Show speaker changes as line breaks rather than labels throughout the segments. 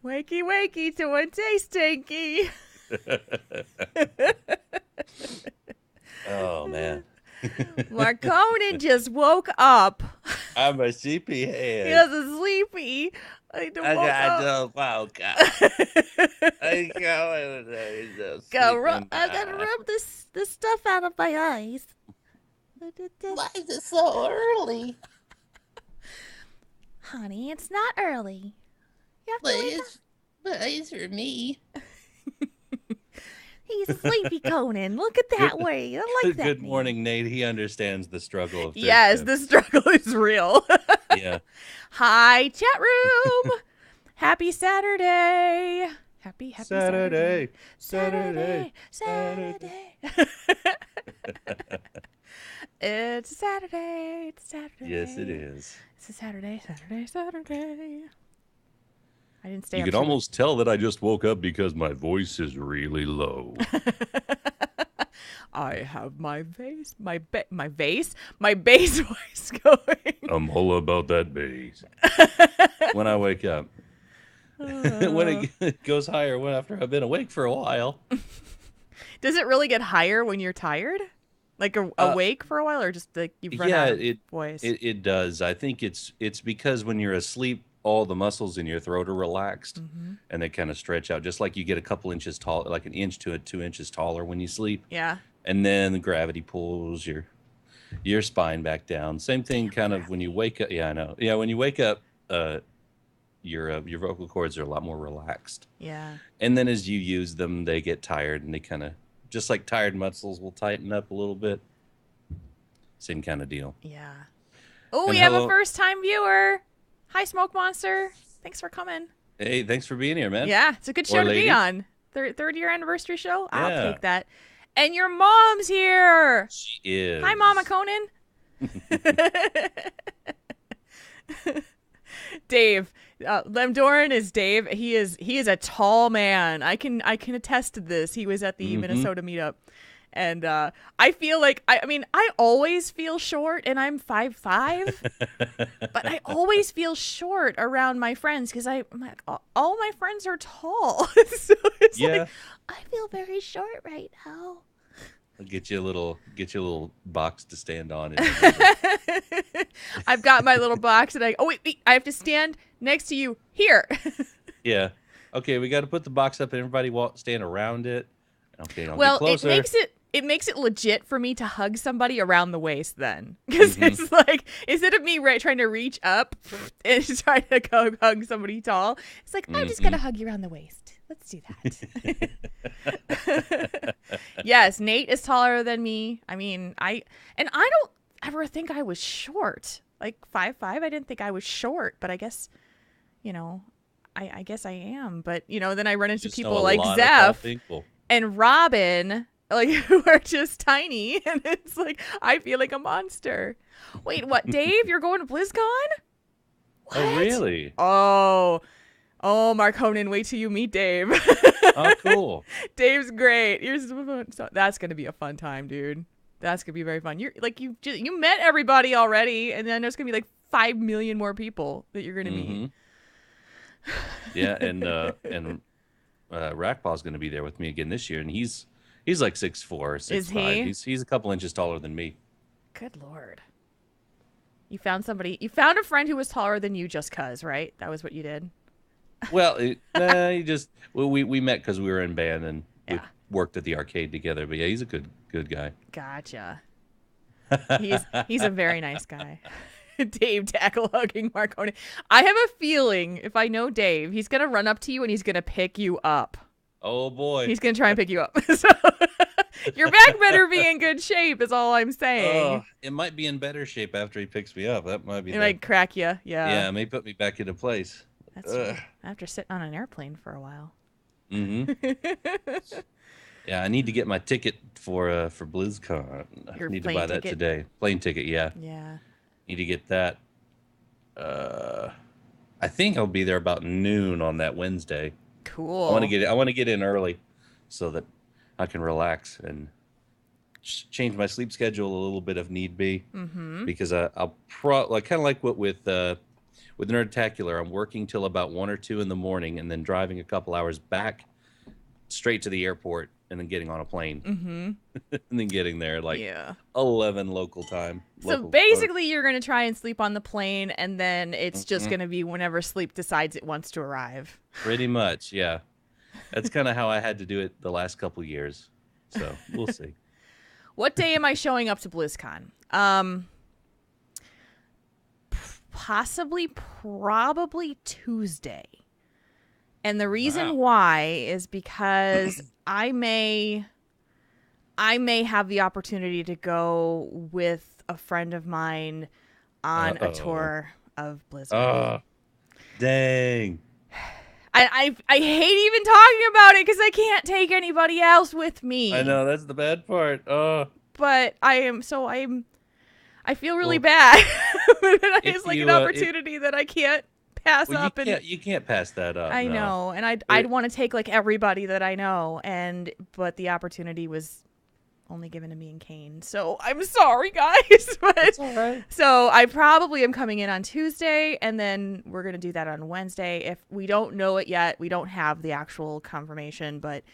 Wakey, wakey to a day stinky.
Oh man.
Marconi just woke up.
I'm a
He
sleepyhead.
was a sleepy. I need to
I
woke
got
up.
to woke up. I go in the sleeping
I gotta
bag.
rub this stuff out of my eyes.
Why is it so early?
Honey, it's not early. You have to wake up.
But it's for me.
He's a sleepy Conan. Look at that
Good,
way. I like that
good
name.
morning, Nate. He understands the struggle of third
Yes,
shift.
the struggle is real.
Yeah.
Hi, chat room. Happy Saturday. Happy Saturday.
Saturday.
Saturday. It's Saturday. It's Saturday.
Yes, it is.
It's a Saturday. I didn't stay
You
up
can
too
almost tell that I just woke up because my voice is really low.
I have my bass voice going.
I'm all about that bass. When I wake up. When it goes higher after I've been awake for a while.
Does it really get higher when you're tired? Like awake for a while, or just like you've run out of voice?
It does. I think it's because when you're asleep, all the muscles in your throat are relaxed and they kind of stretch out, just like you get a couple inches tall, like an inch to 2 inches taller when you sleep.
Yeah.
And then the gravity pulls your spine back down. Same thing kind of when you wake up. Yeah, I know. Yeah, when you wake up, your vocal cords are a lot more relaxed.
Yeah.
And then as you use them, they get tired and they kind of, just like tired muscles will tighten up a little bit. Same kind of deal.
Yeah. Oh,
And
we have a
hello.
first-time viewer. Hi, Smoke Monster. Thanks for coming.
Hey, thanks for being here, man.
Yeah, it's a good show
Or
to
lady.
be on. Third year anniversary show. I'll
Yeah.
take that. And your mom's here.
She is.
Hi, Mama Conan. Dave. Lemdoran is Dave. He is a tall man. I can attest to this. He was at the Minnesota meetup. And I feel like I always feel short, and I'm 5'5", but I always feel short around my friends because I'm like, all my friends are tall. So it's like I feel very short right now.
I'll get you a little box to stand on.
I've got my little box, and wait, I have to stand next to you here.
Yeah. Okay, we got to put the box up and everybody stand around it. Okay, I'll
Well,
get closer.
it makes it legit for me to hug somebody around the waist then, because it's like, instead of me trying to reach up and trying to go hug somebody tall, it's like, I'm just gonna hug you around the waist. Let's do that. Yes, Nate is taller than me. I mean, I don't ever think I was short. Like 5'5", I didn't think I was short, but I guess, I guess I am. But then I run into
Just know
people
a
like
lot of tall
Zeph
people.
and Robin, like, who are just tiny, and it's like I feel like a monster. Wait, what, Dave? You're going to BlizzCon? What?
Oh, really?
Oh, Mark Honan, wait till you meet Dave.
Oh, cool.
Dave's great. So that's gonna be a fun time, dude. That's gonna be very fun. You're like you met everybody already, and then there's gonna be like 5 million more people that you're gonna meet.
Yeah, and Rackpaw's going to be there with me again this year, and he's like 6'4", 6'5".
Is he?
He's a couple inches taller than me.
Good Lord. You found a friend who was taller than you just cuz, right? That was what you did?
Well, we met because we were in band and we worked at the arcade together. But yeah, he's a good guy.
Gotcha. He's a very nice guy. Dave tackle hugging Marconi. I have a feeling if I know Dave, he's gonna run up to you and he's gonna pick you up.
Oh boy.
He's gonna try and pick you up. So your back better be in good shape is all I'm saying.
It might be in better shape after he picks me up. That might be.
It might crack you. Yeah.
Yeah, it may put me back into place.
That's true. After sitting on an airplane for a while.
Yeah, I need to get my ticket for BlizzCon. I need to buy that today. Plane ticket, yeah.
Yeah.
Need to get that. I think I'll be there about noon on that Wednesday.
Cool.
I want to get in early so that I can relax and change my sleep schedule a little bit if need be. Because I'll kind of like what with with Nerdtacular, I'm working till about 1 or 2 in the morning, and then driving a couple hours back straight to the airport, and then getting on a plane, and then getting there like 11 local time.
So basically, you're going to try and sleep on the plane, and then it's just going to be whenever sleep decides it wants to arrive.
Pretty much, yeah. That's kind of how I had to do it the last couple years. So we'll see.
What day am I showing up to BlizzCon? Probably Tuesday. And the reason why is because I may have the opportunity to go with a friend of mine on a tour of Blizzard.
Dang.
I hate even talking about it because I can't take anybody else with me.
I know, that's the bad part.
But I feel really bad. It's like an opportunity that I can't pass up.
You can't pass that up.
I know, and I'd want to take like everybody that I know, but the opportunity was only given to me and Kane. So I'm sorry, guys. But it's all right. So I probably am coming in on Tuesday, and then we're gonna do that on Wednesday. If we don't know it yet, we don't have the actual confirmation, but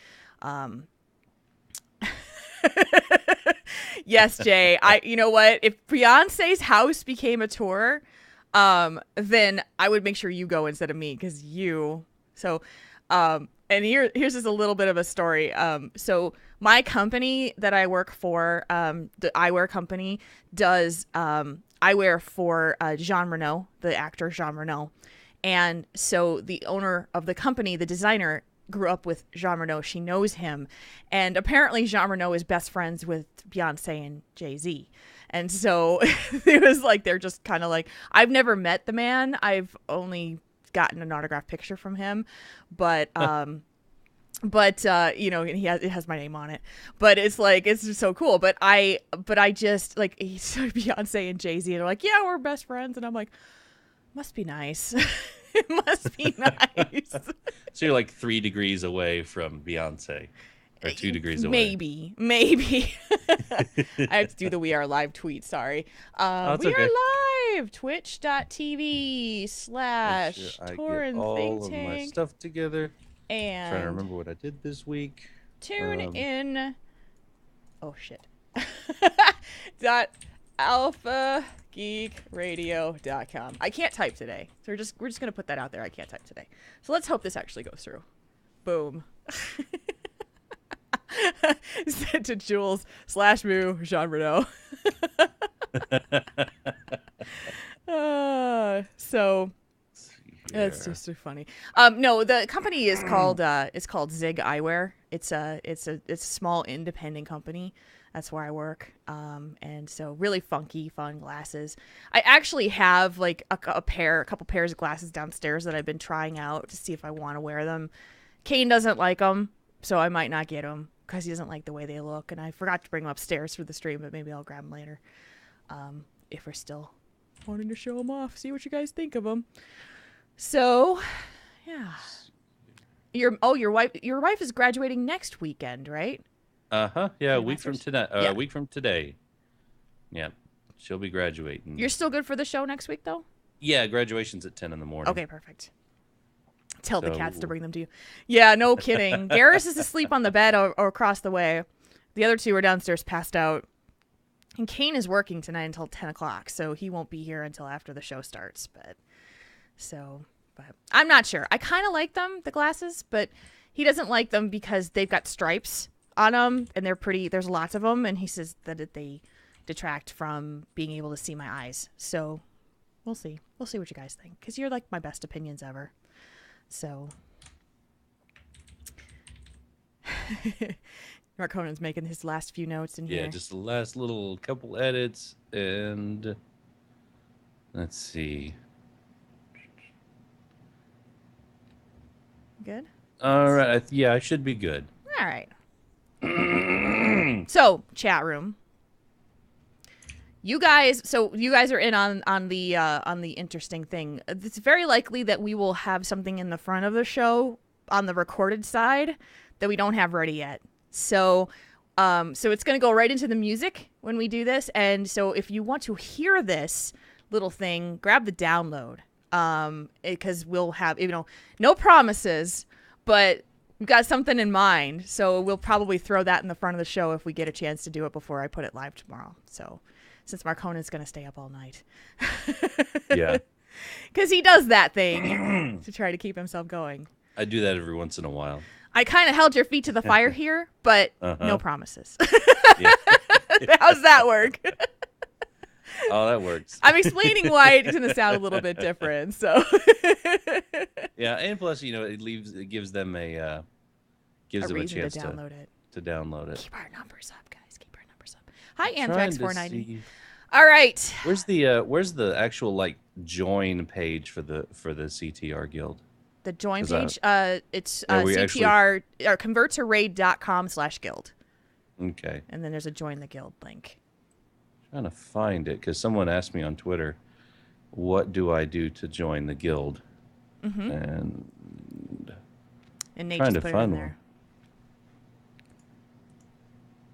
yes, Jay. You know what? If Beyonce's house became a tour, then I would make sure you go instead of me, because you. So, and here's just a little bit of a story. So my company that I work for, the eyewear company, does eyewear for Jean Reno, the actor Jean Reno, and so the owner of the company, the designer, grew up with Jean Reno. She knows him, and apparently Jean Reno is best friends with Beyonce and Jay-Z. And so it was like, they're just kind of like, I've never met the man. I've only gotten an autographed picture from him, but you know, it has my name on it, but it's like, it's just so cool. But I just like, so Beyonce and Jay-Z are like, yeah, we're best friends. And I'm like, must be nice. It must be nice.
So you're like 3 degrees away from Beyonce, or 2 degrees away.
Maybe. I have to do the We Are Live tweet. Sorry. We Are Live. Twitch.tv/Tauren Think Tank.
All of my stuff together.
And
trying to remember what I did this week.
Tune in. Oh shit. alphageekradio.com. I can't type today. So we're just gonna put that out there. I can't type today. So let's hope this actually goes through. Boom. Sent to Jules /Moo Jean Reno. So that's just so funny. No, the company is called Zig Eyewear. It's a small independent company. That's where I work. And so really funky, fun glasses. I actually have like a couple pairs of glasses downstairs that I've been trying out to see if I want to wear them. Kane doesn't like them, so I might not get them because he doesn't like the way they look. And I forgot to bring them upstairs for the stream, but maybe I'll grab them later. If we're still wanting to show them off, see what you guys think of them. So, yeah. Your wife is graduating next weekend, right?
Yeah, a week from today. A week from today. Yeah, she'll be graduating.
You're still good for the show next week, though?
Yeah, graduation's at 10 in the morning.
Okay, perfect. Tell the cats to bring them to you. Yeah, no kidding. Garrus is asleep on the bed or across the way. The other two are downstairs passed out. And Kane is working tonight until 10 o'clock, so he won't be here until after the show starts. But I'm not sure. I kind of like them, the glasses, but he doesn't like them because they've got stripes on them, and they're pretty. There's lots of them, and he says that they detract from being able to see my eyes. So we'll see. We'll see what you guys think, because you're like my best opinions ever. So Mark Conan's making his last few notes in here.
Yeah, just the last little couple edits, and let's see.
Good?
All right. Yeah, I should be good.
All right. So, chat room. You guys are in on the interesting thing. It's very likely that we will have something in the front of the show on the recorded side that we don't have ready yet. So it's going to go right into the music when we do this. And so if you want to hear this little thing, grab the download. because we'll have, no promises, but we've got something in mind. So we'll probably throw that in the front of the show if we get a chance to do it before I put it live tomorrow. So since Marconan's going to stay up all night.
Yeah.
Because he does that thing to try to keep himself going.
I do that every once in a while.
I kind of held your feet to the fire here, but no promises.
Yeah.
How's that work?
Oh, that works.
I'm explaining why it's going to sound a little bit different. So
yeah, and plus, it gives them a chance
to download it.
To download it.
Keep our numbers up, guys. Keep our numbers up. Hi, Anthrax 490. All right.
Where's the actual join page for the CTR guild?
The join page. It's CTR or converttoraid.com/guild.
Okay.
And then there's a join the guild link.
Trying to find it because someone asked me on Twitter, "What do I do to join the guild?"
Mm-hmm. And Nate
trying
just
to
put it in
find
there.
one.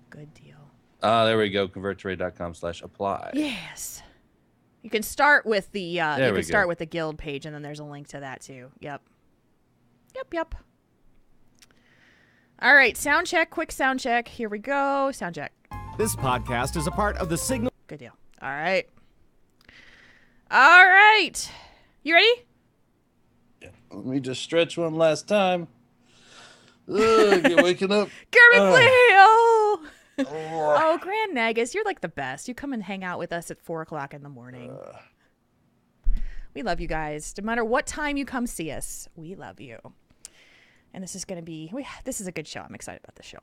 Good deal.
There we go. Converttoraid.com/apply.
Yes. You can start with the with the guild page, and then there's a link to that too. Yep. All right, sound check. Quick sound check. Here we go. Sound check.
This podcast is a part of the Signal.
Good deal. All right. You ready?
Yeah. Let me just stretch one last time. Get waking up.
Kermit Oh, Grand Nagus, you're like the best. You come and hang out with us at 4:00 in the morning. We love you guys. No matter what time you come see us, we love you. And this is going to be, this is a good show. I'm excited about this show.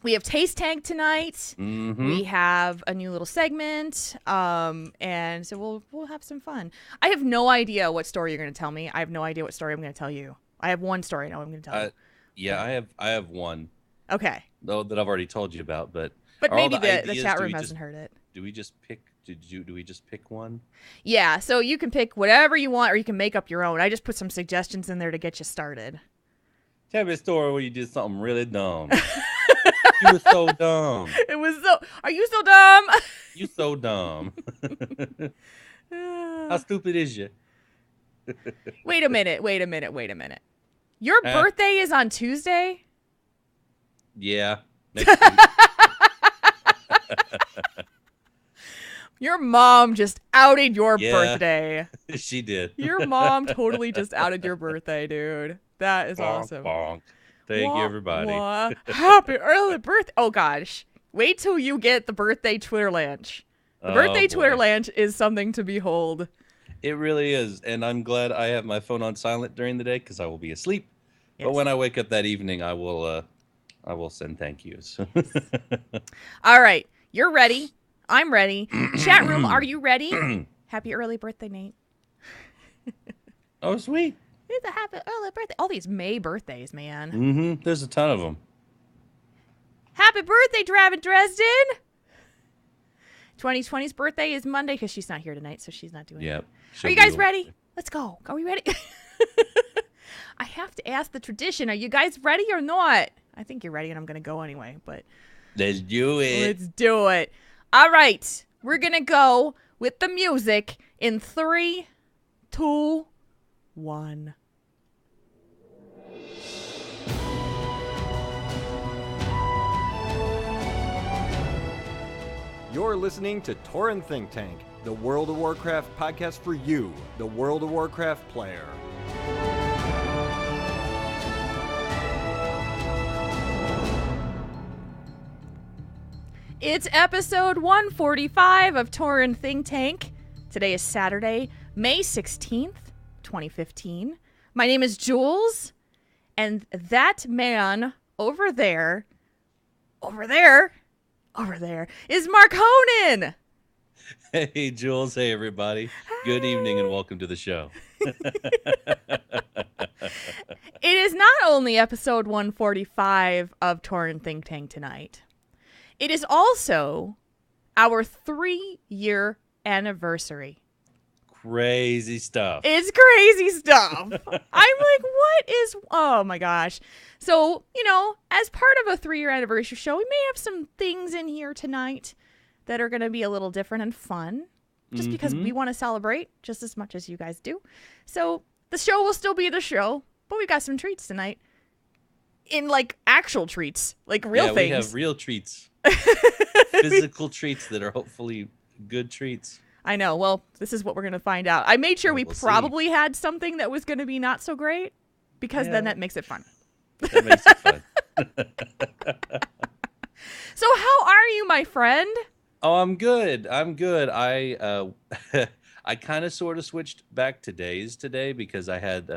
We have Taste Tank tonight.
Mm-hmm.
We have a new little segment. And so we'll have some fun. I have no idea what story you're going to tell me. I have no idea what story I'm going to tell you. I have one story I know I'm going to tell you.
Yeah, I have one.
Okay.
Though that I've already told you about, but
maybe the chat room hasn't heard it.
Do we just pick? Do we just pick one?
Yeah, so you can pick whatever you want, or you can make up your own. I just put some suggestions in there to get you started.
Tell me a story where you did something really dumb. You were so dumb.
Are you so dumb?
You so dumb. How stupid is you?
Wait a minute. Your birthday is on Tuesday?
Yeah. Next week.
Your mom just outed your birthday.
She did.
Your mom totally just outed your birthday, dude. That is awesome.
Bonk. Thank you, everybody.
Happy early birthday. Oh, gosh. Wait till you get the birthday Twitter lanch. The birthday Twitter lanch is something to behold.
It really is. And I'm glad I have my phone on silent during the day because I will be asleep. Yes. But when I wake up that evening, I will send thank yous.
All right. You're ready. I'm ready. Chat room, are you ready? Happy early birthday, Nate.
Oh, sweet.
It's a happy early birthday. All these May birthdays, man.
Mm-hmm. There's a ton of them.
Happy birthday, Draven Dresden. 2020's birthday is Monday because she's not here tonight, so she's not doing it. Are you guys ready? Let's go. Are we ready? I have to ask the tradition. Are you guys ready or not? I think you're ready, and I'm going to go anyway. But
let's do it.
Let's do it. All right. We're going to go with the music in 3, 2, 1.
You're listening to Tauren Think Tank, the World of Warcraft podcast for you, the World of Warcraft player.
It's episode 145 of Tauren Think Tank. Today is Saturday, May 16th, 2015. My name is Jules, and that man over there is Marconan.
Hey, Jules. Hey, everybody. Good evening and welcome to the show.
It is not only episode 145 of Tauren Think Tank tonight. It is also our 3-year anniversary.
Crazy stuff.
It's crazy stuff. I'm like, oh my gosh. So, as part of a 3-year anniversary show, we may have some things in here tonight that are going to be a little different and fun. just because we want to celebrate just as much as you guys do. So the show will still be the show, but we've got some treats tonight. In like actual treats, like real things.
We have real treats. Physical treats that are hopefully good treats.
I know. Well, this is what we're going to find out. I made sure we'll probably had something that was going to be not so great because then that makes it fun.
That makes it fun.
So how are you, my friend?
Oh, I'm good. I I kind of sort of switched back to days today because I had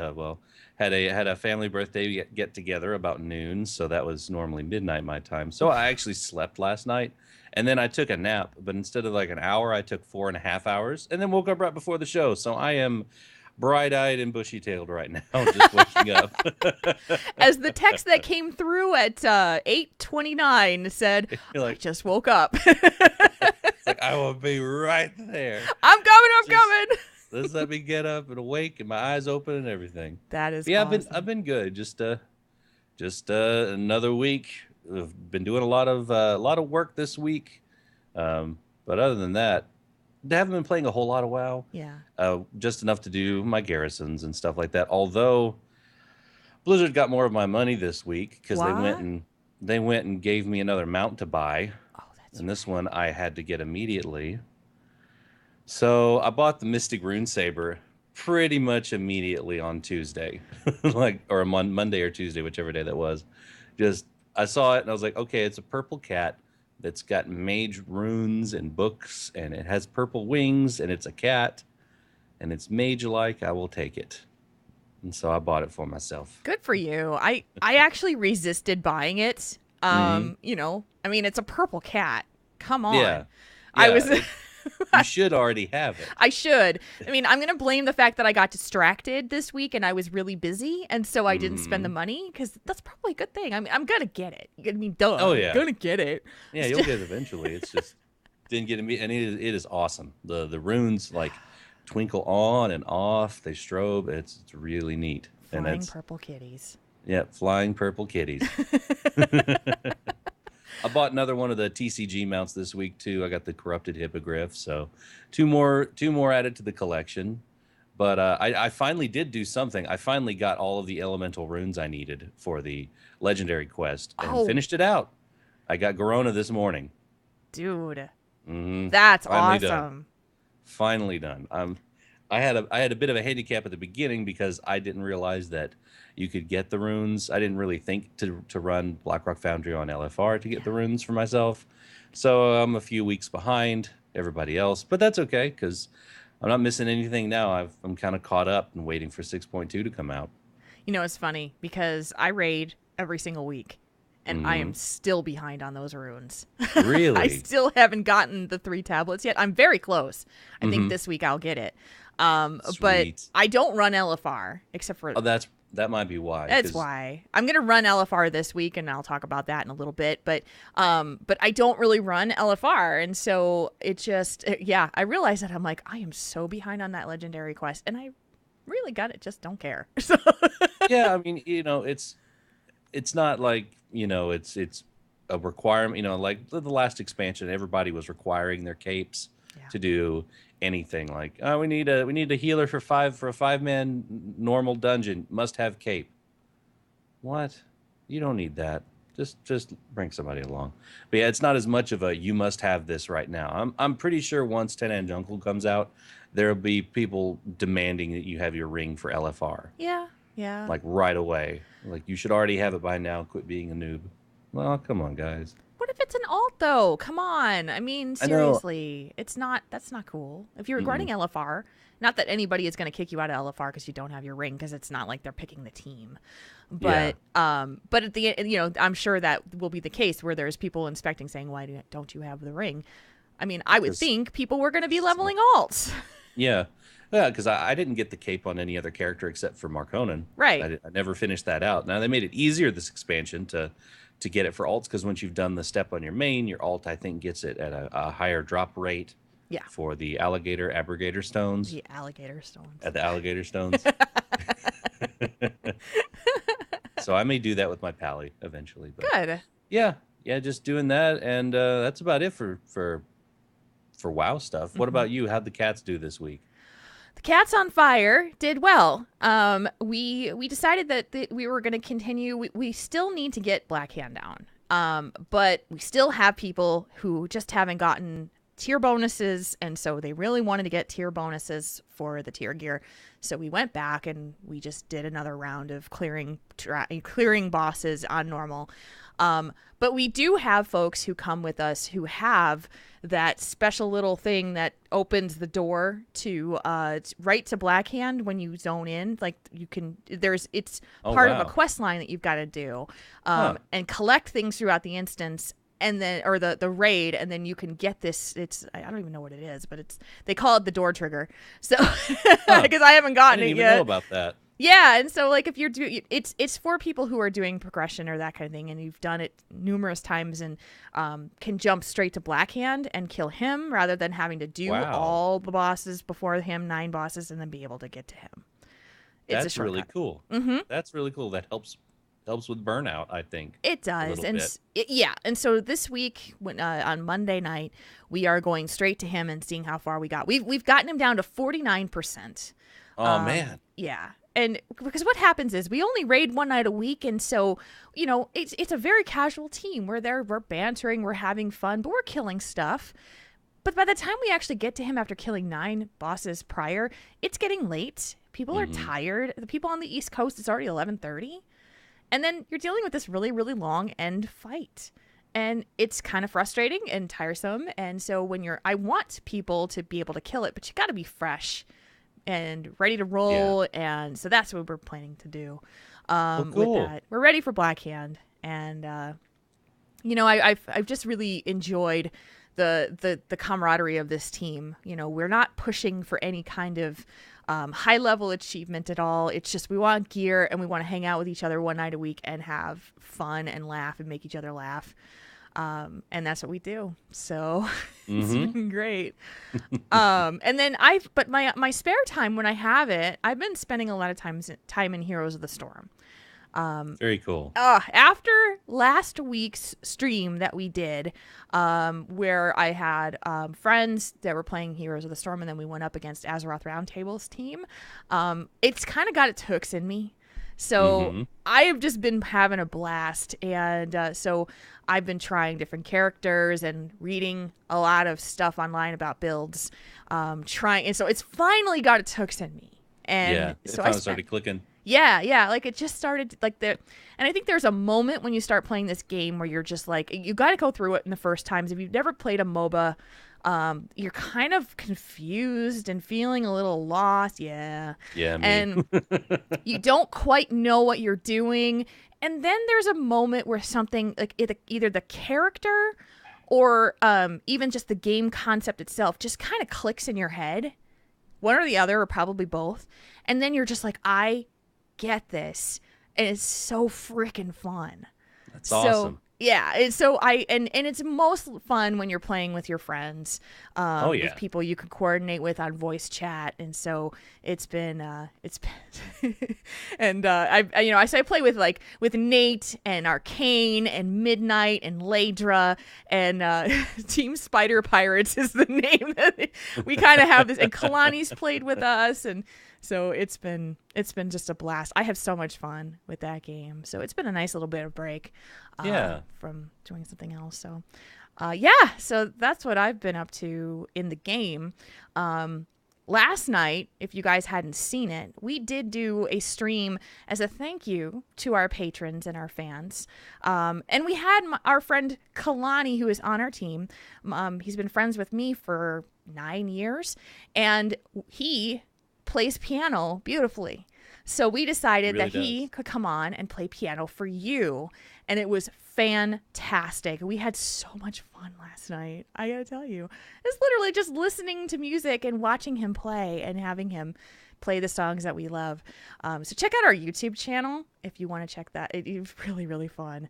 had a family birthday get together about noon, so that was normally midnight my time. So I actually slept last night, and then I took a nap. But instead of like an hour, I took 4.5 hours, and then woke up right before the show. So I am bright-eyed and bushy-tailed right now, just waking up.
As the text that came through at 8:29 said, I just woke up.
It's like, I will be right there.
I'm coming.
Let's let me get up and awake and my eyes open and everything.
That is
awesome.
Awesome.
I've been good. Just another week. I've been doing a lot of work this week. But other than that, I haven't been playing a whole lot of WoW.
Yeah.
Just enough to do my garrisons and stuff like that. Although Blizzard got more of my money this week because they went and gave me another mount to buy.
Oh, that's
and this one I had to get immediately. So I bought the Mystic Rune Saber pretty much immediately on Tuesday, or Monday or Tuesday, whichever day that was. I saw it and I was like, okay, it's a purple cat that's got mage runes and books, and it has purple wings, and it's a cat, and it's mage-like. I will take it. And so I bought it for myself.
Good for you. I actually resisted buying it. You know, I mean, it's a purple cat. Come on.
Yeah.
I was.
You should already have it.
I should. I mean, I'm going to blame the fact that I got distracted this week and I was really busy. And so I didn't spend the money because that's probably a good thing. I mean, I'm going to get it. I mean, duh.
Oh, yeah.
I'm going to get it.
Yeah, you'll get it eventually. It's just didn't get it. And it is awesome. The runes like twinkle on and off. They strobe. It's really neat.
Flying purple kitties.
Yeah, flying purple kitties. I bought another one of the TCG mounts this week too. I got the Corrupted Hippogriff, so two more added to the collection. But I finally did do something. I finally got all of the elemental runes I needed for the legendary quest and finished it out. I got Garona this morning.
Dude,
Mm-hmm.
That's
Finally
awesome.
Done. Finally done. I had a bit of a handicap at the beginning because I didn't realize that you could get the runes. I didn't really think to run Blackrock Foundry on LFR to get the runes for myself. So I'm a few weeks behind everybody else, but that's okay because I'm not missing anything now. I'm kind of caught up and waiting for 6.2 to come out.
You know, it's funny because I raid every single week and I am still behind on those runes.
Really?
I still haven't gotten the 3 tablets yet. I'm very close. I think this week I'll get it. But I don't run LFR except for...
Oh, that might be why.
That's why. I'm going to run LFR this week, and I'll talk about that in a little bit. But I don't really run LFR, and so it just, I realized that I'm like, I am so behind on that legendary quest, and I really got it. Just don't care. So.
Yeah, I mean, you know, it's not like, you know, it's a requirement. You know, like the last expansion, everybody was requiring their capes to do anything. Like, oh, we need a healer for a 5-man normal dungeon, must have cape. What? You don't need that. Just bring somebody along. But yeah, it's not as much of a you must have this right now. I'm pretty sure once 10 Jungle comes out, there'll be people demanding that you have your ring for LFR.
Yeah.
Like right away. Like you should already have it by now. Quit being a noob. Well, come on, guys.
What if it's an alt though? Come on. I mean, seriously, that's not cool. If you're running LFR, not that anybody is going to kick you out of LFR because you don't have your ring, because it's not like they're picking the team. But but at the end, you know, I'm sure that will be the case where there's people inspecting saying, "Why don't you have the ring?" I mean, I would think people were going to be leveling alts.
Yeah, because I didn't get the cape on any other character except for Markonnen.
Right.
I never finished that out. Now they made it easier this expansion to get it for alts, because once you've done the step on your main, your alt I think gets it at a higher drop rate.
Yeah.
For the abrogator stones.
The alligator stones.
At the alligator stones. So I may do that with my pally eventually. But
good.
Yeah, just doing that, and that's about it for for WoW stuff. What about you? How'd the cats do this week?
The Cats on Fire did well. We decided that we were going to continue. We still need to get Black Hand down. But we still have people who just haven't gotten tier bonuses, and so they really wanted to get tier bonuses for the tier gear. So we went back and we just did another round of clearing bosses on normal. But we do have folks who come with us who have that special little thing that opens the door to right to Black Hand when you zone in. Like you can, it's part of a quest line that you've got to do, and collect things throughout the instance. And then, or the raid, and then you can get this. I don't even know what it is, but they call it the door trigger. So, because I haven't gotten
it yet. I didn't even know about that.
Yeah, and so like if you're it's for people who are doing progression or that kind of thing, and you've done it numerous times and can jump straight to Black Hand and kill him rather than having to do all the bosses before him, 9 bosses, and then be able to get to him.
That's really cool. Mm-hmm. That's really cool. That helps with burnout, I think.
It does. And and so this week when on Monday night, we are going straight to him and seeing how far we got. We've gotten him down to 49%.
Oh man.
Yeah. And because what happens is we only raid one night a week, and so it's a very casual team. We're bantering, we're having fun, but we're killing stuff. But by the time we actually get to him after killing 9 bosses prior, it's getting late. People are tired. The people on the East Coast, it's already 11:30. And then you're dealing with this really, really long end fight. And it's kind of frustrating and tiresome. And so I want people to be able to kill it, but you got to be fresh and ready to roll. Yeah. And so that's what we're planning to do with that. We're ready for Black Hand. And, I've just really enjoyed the camaraderie of this team. We're not pushing for any kind of high level achievement at all. It's just we want gear and we want to hang out with each other one night a week and have fun and laugh and make each other laugh. And that's what we do. So it's been great. And then but my spare time when I have it, I've been spending a lot of time in Heroes of the Storm.
Very cool.
After last week's stream that we did, where I had friends that were playing Heroes of the Storm, and then we went up against Azeroth Roundtable's team, it's kind of got its hooks in me. So I have just been having a blast, and so I've been trying different characters and reading a lot of stuff online about builds, and so it's finally got its hooks in me. And
so I started clicking.
Yeah, like it just started and I think there's a moment when you start playing this game where you're just like, you got to go through it in the first times. If you've never played a MOBA, you're kind of confused and feeling a little lost. Yeah, me. And you don't quite know what you're doing. And then there's a moment where something like either the character or even just the game concept itself just kind of clicks in your head. One or the other, or probably both. And then you're just like, I get this, and it's so freaking fun.
That's awesome.
Yeah, and so and it's most fun when you're playing with your friends, with people you can coordinate with on voice chat, and so it's been and I play with Nate and Arcane and Midnight and Ladra and Team Spider Pirates is the name that we kind of have this, and Kalani's played with us, and so it's been just a blast. I have so much fun with that game. So it's been a nice little bit of break from doing something else. So so that's what I've been up to in the game. Last night, if you guys hadn't seen it, we did do a stream as a thank you to our patrons and our fans. And we had our friend Kalani, who is on our team. He's been friends with me for 9 years, and he plays piano beautifully. So we decided that he could come on and play piano for you. And it was fantastic. We had so much fun last night. I gotta tell you, it's literally just listening to music and watching him play and having him play the songs that we love. So check out our YouTube channel if you want to check that. It was really, really fun.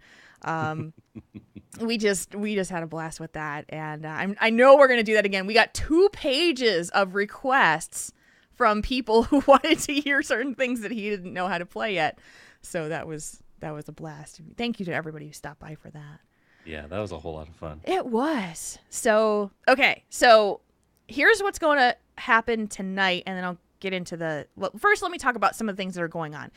We just had a blast with that. And I know we're going to do that again. We got 2 pages of requests from people who wanted to hear certain things that he didn't know how to play yet. So that was a blast. Thank you to everybody who stopped by for that.
Yeah, that was a whole lot of fun.
It was. So, okay. So here's what's going to happen tonight, and then I'll get into first, let me talk about some of the things that are going on.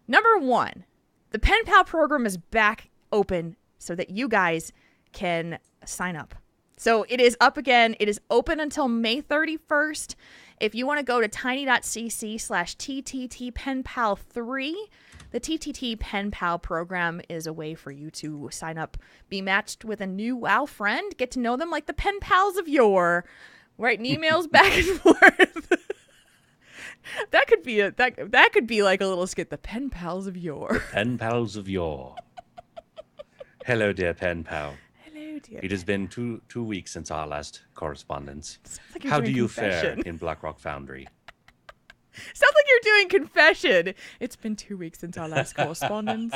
Number one, the Pen Pal program is back open so that you guys can sign up. So it is up again. It is open until May 31st. If you want to go to tiny.cc/TTT-PenPal3, the TTT Pen Pal program is a way for you to sign up, be matched with a new WoW friend, get to know them like the pen pals of yore, writing emails back and forth. That could be that could be like a little skit, the pen pals of yore.
Pen pals of yore. Hello, dear pen pal.
Hello, dear.
It has been two weeks since our last correspondence.
Like
How do you
confession.
fare in Blackrock Foundry?
Sounds like you're doing confession. It's been 2 weeks since our last correspondence.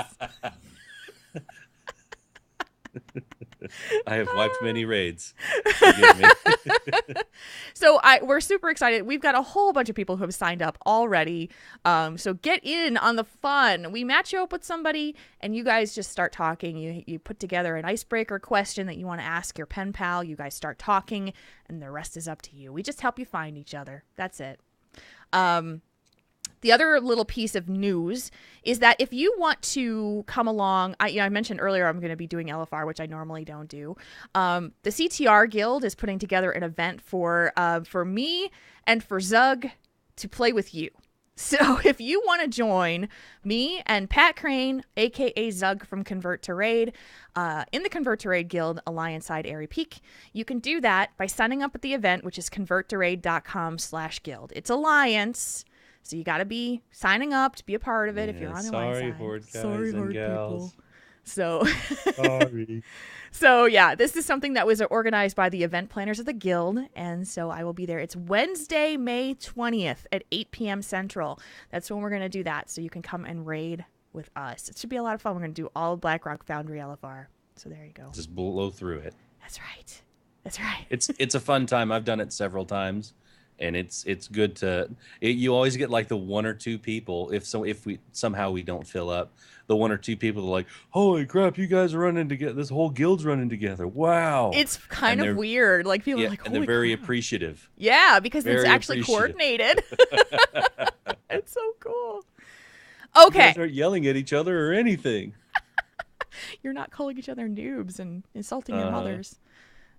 I have wiped many raids. Forgive me.
So we're super excited. We've got a whole bunch of people who have signed up already. So get in on the fun. We match you up with somebody, and you guys just start talking. You put together an icebreaker question that you want to ask your pen pal. You guys start talking, and the rest is up to you. We just help you find each other. That's it. The other little piece of news is that if you want to come along, I mentioned earlier I'm going to be doing LFR, which I normally don't do. The CTR Guild is putting together an event for me and for Zug to play with you. So if you want to join me and Pat Crane, a.k.a. Zug from Convert to Raid, in the Convert to Raid Guild Alliance side Airy Peak, you can do that by signing up at the event, which is converttoraid.com/guild. It's Alliance, so you got to be signing up to be a part of it if you're on the Alliance side.
Horde guys
Sorry,
and
Horde
gals.
people. So,
Sorry.
so yeah, this is something that was organized by the event planners of the guild, and so I will be there. It's Wednesday, May 20th at 8 p.m. Central. That's when we're going to do that, so you can come and raid with us. It should be a lot of fun. We're going to do all of Blackrock Foundry LFR. So there you go.
Just blow through it.
That's right. That's right.
It's a fun time. I've done it several times, and it's good to. You always get like the one or two people. If we somehow don't fill up, the one or two people are like, "Holy crap, you guys are running together! This whole guild's running together! Wow!"
It's kind of weird. Like people are like,
and they're very appreciative.
Yeah, because it's actually coordinated. It's so cool. Okay.
You guys aren't yelling at each other or anything.
You're not calling each other noobs and insulting your mothers.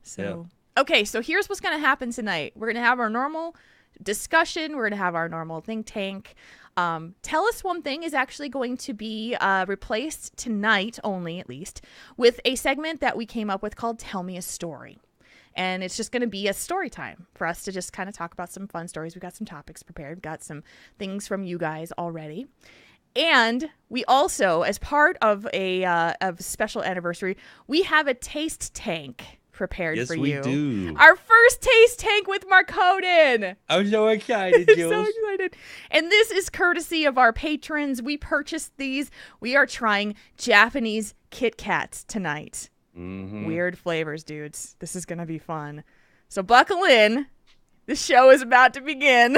So,
yeah.
Okay, so here's what's going to happen tonight. We're going to have our normal discussion. We're going to have our normal think tank. Tell Us One Thing is actually going to be replaced tonight, only at least, with a segment that we came up with called Tell Me a Story. And it's just going to be a story time for us to just kind of talk about some fun stories. We've got some topics prepared. We've got some things from you guys already. And we also, as part of a special anniversary, we have a taste tank prepared for you.
Yes, we do.
Our first taste tank with Marcoden.
I'm so excited, Jules.
So excited. And this is courtesy of our patrons. We purchased these. We are trying Japanese Kit Kats tonight.
Mm-hmm.
Weird flavors, dudes. This is going to be fun. So buckle in. The show is about to begin.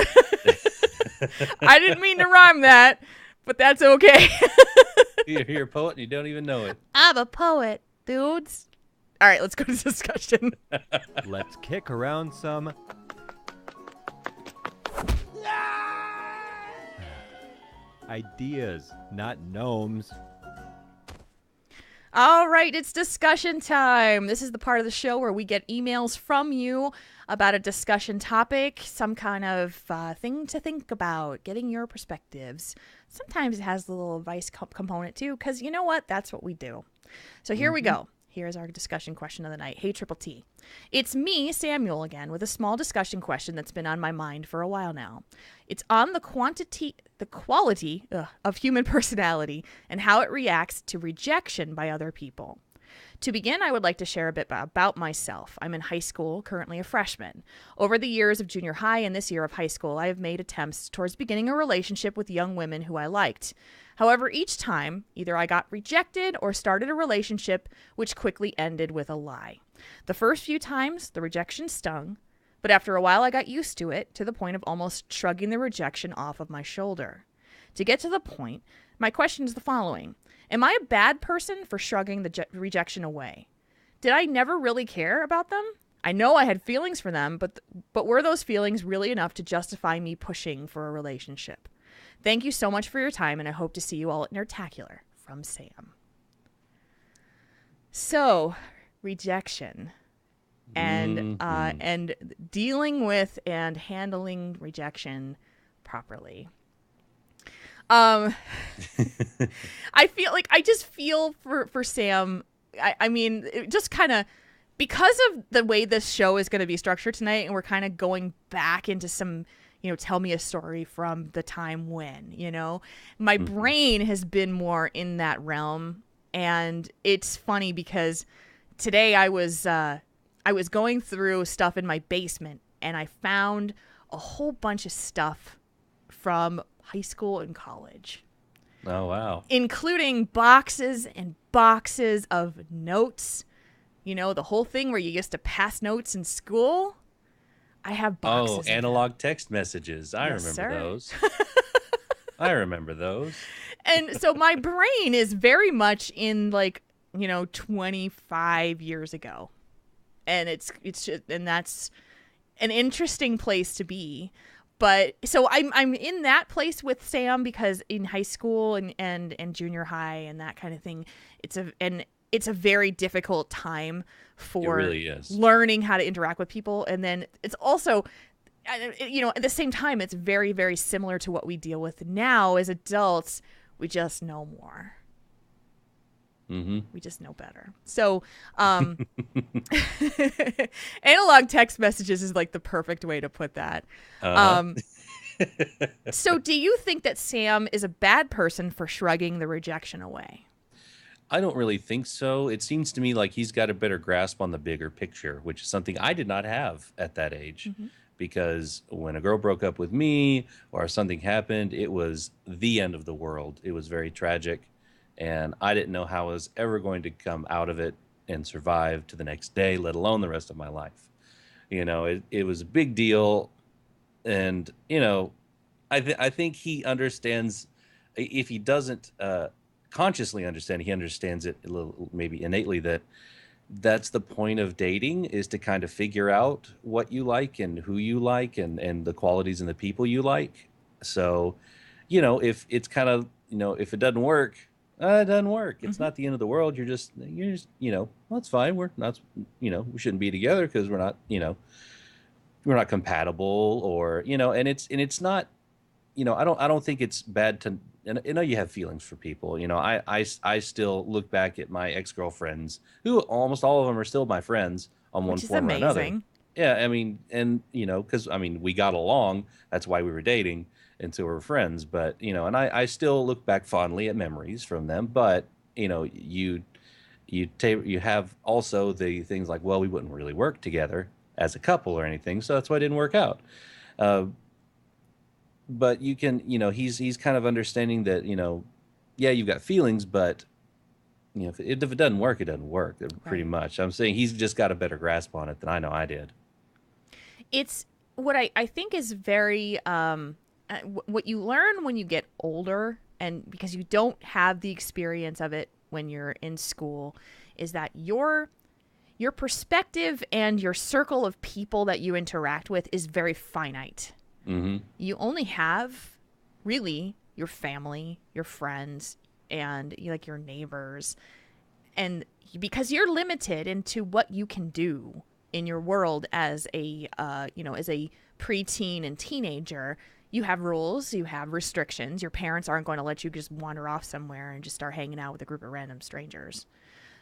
I didn't mean to rhyme that, but that's okay.
You're a poet and you don't even know it.
I'm a poet, dudes. All right, let's go to discussion.
Let's kick around some ideas, not gnomes.
All right, it's discussion time. This is the part of the show where we get emails from you about a discussion topic, some kind of thing to think about, getting your perspectives. Sometimes it has a little advice component too, because you know what? That's what we do. So here we go. Here's our discussion question of the night. Hey, Triple T. It's me, Samuel, again, with a small discussion question that's been on my mind for a while now. It's on the quality of human personality and how it reacts to rejection by other people. To begin, I would like to share a bit about myself. I'm in high school, currently a freshman. Over the years of junior high and this year of high school, I have made attempts towards beginning a relationship with young women who I liked. However, each time, either I got rejected or started a relationship which quickly ended with a lie. The first few times, the rejection stung, but after a while I got used to it, to the point of almost shrugging the rejection off of my shoulder. To get to the point, my question is the following. Am I a bad person for shrugging the rejection away? did I never really care about them? I know I had feelings for them, but were those feelings really enough to justify me pushing for a relationship? Thank you so much for your time, and I hope to see you all at Nerdtacular. From Sam. So, rejection and and dealing with and handling rejection properly. I feel like I just feel for Sam. I mean, it just kind of, because of the way this show is going to be structured tonight, and we're kind of going back into some, tell me a story from the time when, my brain has been more in that realm. And it's funny because today I was going through stuff in my basement, and I found a whole bunch of stuff from high school and college.
Oh, wow.
Including boxes and boxes of notes. The whole thing where you used to pass notes in school. I have boxes.
Oh, analog text messages. I
Yes,
remember
sir.
those. I remember those.
And so my brain is very much in 25 years ago. And it's just, and that's an interesting place to be. But so I'm in that place with Sam because in high school and junior high and that kind of thing, it's a very difficult time for
It really is.
learning how to interact with people. And then it's also, at the same time, it's very, very similar to what we deal with now as adults. We just know more.
Mm-hmm.
We just know better. So, analog text messages is like the perfect way to put that. So do you think that Sam is a bad person for shrugging the rejection away?
I don't really think so. It seems to me like he's got a better grasp on the bigger picture, which is something I did not have at that age.
Mm-hmm.
Because when a girl broke up with me or something happened, it was the end of the world. It was very tragic. And I didn't know how I was ever going to come out of it and survive to the next day, let alone the rest of my life. It was a big deal. And, I think he understands, if he doesn't consciously understand, he understands it a little, maybe innately, that's the point of dating, is to kind of figure out what you like and who you like and the qualities and the people you like. So, if it's kind of, if it doesn't work, it doesn't work. It's not the end of the world. You're just, well, it's fine. We're not, we shouldn't be together because we're not, we're not compatible, or, and it's not, I don't think it's bad to, and I know you have feelings for people. I still look back at my ex-girlfriends, who almost all of them are still my friends on one form or another. Yeah, I mean, and because we got along. That's why we were dating, and so we're friends. But and I still look back fondly at memories from them. But you have also the things like, well, we wouldn't really work together as a couple or anything, so that's why it didn't work out. But you can, he's kind of understanding that, yeah, you've got feelings, but if it doesn't work, it doesn't work. Pretty much. I'm saying he's just got a better grasp on it than I know I did.
It's what I think is very what you learn when you get older, and because you don't have the experience of it when you're in school, is that your perspective and your circle of people that you interact with is very finite.
Mm-hmm.
You only have really your family, your friends, and your neighbors. And because you're limited into what you can do in your world as a preteen and teenager, you have rules, you have restrictions. Your parents aren't going to let you just wander off somewhere and just start hanging out with a group of random strangers.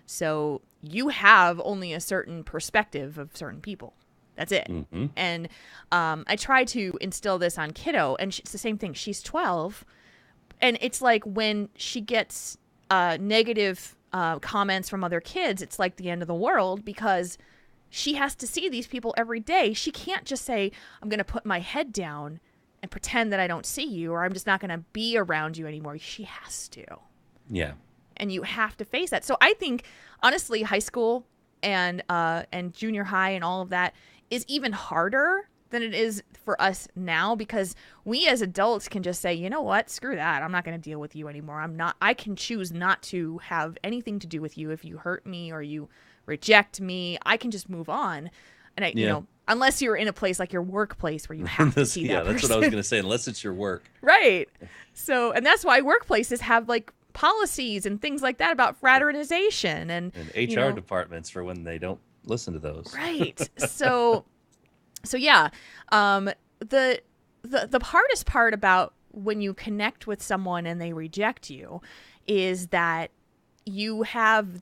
So you have only a certain perspective of certain people. That's it.
Mm-hmm.
And I try to instill this on Kiddo, and it's the same thing. She's 12, and it's like when she gets negative comments from other kids, it's like the end of the world, because she has to see these people every day. She can't just say, I'm going to put my head down and pretend that I don't see you, or I'm just not going to be around you anymore. She has to.
Yeah.
And you have to face that. So I think, honestly, high school and junior high and all of that is even harder than it is for us now, because we as adults can just say, you know what, screw that. I'm not going to deal with you anymore. I can choose not to have anything to do with you if you hurt me or you reject me, I can just move on. And you know, unless you're in a place like your workplace where you have to see that person.
That's what I was going to say, unless it's your work.
Right. So, and that's why workplaces have like policies and things like that about fraternization and
HR departments for when they don't listen to those.
Right. So yeah, the hardest part about when you connect with someone and they reject you is that you have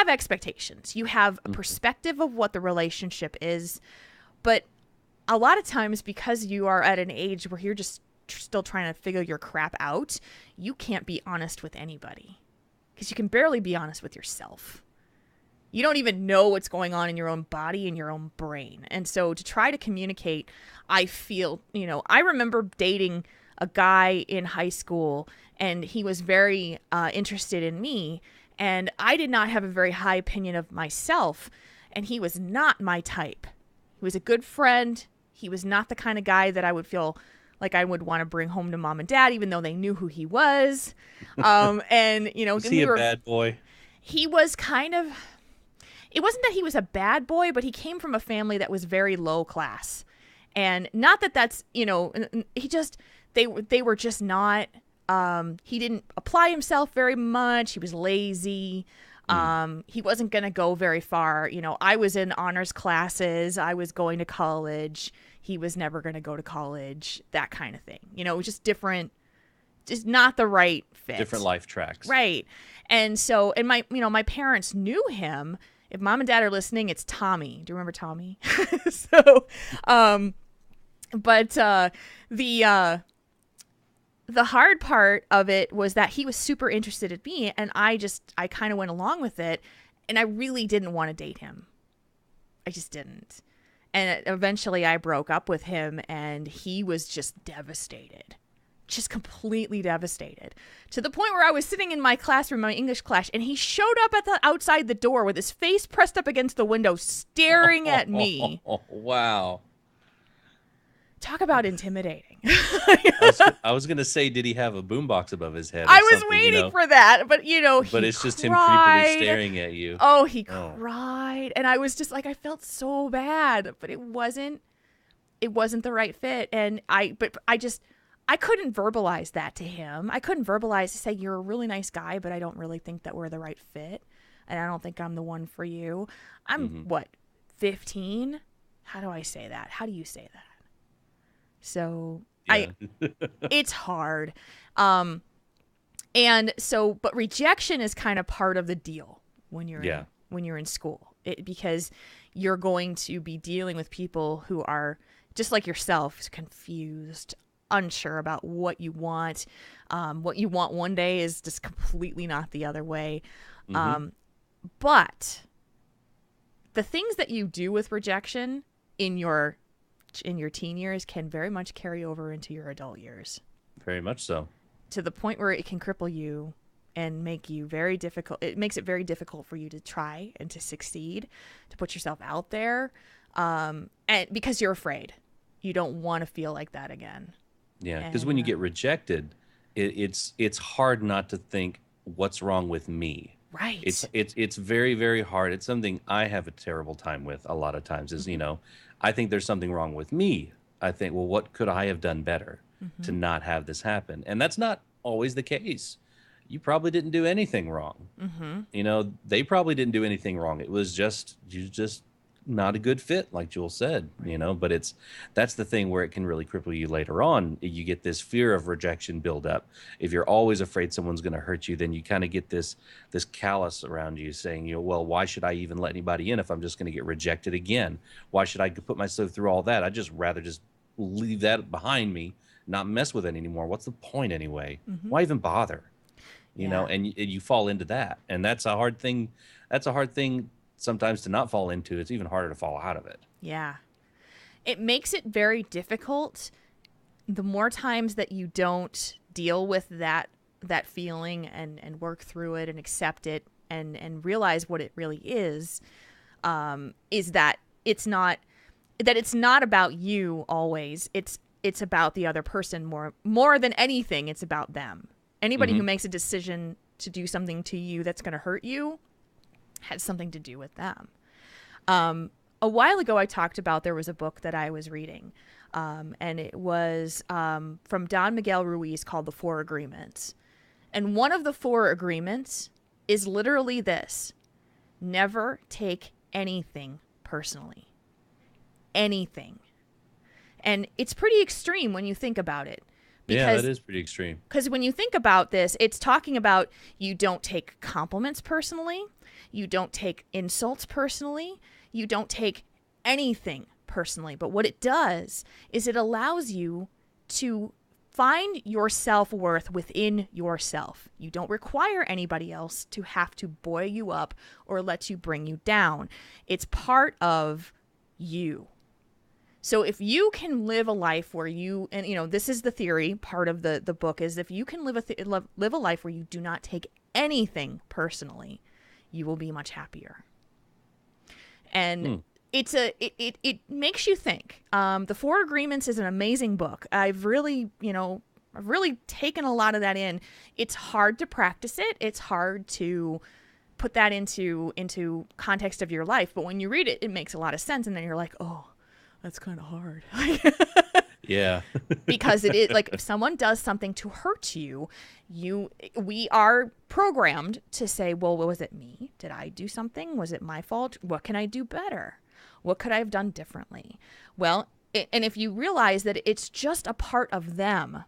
expectations. You have a perspective of what the relationship is, but a lot of times because you are at an age where you're just still trying to figure your crap out, you can't be honest with anybody because you can barely be honest with yourself. You don't even know what's going on in your own body and your own brain. And so to try to communicate, I feel, I remember dating a guy in high school and he was very interested in me. And I did not have a very high opinion of myself. And he was not my type. He was a good friend. He was not the kind of guy that I would feel like I would want to bring home to mom and dad, even though they knew who he was. And,
was he a bad boy?
He was kind of... It wasn't that he was a bad boy, but he came from a family that was very low class. And not that that's, they were just not, he didn't apply himself very much. He was lazy. He wasn't going to go very far. I was in honors classes. I was going to college. He was never going to go to college, that kind of thing. It was just different, just not the right fit.
Different life tracks.
Right. And so, and my parents knew him. If mom and dad are listening, it's Tommy. Do you remember Tommy? So, but the hard part of it was that he was super interested in me, and I kind of went along with it, and I really didn't want to date him. I just didn't. And eventually I broke up with him, and he was just devastated. Just completely devastated, to the point where I was sitting in my classroom, my English class, and he showed up outside the door with his face pressed up against the window, staring at me.
Oh, wow.
Talk about intimidating.
I was going to say, did he have a boombox above his head?
I was waiting for that, but
but it's just him creepily staring at you.
Oh, he cried, and I was just like, I felt so bad, but it wasn't the right fit, and I couldn't verbalize that to him. I couldn't verbalize to say, you're a really nice guy, but I don't really think that we're the right fit. And I don't think I'm the one for you. I'm 15? How do I say that? How do you say that? So it's hard. And so, but rejection is kind of part of the deal when you're in school, because you're going to be dealing with people who are just like yourself, confused, unsure about what you want. What you want one day is just completely not the other way. But the things that you do with rejection in your teen years can very much carry over into your adult years.
Very much so. To
the point where it can cripple you and make you very difficult. It makes it very difficult for you to try and to succeed, to put yourself out there. And because you're afraid. You don't want to feel like that again.
Yeah, because when you get rejected, it's hard not to think, what's wrong with me?
Right.
It's very, very hard. It's something I have a terrible time with a lot of times is, I think there's something wrong with me. I think, well, what could I have done better to not have this happen? And that's not always the case. You probably didn't do anything wrong. They probably didn't do anything wrong. It was just not a good fit, like Jules said, but that's the thing where it can really cripple you later on. You get this fear of rejection build up. If you're always afraid someone's going to hurt you, then you kind of get this callous around you saying, well, why should I even let anybody in if I'm just going to get rejected again? Why should I put myself through all that? I'd just rather just leave that behind me, not mess with it anymore. What's the point anyway? Why even bother? And you fall into that. And that's a hard thing. That's a hard thing sometimes to not fall into. It's even harder to fall out of it.
Yeah. It makes it very difficult the more times that you don't deal with that feeling and work through it and accept it and realize what it really is that it's not about you always. It's about the other person more than anything. It's about them. Anybody who makes a decision to do something to you that's going to hurt you has something to do with them. A while ago, I talked about there was a book that I was reading, and it was from Don Miguel Ruiz called The 4 Agreements. And one of the 4 agreements is literally this: never take anything personally. Anything. And it's pretty extreme when you think about it.
Yeah, that is pretty extreme.
Because when you think about this, it's talking about you don't take compliments personally. You don't take insults personally. You don't take anything personally. But what it does is it allows you to find your self-worth within yourself. You don't require anybody else to have to buoy you up or let you bring you down. It's part of you. So if you can live a life where you, and this is the theory, part of the book is if you can live a life where you do not take anything personally, you will be much happier. And it makes you think. The 4 Agreements is an amazing book. I've really taken a lot of that in. It's hard to practice it. It's hard to put that into context of your life. But when you read it, it makes a lot of sense. And then you're like, oh, that's kind of hard.
Yeah.
Because it is like if someone does something to hurt you, we are programmed to say, well, was it me? Did I do something? Was it my fault? What can I do better? What could I have done differently? Well, and if you realize that it's just a part of them,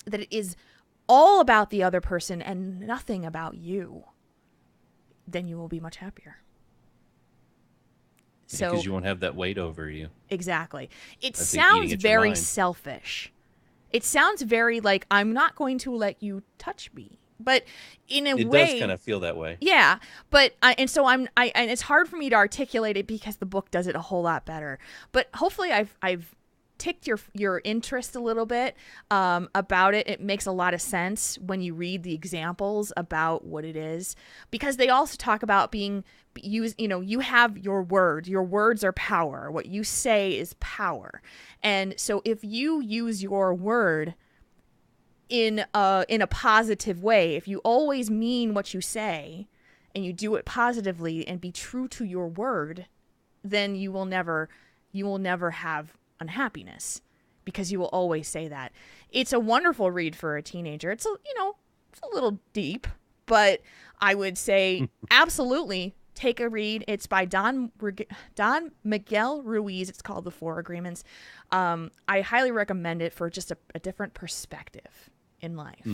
that it is all about the other person and nothing about you, then you will be much happier. So,
because you won't have that weight over you.
Exactly. It sounds very selfish. It sounds very like, I'm not going to let you touch me. But in a way,
it does kind of feel that way.
Yeah, but and it's hard for me to articulate it because the book does it a whole lot better. But hopefully, I've ticked your interest a little bit about it. It makes a lot of sense when you read the examples about what it is, because they also talk about being used. You have your word. Your words are power. What you say is power. And so if you use your word in a positive way, if you always mean what you say and you do it positively and be true to your word, then you will never have unhappiness, because you will always say that. It's a wonderful read for a teenager. It's a little deep, but I would say absolutely take a read. It's by Don Miguel Ruiz. It's called The 4 Agreements. I highly recommend it for just a different perspective in life.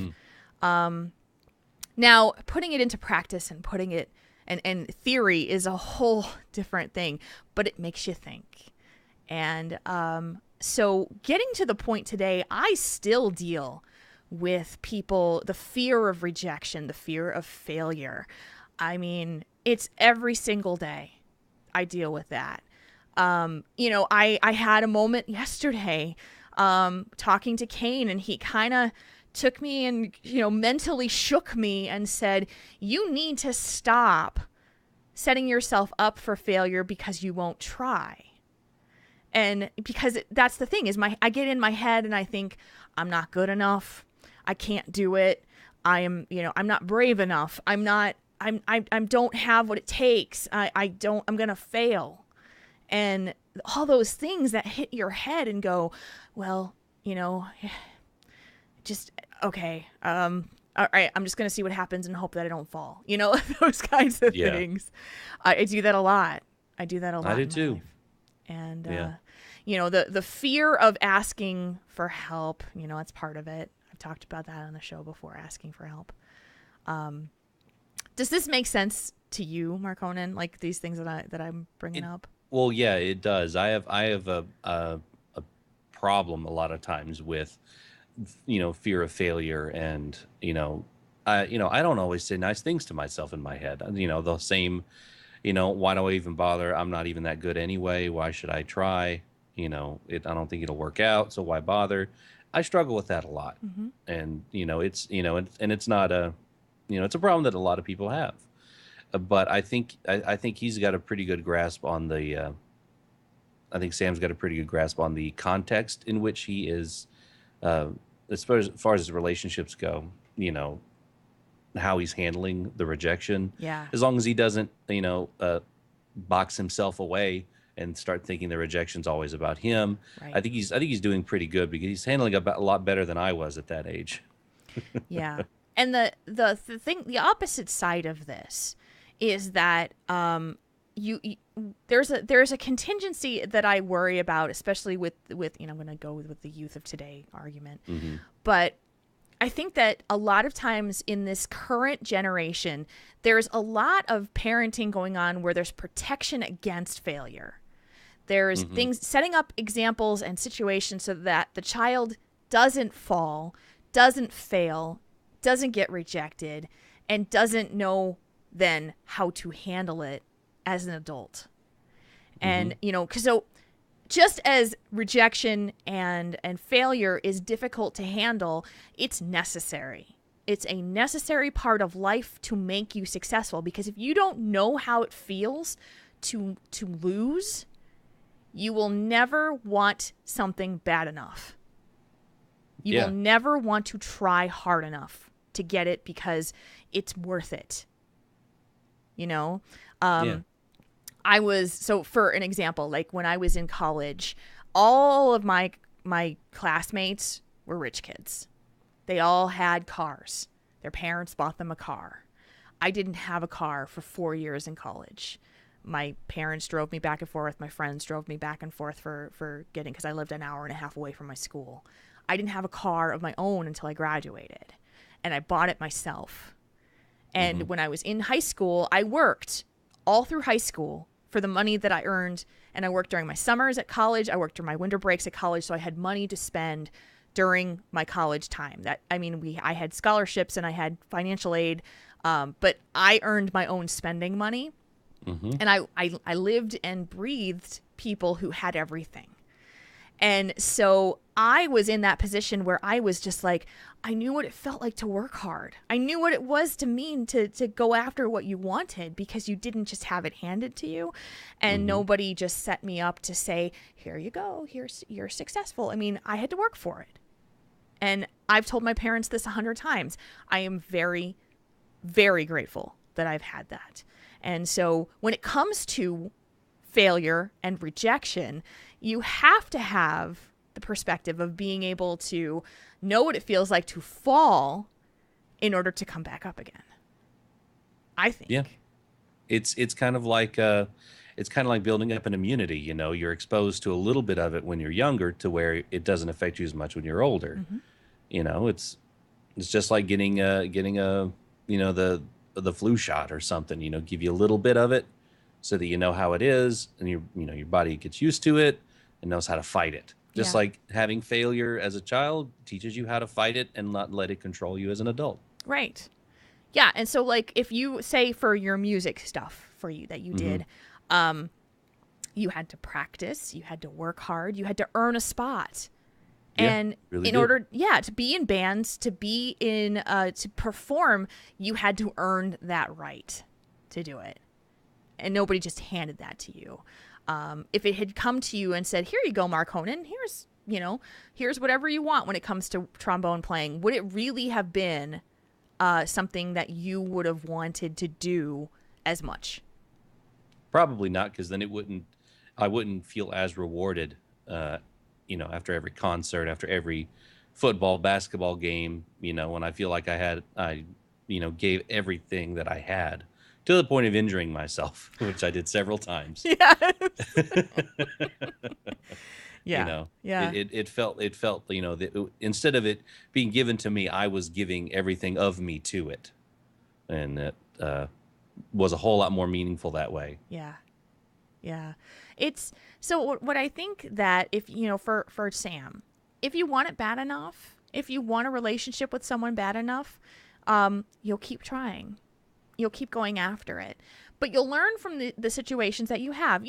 Now, putting it into practice and putting it and theory is a whole different thing, but it makes you think. And so getting to the point today, I still deal with people, the fear of rejection, the fear of failure. I mean, it's every single day I deal with that. I had a moment yesterday talking to Kane, and he kind of took me and, mentally shook me and said, you need to stop setting yourself up for failure because you won't try. And because that's the thing is I get in my head and I think I'm not good enough. I can't do it. I'm not brave enough. I don't have what it takes. I'm going to fail. And all those things that hit your head and go, well, just, okay. All right. I'm just going to see what happens and hope that I don't fall. Those kinds of things. I do that a lot. I do too. Life. And, the fear of asking for help, that's part of it. I've talked about that on the show before, asking for help. Does this make sense to you, Marconin? Like these things that I'm bringing up?
Well, yeah, it does. I have a problem a lot of times with, fear of failure, and I don't always say nice things to myself in my head. The same, why do I even bother? I'm not even that good anyway. Why should I try? I don't think it'll work out, so why bother? I struggle with that a lot, and it's not a, it's a problem that a lot of people have. But I think he's got a pretty good grasp on the. I think Sam's got a pretty good grasp on the context in which he is, as far as his relationships go. how he's handling the rejection.
Yeah.
As long as he doesn't, box himself away and start thinking the rejection's always about him.
Right.
I think he's doing pretty good because he's handling a lot better than I was at that age.
Yeah. And the thing, the opposite side of this is that there's a contingency that I worry about, especially with I'm going to go with the youth of today argument.
Mm-hmm.
But I think that a lot of times in this current generation, there's a lot of parenting going on where there's protection against failure. There's things, setting up examples and situations so that the child doesn't fall, doesn't fail, doesn't get rejected, and doesn't know then how to handle it as an adult. And, so just as rejection and failure is difficult to handle, it's necessary. It's a necessary part of life to make you successful, because if you don't know how it feels to lose, you will never want something bad enough. You will never want to try hard enough to get it because it's worth it. For an example, like when I was in college, all of my classmates were rich kids. They all had cars. Their parents bought them a car. I didn't have a car for 4 years in college. My parents drove me back and forth. My friends drove me back and forth for getting, because I lived an hour and a half away from my school. I didn't have a car of my own until I graduated, and I bought it myself. And when I was in high school, I worked all through high school for the money that I earned, and I worked during my summers at college. I worked during my winter breaks at college, so I had money to spend during my college time. I had scholarships and I had financial aid, but I earned my own spending money. And I lived and breathed people who had everything. And so I was in that position where I was just like, I knew what it felt like to work hard. I knew what it was to mean to go after what you wanted, because you didn't just have it handed to you. And nobody just set me up to say, here you go, you're successful. I mean, I had to work for it. And I've told my parents this 100 times. I am very, very grateful that I've had that. And so when it comes to failure and rejection, you have to have the perspective of being able to know what it feels like to fall in order to come back up again, I think.
Yeah. It's kind of like building up an immunity. You're exposed to a little bit of it when you're younger to where it doesn't affect you as much when you're older. It's just like getting the flu shot or something. Give you a little bit of it so that you know how it is, and your body gets used to it and knows how to fight it. Just like having failure as a child teaches you how to fight it and not let it control you as an adult. Right.
Yeah. And so, like, if you say for your music stuff for you that you did, you had to practice, you had to work hard, you had to earn a spot. And in order, to be in bands, to be in, to perform, you had to earn that right to do it. And nobody just handed that to you. If it had come to you and said, here you go, Mark Honan, here's whatever you want when it comes to trombone playing, would it really have been something that you would have wanted to do as much?
Probably not, because then I wouldn't feel as rewarded, after every concert, after every football, basketball game, when I feel like I gave everything that I had, to the point of injuring myself, which I did several times.
Yes. It felt, instead of it being given to me, I was giving everything of me to it. And it was a whole lot more meaningful that way. Yeah. Yeah. It's so what I think that if, for Sam, if you want it bad enough, if you want a relationship with someone bad enough, you'll keep trying. You'll keep going after it, but you'll learn from the situations that you have.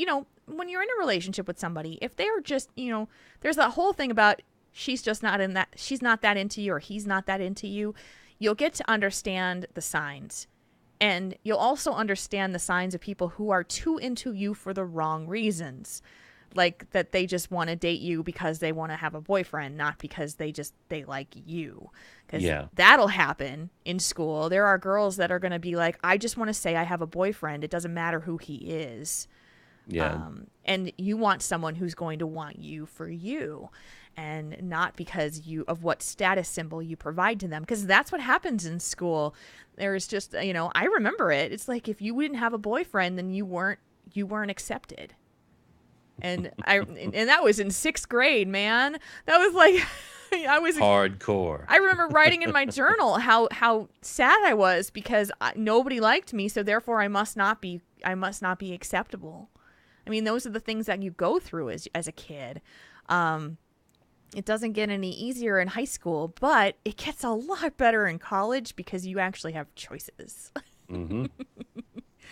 When you're in a relationship with somebody, if they're just, there's that whole thing about she's not that into you, or he's not that into you. You'll get to understand the signs, and you'll also understand the signs of people who are too into you for the wrong reasons. like that they just want to date you because they want to have a boyfriend, not because they like you. Because that'll happen in school. There are girls that are going to be like, I just want to say I have a boyfriend. It doesn't matter who he is.
Yeah.
And you want someone who's going to want you for you, and not because of what status symbol you provide to them. Because that's what happens in school. There's just, I remember it. It's like, if you didn't have a boyfriend, then you weren't accepted. And that was in 6th grade, man. That was like, I was
hardcore.
I remember writing in my journal how sad I was because nobody liked me, so therefore I must not be acceptable. I mean, those are the things that you go through as a kid. It doesn't get any easier in high school, but it gets a lot better in college because you actually have choices.
Mm-hmm.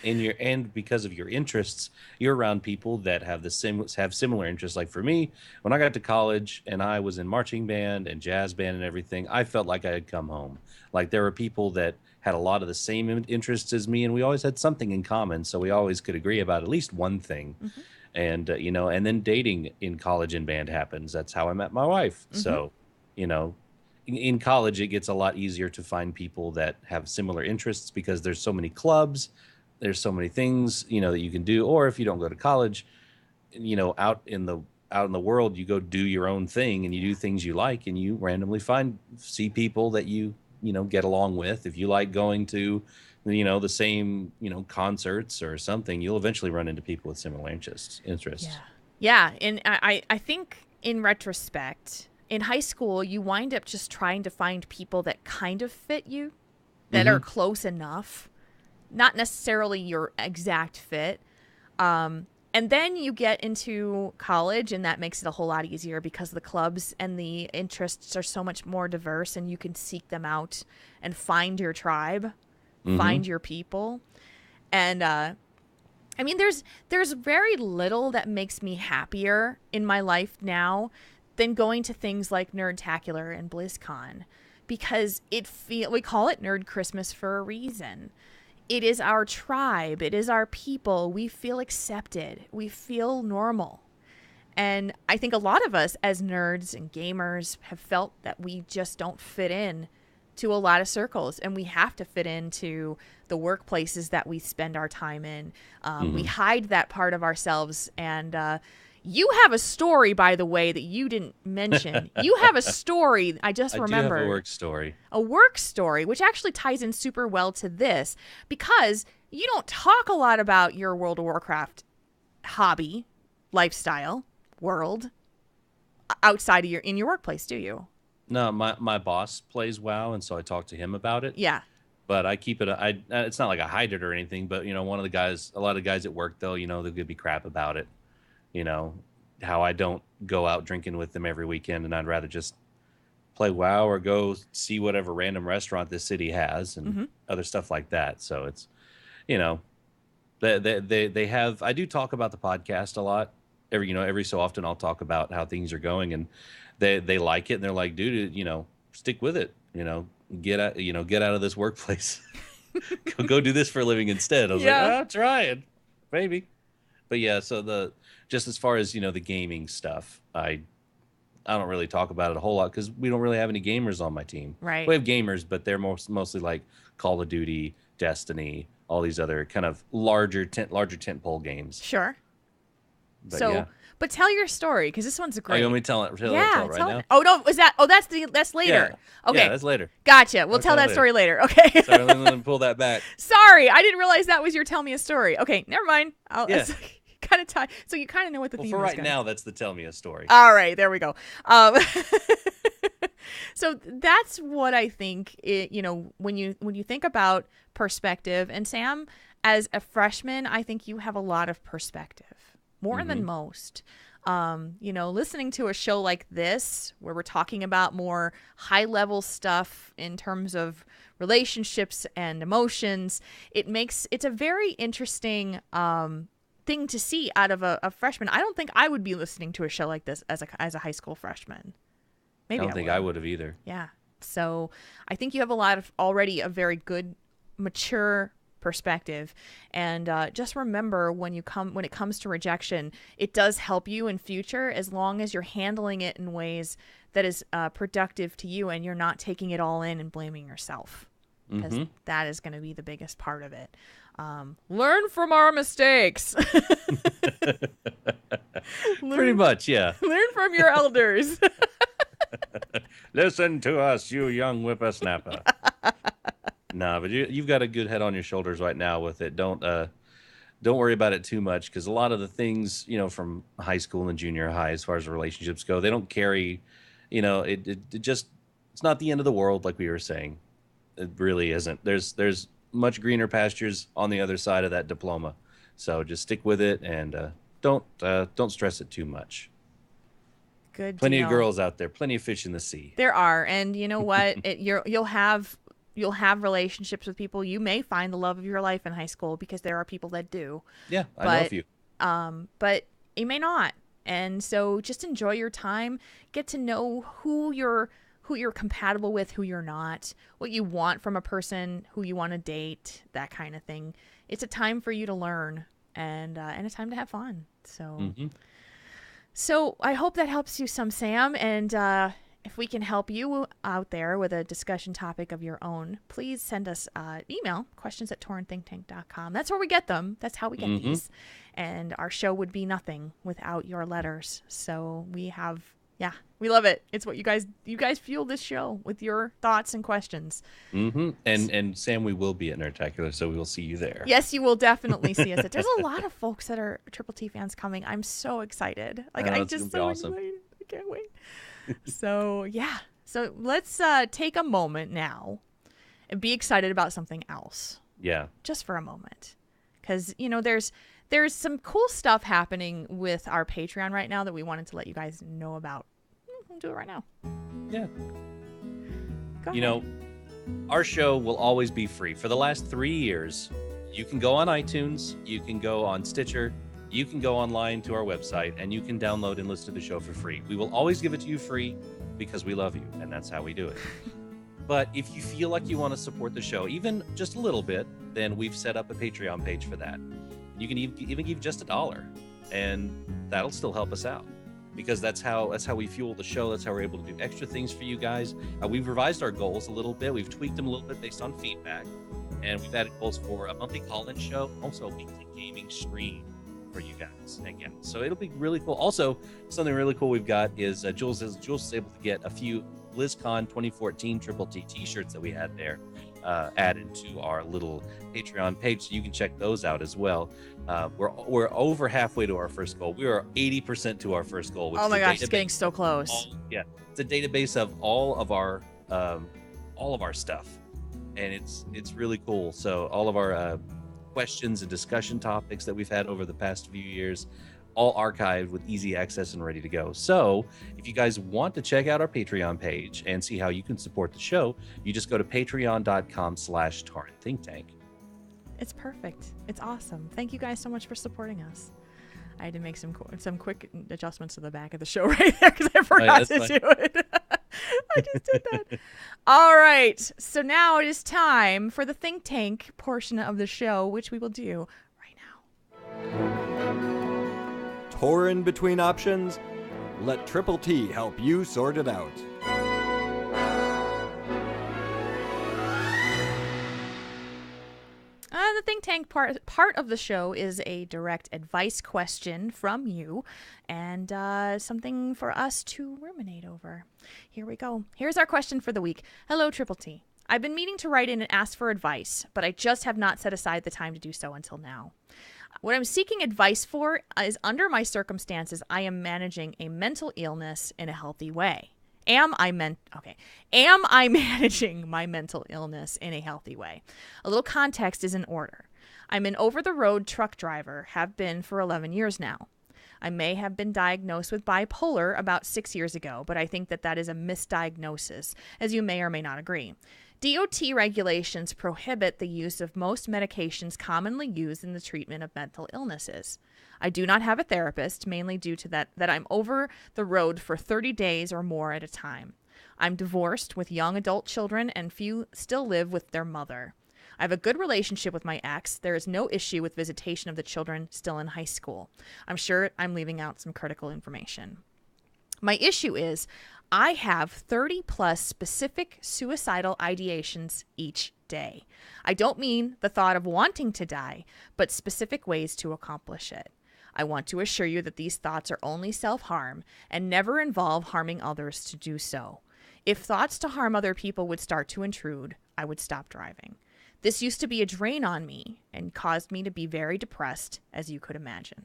And because of your interests, you're around people that have have similar interests. Like for me, when I got to college and I was in marching band and jazz band and everything, I felt like I had come home. Like there were people that had a lot of the same interests as me, and we always had something in common, so we always could agree about at least one thing. Mm-hmm. And and then dating in college and band happens. That's how I met my wife. Mm-hmm. So, in college it gets a lot easier to find people that have similar interests because there's so many clubs. There's so many things, that you can do. Or if you don't go to college, out in the world, you go do your own thing and you do things you like, and you randomly see people that you get along with. If you like going to, the same, concerts or something, you'll eventually run into people with similar interests.
Yeah. And I think in retrospect, in high school, you wind up just trying to find people that kind of fit you, that are close enough. Not necessarily your exact fit. And then you get into college, and that makes it a whole lot easier because the clubs and the interests are so much more diverse, and you can seek them out and find your tribe, find your people. And there's very little that makes me happier in my life now than going to things like Nerdtacular and BlizzCon, because we call it Nerd Christmas for a reason. It is our tribe. It is our people. We feel accepted. We feel normal. And I think a lot of us as nerds and gamers have felt that we just don't fit in to a lot of circles, and we have to fit into the workplaces that we spend our time in. We hide that part of ourselves. And you have a story, by the way, that you didn't mention. You have a story. I just remembered.
I do have a work story.
A work story, which actually ties in super well to this, because you don't talk a lot about your World of Warcraft hobby, lifestyle, world outside of in your workplace, do you?
No, my boss plays WoW, and so I talk to him about it.
Yeah.
But I keep it. It's not like I hide it or anything. But a lot of guys at work, though, they'll give me crap about it. How I don't go out drinking with them every weekend, and I'd rather just play WoW or go see whatever random restaurant this city has and other stuff like that. So it's, they have. I do talk about the podcast a lot. Every so often I'll talk about how things are going, and they like it, and they're like, dude, stick with it. Get out of this workplace. go do this for a living instead. I was like, I'm trying, maybe. But yeah, so just as far as the gaming stuff, I don't really talk about it a whole lot because we don't really have any gamers on my team.
Right.
We have gamers, but they're mostly like Call of Duty, Destiny, all these other kind of larger tentpole games.
Sure. But tell your story, because this one's great.
Oh, you want me to tell it right now?
Oh no, that's later.
Yeah.
Okay,
yeah, that's later.
Gotcha. We'll tell that story later. Okay.
Sorry, let me pull that back.
Sorry, I didn't realize that was your tell me a story. Okay, never mind. Kind of tie. So you kind of know what the theme is.
For right now, that's the tell me a story.
All right, there we go. So that's what I think. When you think about perspective, and Sam, as a freshman, I think you have a lot of perspective, more than most. Listening to a show like this, where we're talking about more high level stuff in terms of relationships and emotions, it's a very interesting thing to see out of a freshman. I don't think I would be listening to a show like this as a high school freshman. Maybe
I don't think I would have either.
Yeah. So I think you have already a very good, mature perspective. And just remember, when it comes to rejection, it does help you in future as long as you're handling it in ways that is productive to you and you're not taking it all in and blaming yourself, because that is going to be the biggest part of it. Learn from our mistakes.
Pretty much, yeah.
Learn from your elders.
Listen to us, you young whippersnapper. Nah, but you've got a good head on your shoulders right now with it. Don't worry about it too much, because a lot of the things, from high school and junior high, as far as relationships go, they don't carry, it's not the end of the world, like we were saying. It really isn't. There's much greener pastures on the other side of that diploma. So just stick with it, and don't stress it too much.
Good.
Plenty of girls out there, plenty of fish in the sea.
There are, and you know what? You'll have relationships with people. You may find the love of your life in high school, because there are people that do.
Yeah, I know a few.
But you may not, and so just enjoy your time. Get to know who you're compatible with, who you're not, what you want from a person, who you want to date, that kind of thing. It's a time for you to learn, and a time to have fun. So, So I hope that helps you some, Sam. And if we can help you out there with a discussion topic of your own, please send us email, questions@taurenThinkTank.com. That's where we get them. That's how we get these. And our show would be nothing without your letters. So we love it. It's what you guys fuel this show with your thoughts and questions.
And Sam, we will be at Nerdtacular, so we will see you there.
Yes, you will definitely see us. There's a lot of folks that are Triple T fans coming. I'm so excited. I'm just so
awesome.
excited. I can't wait. So yeah. So let's take a moment now and be excited about something else.
Yeah.
Just for a moment, because there's some cool stuff happening with our Patreon right now that we wanted to let you guys know about. We'll do it right now.
Yeah.
Go ahead.
Our show will always be free. For the last 3 years, you can go on iTunes, you can go on Stitcher, you can go online to our website, and you can download and listen to the show for free. We will always give it to you free, because we love you, and that's how we do it. But if you feel like you want to support the show, even just a little bit, then we've set up a Patreon page for that. You can even give just $1, and that'll still help us out, because that's how we fuel the show. That's how we're able to do extra things for you guys. We've revised our goals a little bit. We've tweaked them a little bit based on feedback, and we've added goals for a monthly call-in show, also a weekly gaming stream for you guys again. So it'll be really cool. Also, something really cool we've got is Jules is able to get a few BlizzCon 2014 Triple T t-shirts that we had there added to our little Patreon page, so you can check those out as well. We're over halfway to our first goal. We are 80% to our first goal. Which
oh my gosh, it's getting so close.
It's a database of all of our stuff, and it's really cool. So all of our questions and discussion topics that we've had over the past few years, all archived with easy access and ready to go. So if you guys want to check out our Patreon page and see how you can support the show, you just go to patreon.com/TaurenThinkTank.
It's perfect. It's awesome. Thank you guys so much for supporting us. I had to make some quick adjustments to the back of the show right there, because I forgot to do it. I just did that. All right. So now it is time for the Think Tank portion of the show, which we will do right now.
Torn between options? Let Triple T help you sort it out.
The Think Tank part of the show is a direct advice question from you, and something for us to ruminate over. Here we go. Here's our question for the week. Hello, Triple T. I've been meaning to write in and ask for advice, but I just have not set aside the time to do so until now. What I'm seeking advice for is, under my circumstances, I am managing a mental illness in a healthy way. Am I managing my mental illness in a healthy way? A little context is in order. I'm an over-the-road truck driver, have been for 11 years now. I may have been diagnosed with bipolar about 6 years ago, but I think that is a misdiagnosis, as you may or may not agree. DOT regulations prohibit the use of most medications commonly used in the treatment of mental illnesses. I do not have a therapist, mainly due to that I'm over the road for 30 days or more at a time. I'm divorced with young adult children, and few still live with their mother. I have a good relationship with my ex. There is no issue with visitation of the children still in high school. I'm sure I'm leaving out some critical information. My issue is I have 30 plus specific suicidal ideations each day. I don't mean the thought of wanting to die, but specific ways to accomplish it. I want to assure you that these thoughts are only self-harm and never involve harming others to do so. If thoughts to harm other people would start to intrude, I would stop driving. This used to be a drain on me and caused me to be very depressed, as you could imagine.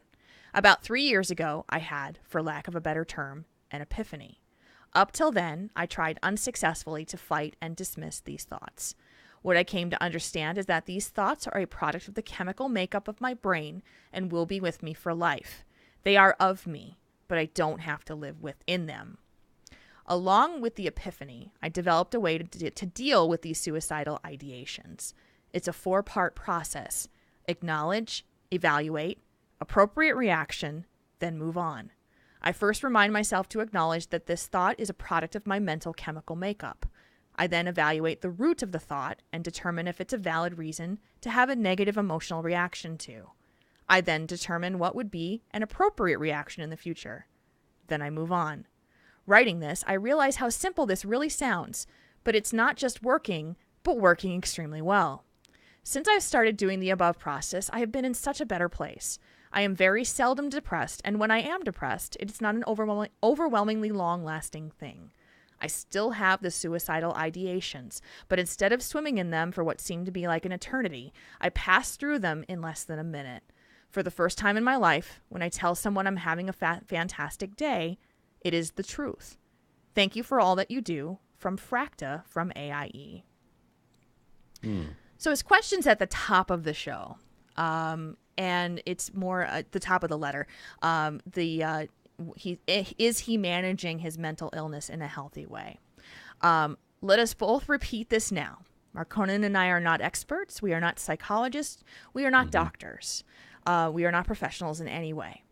About 3 years ago, I had, for lack of a better term, an epiphany. Up till then, I tried unsuccessfully to fight and dismiss these thoughts. What I came to understand is that these thoughts are a product of the chemical makeup of my brain and will be with me for life. They are of me, but I don't have to live within them. Along with the epiphany, I developed a way to deal with these suicidal ideations. It's a 4-part process: acknowledge, evaluate, appropriate reaction, then move on. I first remind myself to acknowledge that this thought is a product of my mental chemical makeup. I then evaluate the root of the thought and determine if it's a valid reason to have a negative emotional reaction to. I then determine what would be an appropriate reaction in the future. Then I move on. Writing this, I realize how simple this really sounds, but it's not just working, but working extremely well. Since I've started doing the above process, I have been in such a better place. I am very seldom depressed, and when I am depressed, it's not an overwhelmingly long-lasting thing. I still have the suicidal ideations, but instead of swimming in them for what seemed to be like an eternity, I pass through them in less than a minute. For the first time in my life, when I tell someone I'm having a fantastic day, it is the truth. Thank you for all that you do. From Fracta from AIE. So his question's at the top of the show, and it's more at the top of the letter. Is he managing his mental illness in a healthy way? Let us both repeat this now. Marconin and I are not experts. We are not psychologists. We are not doctors. We are not professionals in any way.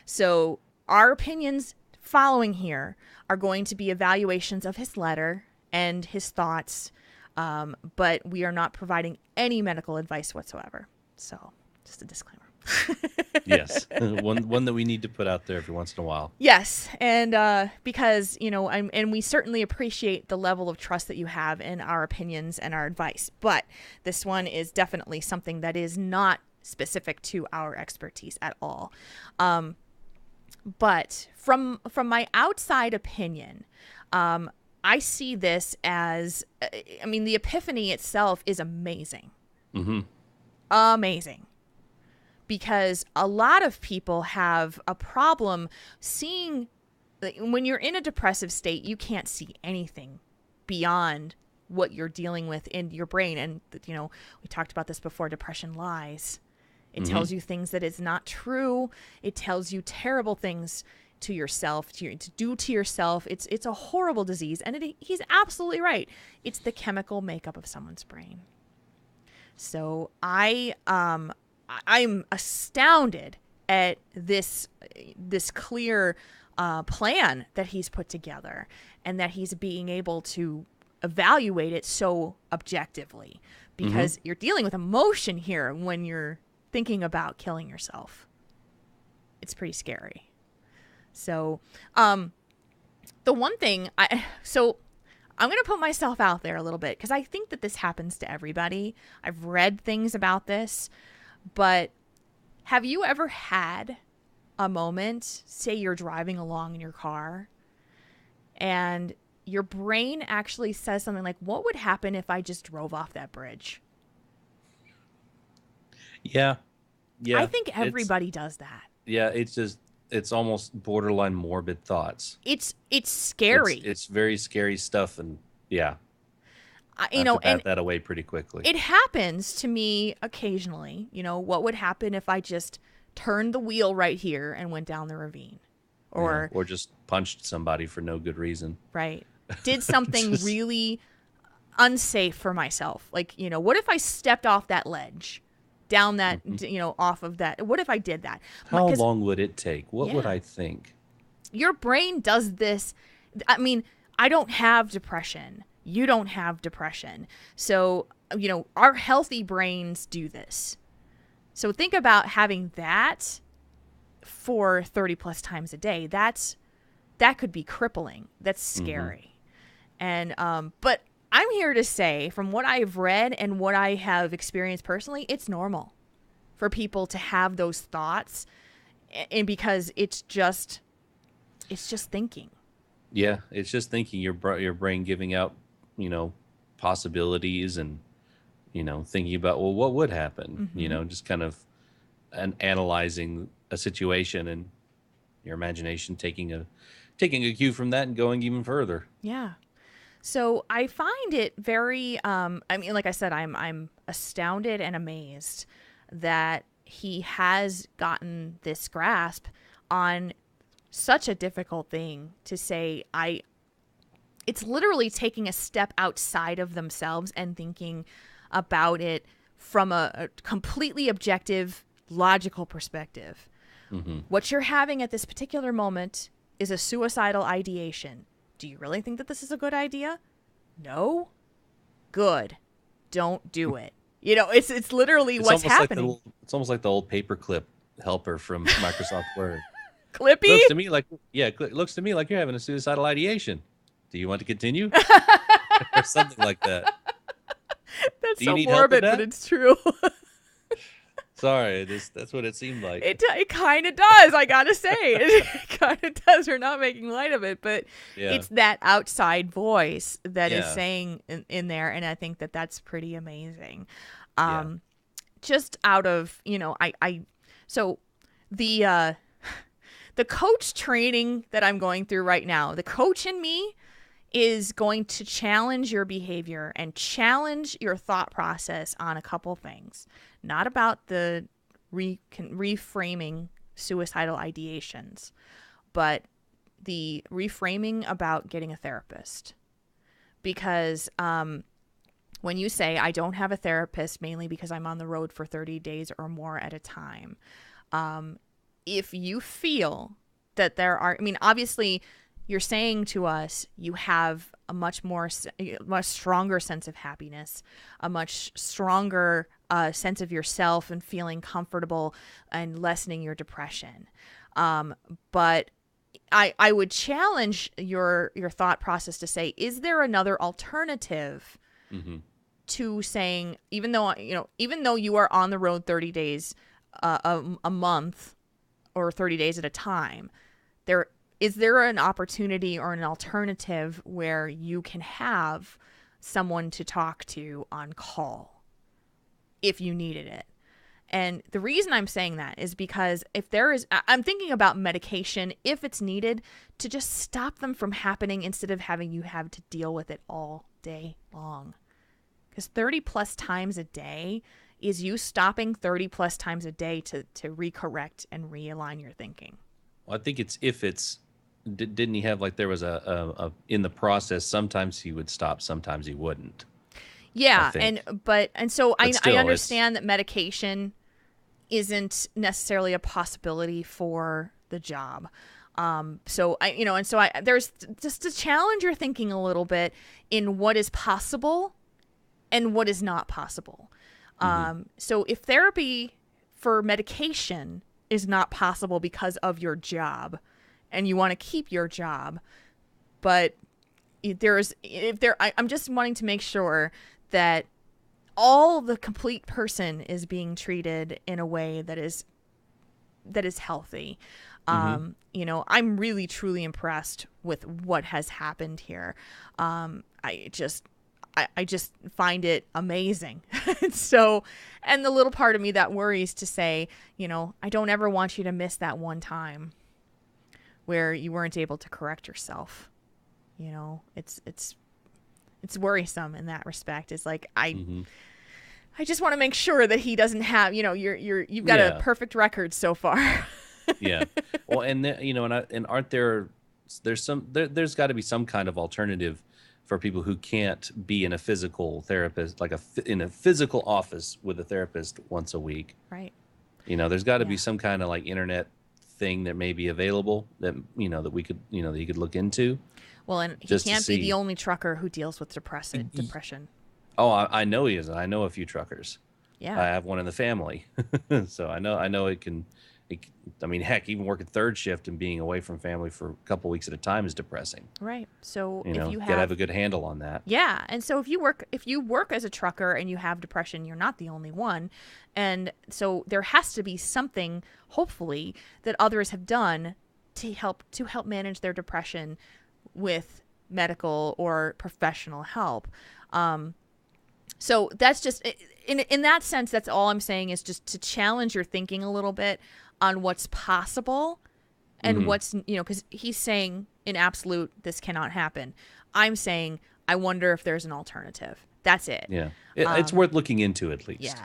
So our opinions following here are going to be evaluations of his letter and his thoughts, but we are not providing any medical advice whatsoever. So just a disclaimer.
Yes, one that we need to put out there every once in a while.
Yes, and because and we certainly appreciate the level of trust that you have in our opinions and our advice, but this one is definitely something that is not specific to our expertise at all. But from my outside opinion, I see this as, the epiphany itself is amazing. Amazing. Because a lot of people have a problem seeing, when you're in a depressive state, you can't see anything beyond what you're dealing with in your brain. And, we talked about this before, depression lies. It tells you things that is not true. It tells you terrible things to yourself, to do to yourself. It's a horrible disease. And he's absolutely right. It's the chemical makeup of someone's brain. So I'm astounded at this clear plan that he's put together, and that he's being able to evaluate it so objectively, because you're dealing with emotion here when you're thinking about killing yourself. It's pretty scary. So the one thing I'm going to put myself out there a little bit, because I think that this happens to everybody. I've read things about this. But have you ever had a moment, say you're driving along in your car, and your brain actually says something like, what would happen if I just drove off that bridge?
Yeah.
I think everybody does that.
Yeah, it's almost borderline morbid thoughts.
It's scary.
It's very scary stuff, and yeah.
I bat
that away pretty quickly.
It happens to me occasionally. What would happen if I just turned the wheel right here and went down the ravine? Or
just punched somebody for no good reason.
Right. Did something really unsafe for myself. Like, what if I stepped off that ledge, down that, off of that? What if I did that?
How long would it take? What would I think?
Your brain does this. I don't have depression. You don't have depression. So our healthy brains do this. So think about having that for 30 plus times a day. That could be crippling. That's scary. And but I'm here to say, from what I've read and what I have experienced personally, it's normal for people to have those thoughts, and because it's just thinking.
Yeah, it's just thinking. Your brain giving out, possibilities, and thinking about, well, what would happen. Just kind of analyzing a situation, and your imagination taking a cue from that and going even further.
Yeah. So I find it very, like I said, I'm astounded and amazed that he has gotten this grasp on such a difficult thing to say. It's literally taking a step outside of themselves and thinking about it from a completely objective, logical perspective. What you're having at this particular moment is a suicidal ideation. Do you really think that this is a good idea? No? Good. Don't do it. It's literally what's happening.
It's almost like the old paperclip helper from Microsoft Word.
Clippy?
Looks to me like you're having a suicidal ideation. Do you want to continue? Or something like that.
That's so morbid, but it's true.
Sorry, that's what it seemed like.
It kind of does, I gotta say. It kind of does. We're not making light of it, but it's that outside voice that is saying in there, and I think that that's pretty amazing. Just out of, so the coach training that I'm going through right now, the coach in me is going to challenge your behavior and challenge your thought process on a couple things. Not about the reframing suicidal ideations, but the reframing about getting a therapist. Because when you say, I don't have a therapist, mainly because I'm on the road for 30 days or more at a time, if you feel that there are, obviously, you're saying to us you have a much stronger sense of happiness, a much stronger sense of yourself and feeling comfortable and lessening your depression. But I would challenge your thought process to say, is there another alternative to saying, even though you are on the road 30 days a month or 30 days at a time, is there an opportunity or an alternative where you can have someone to talk to on call if you needed it? And the reason I'm saying that is because I'm thinking about medication, if it's needed, to just stop them from happening instead of having you have to deal with it all day long. Because 30 plus times a day is you stopping 30 plus times a day to recorrect and realign your thinking.
Well, I think didn't he have, like, there was a in the process, sometimes he would stop, sometimes he wouldn't.
Yeah, so I understand that medication isn't necessarily a possibility for the job. There's just to challenge your thinking a little bit in what is possible and what is not possible. So if therapy for medication is not possible because of your job, and you want to keep your job, but I'm just wanting to make sure that the complete person is being treated in a way that is healthy. I'm really truly impressed with what has happened here. I just find it amazing. And the little part of me that worries to say, I don't ever want you to miss that one time where you weren't able to correct yourself. It's worrisome in that respect. It's like, I just want to make sure that he doesn't have, you've got a perfect record so far.
Yeah. Well, and aren't there's got to be some kind of alternative for people who can't be in a physical therapist, like in a physical office with a therapist once a week.
Right.
There's got to be some kind of, like, internet thing that may be available that that we could that you could look into.
Well, and he can't be the only trucker who deals with depression.
Oh, I know he is. I know a few truckers.
Yeah.
I have one in the family, so I know it can. I mean, heck, even working third shift and being away from family for a couple weeks at a time is depressing.
Right. So
You
if
know,
you
gotta
have
have a good handle on that.
Yeah, and so if you work as a trucker and you have depression, you're not the only one. And so there has to be something, hopefully, that others have done to help manage their depression with medical or professional help. So that's just in that sense, that's all I'm saying, is just to challenge your thinking a little bit on what's possible and what's, because he's saying in absolute, this cannot happen. I'm saying, I wonder if there's an alternative. That's it.
Yeah. It's worth looking into at least.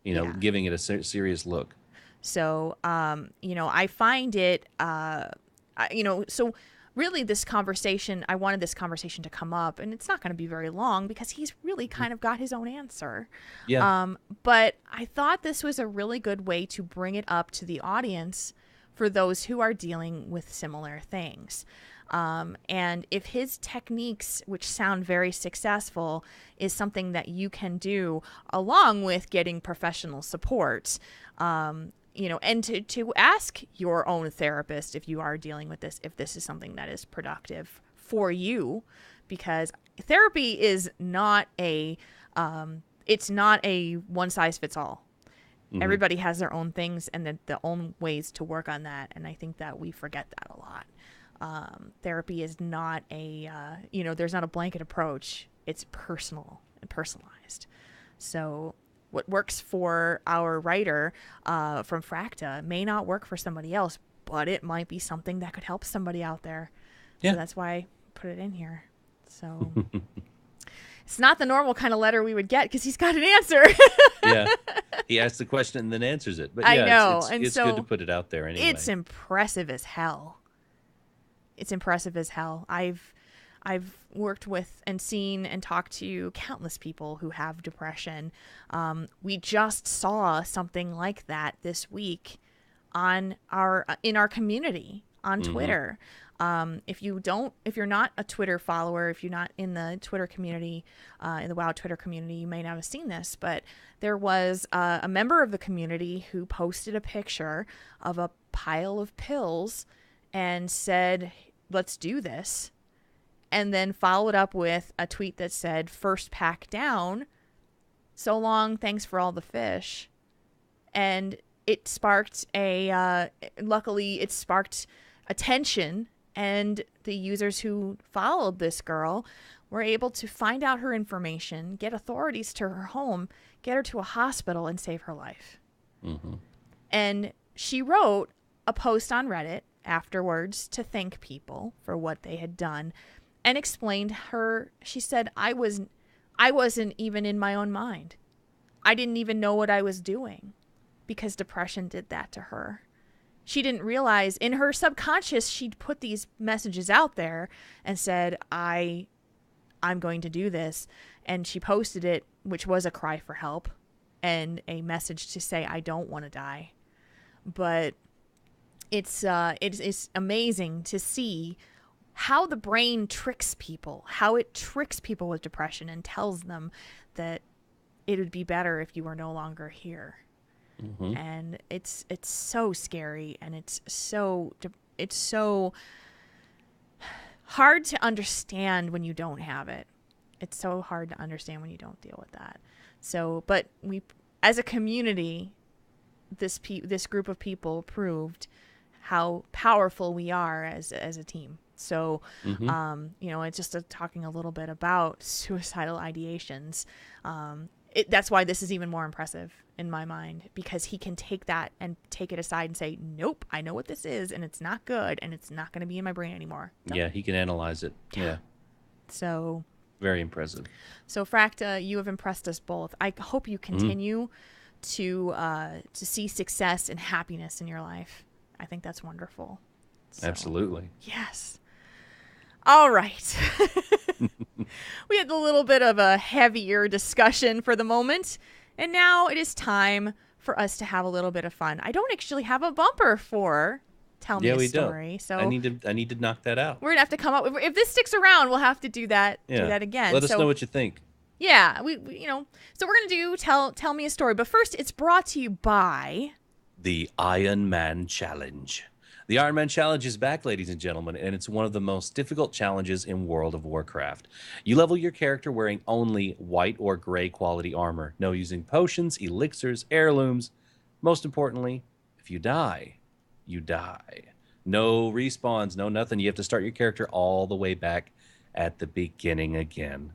Yeah.
Giving it a serious look.
So, I find it, so really this conversation, I wanted this conversation to come up, and it's not going to be very long because he's really kind of got his own answer.
Yeah.
But I thought this was a really good way to bring it up to the audience for those who are dealing with similar things. And if his techniques, which sound very successful, is something that you can do along with getting professional support, and to ask your own therapist if you are dealing with this, if this is something that is productive for you, because therapy is not it's not a one size fits all. Everybody has their own things and their own ways to work on that. And I think that we forget that a lot. Therapy is not there's not a blanket approach. It's personal and personalized. So what works for our writer from Fracta may not work for somebody else, but it might be something that could help somebody out there. Yeah. So that's why I put it in here. So it's not the normal kind of letter we would get because he's got an answer.
Yeah. He asks the question and then answers it. But
I know.
It's good to put it out there anyway.
It's impressive as hell. I've worked with and seen and talked to countless people who have depression. We just saw something like that this week in our community on Twitter. If you're not a Twitter follower, if you're not in the Twitter community, in the WoW Twitter community, you may not have seen this, but there was a member of the community who posted a picture of a pile of pills and said, "Let's do this." And then followed up with a tweet that said, "First pack down. So long. Thanks for all the fish." And it sparked luckily it sparked attention, and the users who followed this girl were able to find out her information, get authorities to her home, get her to a hospital, and save her life. And she wrote a post on Reddit afterwards to thank people for what they had done, and explained she said, I wasn't even in my own mind. I didn't even know what I was doing because depression did that to her. She didn't realize in her subconscious, she'd put these messages out there and said, I'm going to do this. And she posted it, which was a cry for help and a message to say, I don't want to die. But it's amazing to see how the brain tricks people, how it tricks people with depression and tells them that it would be better if you were no longer here. And it's so scary, and it's so hard to understand when you don't have it. It's so hard to understand when you don't deal with that. So, but we, as a community, this group of people proved how powerful we are as a team. So, it's just talking a little bit about suicidal ideations. That's why this is even more impressive in my mind, because he can take that and take it aside and say, nope, I know what this is, and it's not good, and it's not going to be in my brain anymore. Nope.
Yeah, he can analyze it. Yeah.
So
very impressive. So
Fracta, you have impressed us both. I hope you continue to see success and happiness in your life. I think that's wonderful. So,
absolutely.
Yes. All right. We had a little bit of a heavier discussion for the moment, and now it is time for us to have a little bit of fun. I don't actually have a bumper for Tell Me a Story.
Don't.
So
I need to knock that out.
We're gonna have to come up with, if this sticks around, we'll have to do that. Do that again.
Let us know what you think.
Yeah, we so we're going to do tell me a story. But first, it's brought to you by
the Iron Man Challenge. The Iron Man Challenge is back, ladies and gentlemen, and it's one of the most difficult challenges in World of Warcraft. You level your character wearing only white or gray quality armor. No using potions, elixirs, heirlooms. Most importantly, if you die, you die. No respawns, no nothing. You have to start your character all the way back at the beginning again.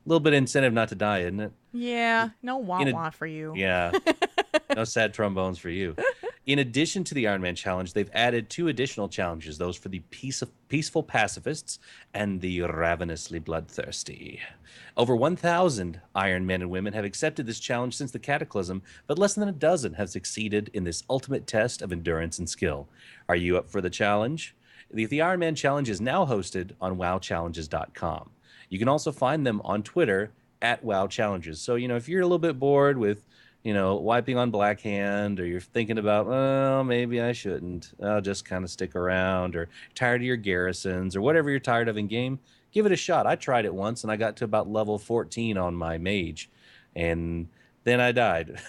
A little bit of incentive not to die, isn't it?
Yeah, no wah-wah for you.
Yeah, no sad trombones for you. In addition to the Iron Man Challenge, they've added 2 additional challenges, those for the peaceful pacifists and the ravenously bloodthirsty. Over 1,000 Iron Men and women have accepted this challenge since the Cataclysm, but less than a dozen have succeeded in this ultimate test of endurance and skill. Are you up for the challenge? The Iron Man Challenge is now hosted on wowchallenges.com. You can also find them on Twitter at wowchallenges. So, if you're a little bit bored with wiping on Blackhand, or you're thinking about, oh, maybe I shouldn't, I'll just kind of stick around, or tired of your garrisons, or whatever you're tired of in game, give it a shot. I tried it once, and I got to about level 14 on my mage, and then I died.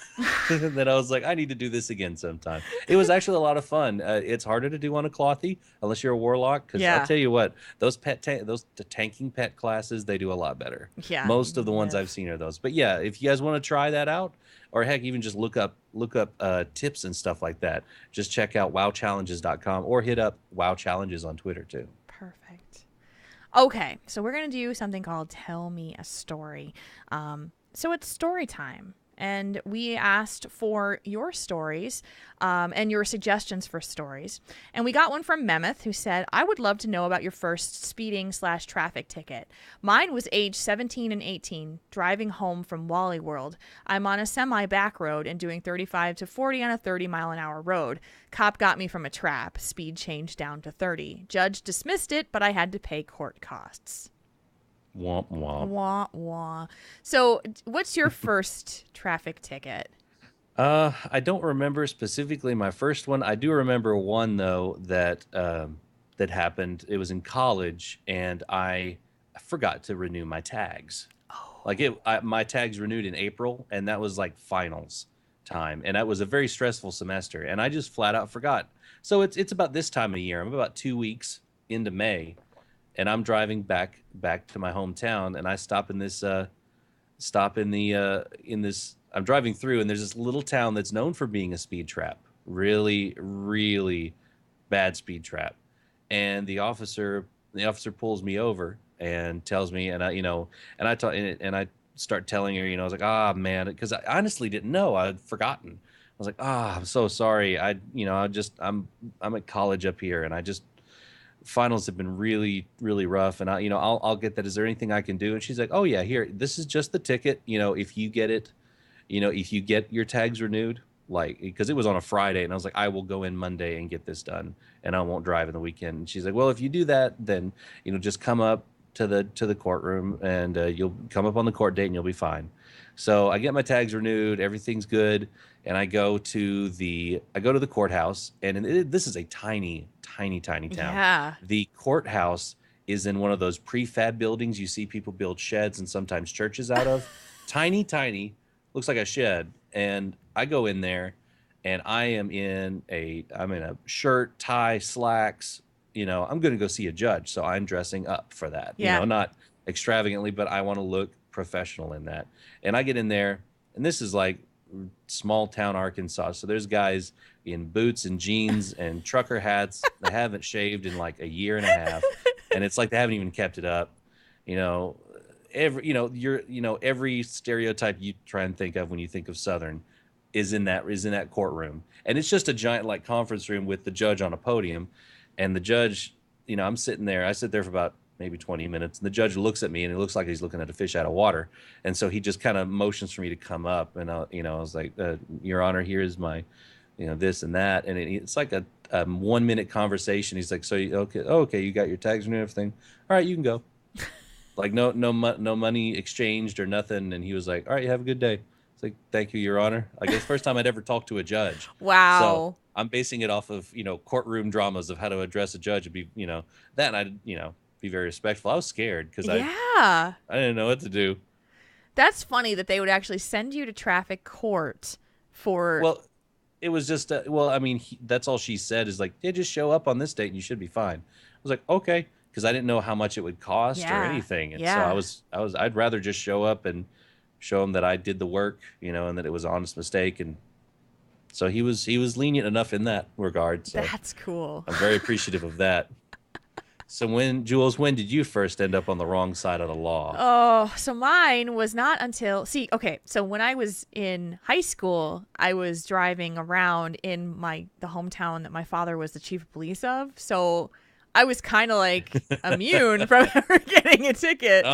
Then I was like, I need to do this again sometime. It was actually a lot of fun. It's harder to do on a clothy, unless you're a warlock, because I'll tell you what, those the tanking pet classes, they do a lot better.
Yeah.
Most of the ones I've seen are those. But yeah, if you guys want to try that out, or heck, even just look up tips and stuff like that, just check out wowchallenges.com or hit up wowchallenges on Twitter too.
Perfect. Okay, so we're going to do something called Tell Me a Story. So it's story time. And we asked for your stories and your suggestions for stories. And we got one from Memeth, who said, I would love to know about your first speeding/traffic ticket. Mine was age 17 and 18, driving home from Wally World. I'm on a semi-back road and doing 35 to 40 on a 30-mile-an-hour road. Cop got me from a trap. Speed changed down to 30. Judge dismissed it, but I had to pay court costs.
Womp womp.
Wah wah. So, what's your first traffic ticket?
I don't remember specifically my first one. I do remember one though that happened. It was in college, and I forgot to renew my tags.
Oh.
Like my tags renewed in April, and that was like finals time, and that was a very stressful semester, and I just flat out forgot. So it's about this time of year. I'm about 2 weeks into May. And I'm driving back to my hometown, and I stop in this I'm driving through, and there's this little town that's known for being a speed trap, really, really bad speed trap. And the officer pulls me over and tells me, and I start telling her, I was like, man, because I honestly didn't know. I'd forgotten. I was like, I'm so sorry. I'm at college up here, and finals have been really, really rough, and I'll get that. Is there anything I can do? And she's like, oh yeah, here, this is just the ticket. If you get it, if you get your tags renewed, like, because it was on a Friday, and I was like, I will go in Monday and get this done, and I won't drive in the weekend. And she's like, well, if you do that, then just come up to the courtroom, and you'll come up on the court date, and you'll be fine. So I get my tags renewed, everything's good, and I go to the courthouse, and this is a tiny town.
Yeah.
The courthouse is in one of those prefab buildings you see people build sheds and sometimes churches out of. Tiny, looks like a shed. And I go in there, and I'm in a shirt, tie, slacks. I'm going to go see a judge, so I'm dressing up for that.
Yeah.
Not extravagantly, but I want to look professional in that. And I get in there, and this is like small town Arkansas, so there's guys in boots and jeans and trucker hats that haven't shaved in like a year and a half, and it's like they haven't even kept it up. Every stereotype you try and think of when you think of Southern is in that courtroom, and it's just a giant like conference room with the judge on a podium, and the judge, I'm sitting there. I sit there for about maybe 20 minutes, and the judge looks at me, and it looks like he's looking at a fish out of water. And so he just kind of motions for me to come up, and I was like, Your Honor, here's my, this and that. And it's like a 1 minute conversation. He's like, so okay, you got your tags and everything. All right, you can go. Like no money exchanged or nothing. And he was like, all right, you have a good day. It's like, thank you, Your Honor. Like, it's the first time I'd ever talked to a judge.
Wow.
So I'm basing it off of, courtroom dramas of how to address a judge and be, that, and I, be very respectful. I was scared because I didn't know what to do.
That's funny that they would actually send you to traffic court for.
Well, it was just I mean, that's all she said is like, "Yeah, just show up on this date and you should be fine." I was like, "Okay," because I didn't know how much it would cost or anything, and so I'd rather just show up and show him that I did the work, and that it was an honest mistake, and so he was lenient enough in that regard. So
that's cool.
I'm very appreciative of that. So Jules, when did you first end up on the wrong side of the law?
Oh, so mine was not until, so when I was in high school, I was driving around in the hometown that my father was the chief of police of. So I was kind of like immune from ever getting a ticket,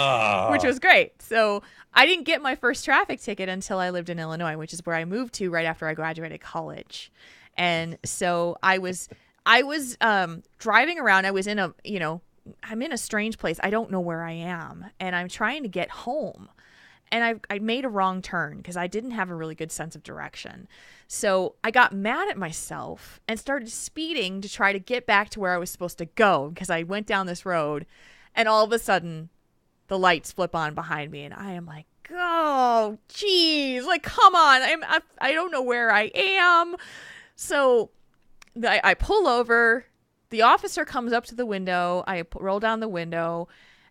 which was great. So I didn't get my first traffic ticket until I lived in Illinois, which is where I moved to right after I graduated college. And so I was driving around. I was in I'm in a strange place. I don't know where I am, and I'm trying to get home. And I made a wrong turn because I didn't have a really good sense of direction. So I got mad at myself and started speeding to try to get back to where I was supposed to go because I went down this road, and all of a sudden the lights flip on behind me, and I am like, oh, geez, like, come on. I don't know where I am. So I pull over. The officer comes up to the window. I roll down the window,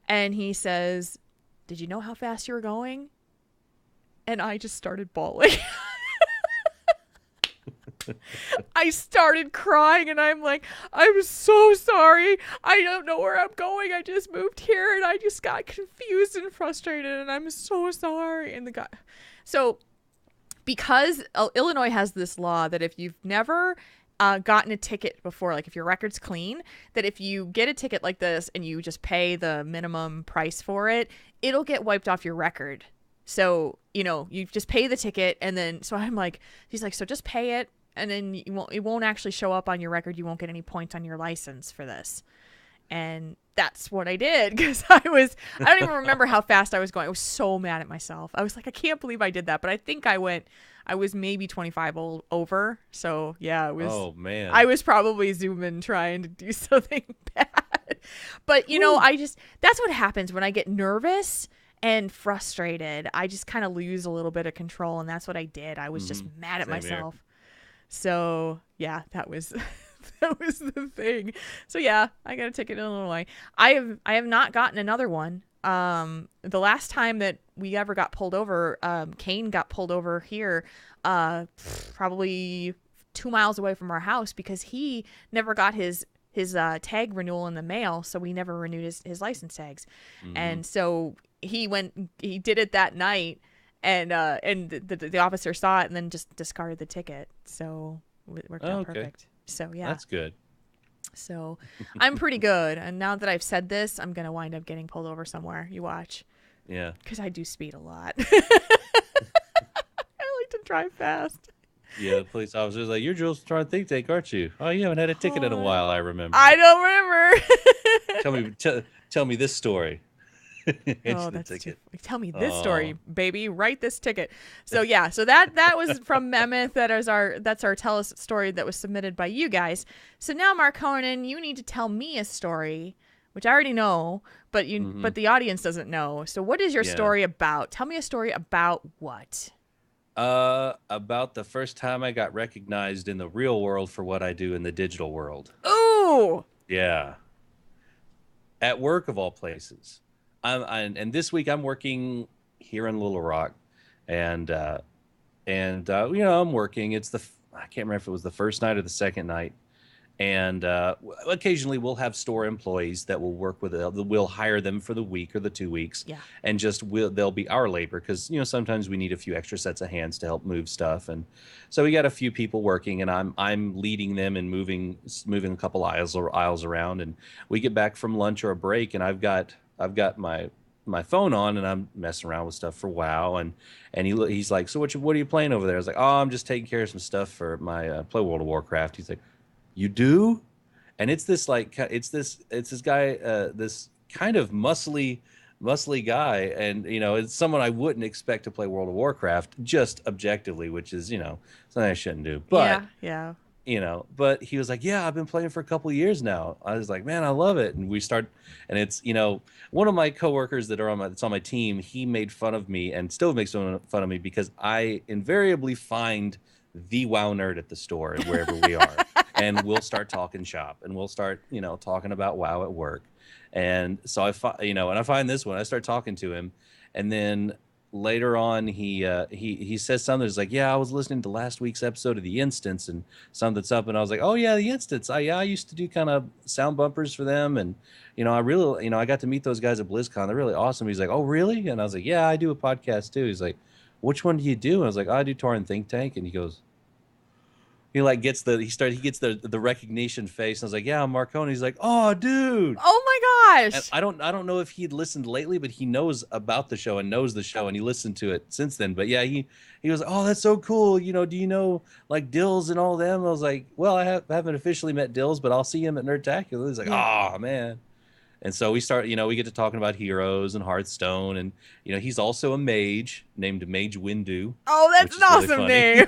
and he says, "Did you know how fast you were going?" And I just started bawling. I started crying, and I'm like, "I'm so sorry. I don't know where I'm going. I just moved here, and I just got confused and frustrated, and I'm so sorry." And the guy, so because Illinois has this law that if you've never gotten a ticket before, like if your record's clean, that if you get a ticket like this and you just pay the minimum price for it, it'll get wiped off your record. So, you just pay the ticket, and then, so I'm like, he's like, so just pay it, and then it won't actually show up on your record. You won't get any points on your license for this. And that's what I did, because I don't even remember how fast I was going. I was so mad at myself. I was like, I can't believe I did that. But I think I was maybe 25 over. So yeah, it was. Oh man. I was probably zooming trying to do something bad. But that's what happens when I get nervous and frustrated. I just kind of lose a little bit of control, and that's what I did. I was just mad at myself. Here. So yeah, that was the thing. So yeah, I got a ticket in Illinois. I have not gotten another one. The last time that we ever got pulled over, Kane got pulled over here, probably 2 miles away from our house, because he never got his tag renewal in the mail. So we never renewed his license tags. Mm-hmm. And so he did it that night, and the officer saw it and then just discarded the ticket. So it worked out perfect. So yeah, that's good. So I'm pretty good. And now that I've said this, I'm going to wind up getting pulled over somewhere. You watch. Yeah. Because I do speed a lot. I like to drive fast.
Yeah, the police officer's like, "You're Jules trying to think tank, aren't you? Oh, you haven't had a ticket in a while, I remember."
I don't remember.
Tell me this story.
Tell me this story, baby. Write this ticket. So yeah, so that was from Mammoth. That's our tell us story that was submitted by you guys. So now, Mark Honan, you need to tell me a story, which I already know, but but the audience doesn't know. So what is your story about? Tell me a story about what?
About the first time I got recognized in the real world for what I do in the digital world.
Ooh.
Yeah. At work, of all places. And this week I'm working here in Little Rock, and I'm working. I can't remember if it was the first night or the second night, and occasionally we'll have store employees that will work with it. We'll hire them for the week or the 2 weeks, and they'll be our labor, because sometimes we need a few extra sets of hands to help move stuff, and so we got a few people working, and I'm leading them and moving a couple aisles around, and we get back from lunch or a break, and I've got my phone on, and I'm messing around with stuff for WoW, and he's like, "So what are you playing over there?" I was like, "Oh, I'm just taking care of some stuff for my play World of Warcraft." He's like, "You do?" And it's this guy, this kind of muscly guy, and it's someone I wouldn't expect to play World of Warcraft just objectively, which is something I shouldn't do. But
yeah.
but he was like, yeah, I've been playing for a couple of years now. I was like, man, I love it. And and it's, one of my coworkers that's on my team, he made fun of me and still makes fun of me because I invariably find the WoW nerd at the store and wherever we are. And we'll start talking shop and we'll start, talking about WoW at work. And so I find this one, I start talking to him, and then later on he says something that's like, yeah, I was listening to last week's episode of The Instance and something's up, and I was like, oh yeah, The Instance. I used to do kind of sound bumpers for them, and I really, I got to meet those guys at BlizzCon. They're really awesome. He's like, oh really? And I was like, yeah, I do a podcast too. He's like, which one do you do? And I was like, oh, I do Tauren Think Tank. And he goes, he like gets the recognition face, and I was like, yeah, I'm Marconi. He's like, oh dude,
oh my gosh.
And I don't know if he'd listened lately, but he knows about the show and knows the show, and he listened to it since then. But yeah, he was, oh, that's so cool. Do you know like Dills and all them? I was like, well, I haven't officially met Dills, but I'll see him at Nerdtacular. He's like, oh man. And so we start, we get to talking about heroes and Hearthstone, and he's also a mage named Mage Windu.
Oh, that's an awesome name.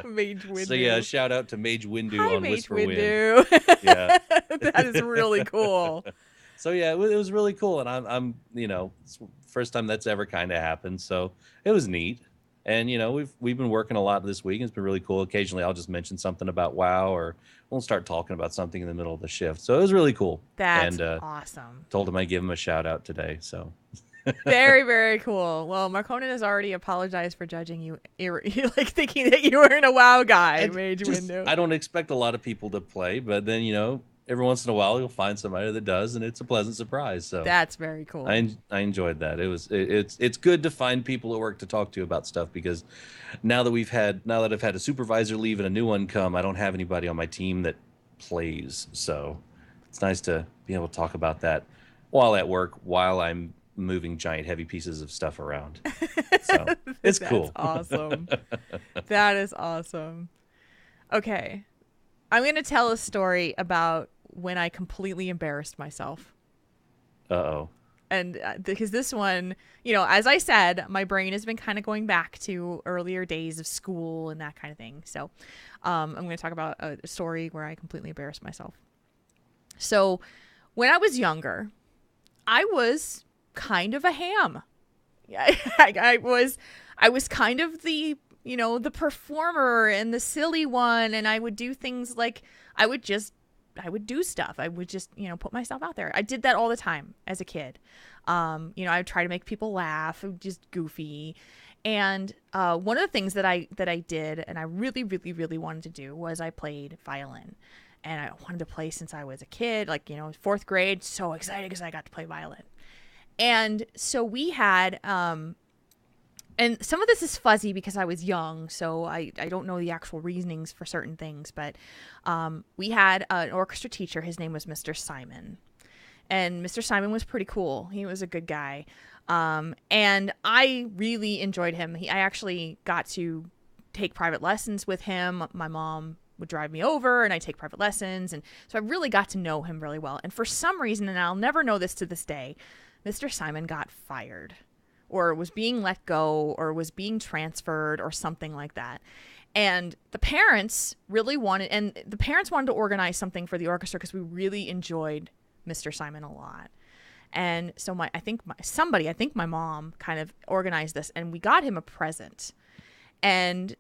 Mage Windu.
So yeah, shout out to Mage Windu on
Mage
Whisper
Windu.
Wind. Yeah,
that is really cool.
So yeah, it was really cool, and I'm it's the first time that's ever kind of happened, so it was neat. And we've been working a lot this week. It's been really cool. Occasionally, I'll just mention something about WoW, or we'll start talking about something in the middle of the shift. So it was really cool.
That's awesome.
Told him I'd give him a shout out today. So
very, very cool. Well, Marconin has already apologized for judging you, like thinking that you weren't a WoW guy. Mage Windu.
I don't expect a lot of people to play, but then every once in a while you'll find somebody that does, and it's a pleasant surprise. So
that's very cool.
I enjoyed that. It's good to find people at work to talk to about stuff, because now that I've had a supervisor leave and a new one come, I don't have anybody on my team that plays. So it's nice to be able to talk about that while at work, while I'm moving giant heavy pieces of stuff around. So it's cool.
Awesome. That is awesome. Okay. I'm going to tell a story about when I completely embarrassed myself.
Uh-oh.
And because this one, as I said, my brain has been kind of going back to earlier days of school and that kind of thing. So I'm going to talk about a story where I completely embarrassed myself. So when I was younger, I was kind of a ham. I was kind of the the performer and the silly one, and I would do things like I would do stuff. I would just, put myself out there. I did that all the time as a kid. I would try to make people laugh, just goofy. And one of the things that I did, and I really, really, really wanted to do, was I played violin. And I wanted to play since I was a kid, like, fourth grade. So excited because I got to play violin. And so we had, and some of this is fuzzy because I was young, so I don't know the actual reasonings for certain things, but we had an orchestra teacher. His name was Mr. Simon. And Mr. Simon was pretty cool. He was a good guy. And I really enjoyed him. I actually got to take private lessons with him. My mom would drive me over and I take private lessons. And so I really got to know him really well. And for some reason, and I'll never know this to this day, Mr. Simon got fired, or was being let go, or was being transferred, or something like that. And the parents really wanted to organize something for the orchestra because we really enjoyed Mr. Simon a lot. And so I think my mom kind of organized this, and we got him a present. And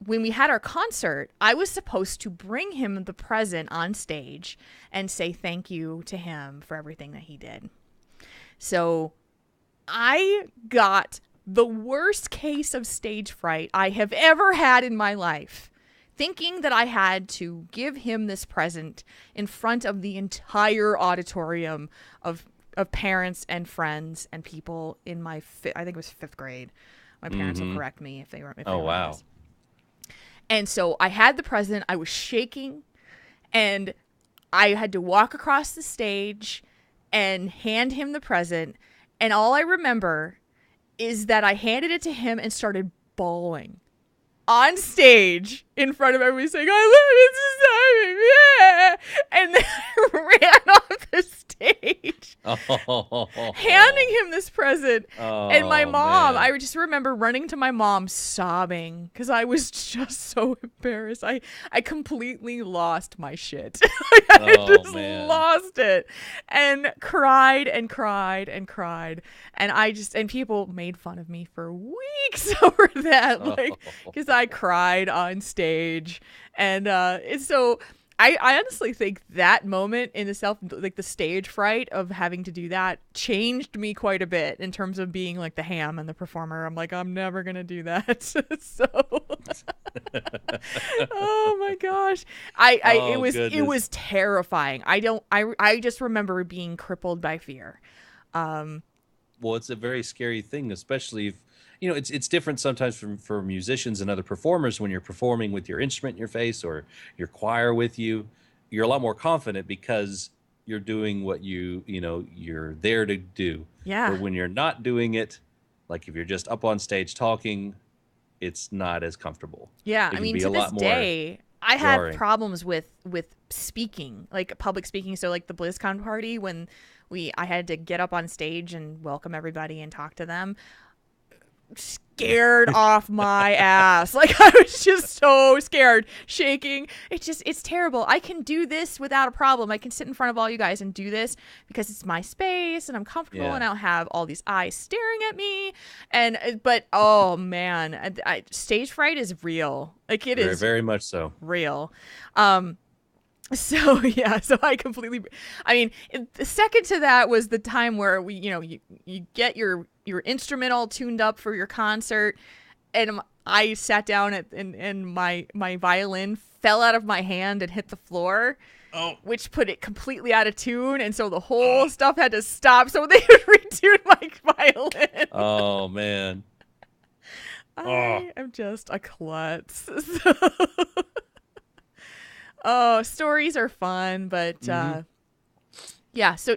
when we had our concert, I was supposed to bring him the present on stage and say thank you to him for everything that he did. So I got the worst case of stage fright I have ever had in my life, thinking that I had to give him this present in front of the entire auditorium of parents and friends and people in my I think it was fifth grade. My parents will correct me if they were.
Oh, wow.
And so I had the present. I was shaking, and I had to walk across the stage and hand him the present. And all I remember is that I handed it to him and started bawling on stage in front of everybody saying, I live in society, yeah, and then ran off the stage, handing him this present. And my mom, I just remember running to my mom sobbing because I was just so embarrassed. I completely lost my shit. I just lost it and cried and cried and cried. And people made fun of me for weeks over that, like, because I cried on stage. And so I honestly think that moment in itself, like the stage fright of having to do that, changed me quite a bit in terms of being like the ham and the performer. I'm like, I'm never gonna do that. So, oh my gosh, it was terrifying. I just remember being crippled by fear.
Well, it's a very scary thing, especially if, you know, it's different sometimes for musicians and other performers. When you're performing with your instrument in your face or your choir with you, you're a lot more confident because you're doing what you're there to do.
Yeah.
But when you're not doing it, like if you're just up on stage talking, it's not as comfortable.
Yeah, I mean, to this day, I had problems with speaking, like public speaking. So like the BlizzCon party, when I had to get up on stage and welcome everybody and talk to them. Scared off my ass. Like, I was just so scared, shaking. It's terrible. I can do this without a problem. I can sit in front of all you guys and do this because it's my space and I'm comfortable and I don't have all these eyes staring at me. But oh man, stage fright is real. Like, it is
very much so
real. So I mean, the second to that was the time where you get your instrument all tuned up for your concert, and I sat down and my violin fell out of my hand and hit the floor, which put it completely out of tune, and so the whole stuff had to stop so they could retune my violin.
Oh man.
I am just a klutz. So oh, stories are fun, but yeah. So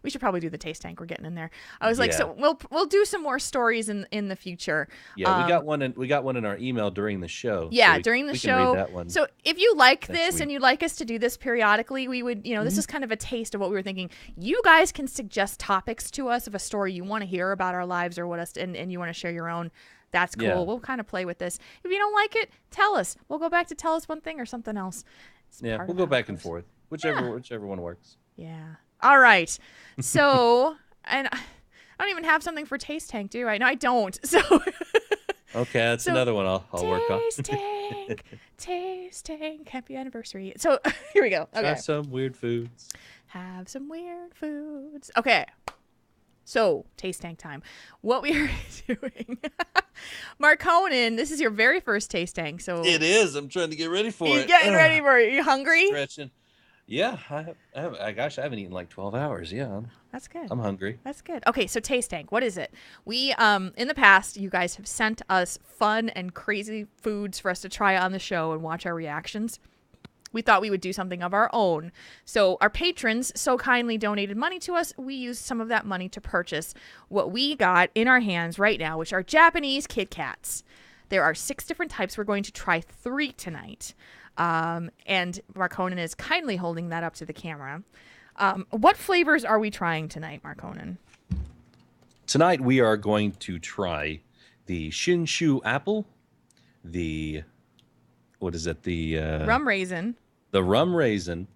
we should probably do the taste tank. We're getting in there. I was like, so we'll do some more stories in the future.
Yeah, we got one in our email during the show.
Yeah,
so
during the
we
show.
can read that one.
So if you like this and you'd like us to do this periodically, we would, this is kind of a taste of what we were thinking. You guys can suggest topics to us of a story you want to hear about our lives or and you want to share your own. That's cool. Yeah. We'll kind of play with this. If you don't like it, tell us. We'll go back to tell us one thing or something else.
We'll go back and forth. Whichever one works.
Yeah. All right. So, and I don't even have something for Taste Tank, do I? No, I don't. So.
Okay, that's another one I'll work on.
Taste Tank. Happy anniversary. So, here we go. Okay.
Have some weird foods.
Okay. So, Taste Tank time. What we are doing. Marconin, this is your very first Taste Tank. So
it is. I'm trying to get ready for it.
You're getting ready for it. You hungry?
Stretching. Yeah, I haven't eaten like 12 hours. Yeah.
That's good.
I'm hungry.
That's good. Okay, so Taste Tank, what is it? We, in the past, you guys have sent us fun and crazy foods for us to try on the show and watch our reactions. We thought we would do something of our own. So our patrons so kindly donated money to us. We used some of that money to purchase what we got in our hands right now, which are Japanese Kit Kats. There are 6 different types. We're going to try 3 tonight. And Marconin is kindly holding that up to the camera. What flavors are we trying tonight, Marconin?
Tonight we are going to try the Shinshu apple, the
rum raisin.
The rum raisin,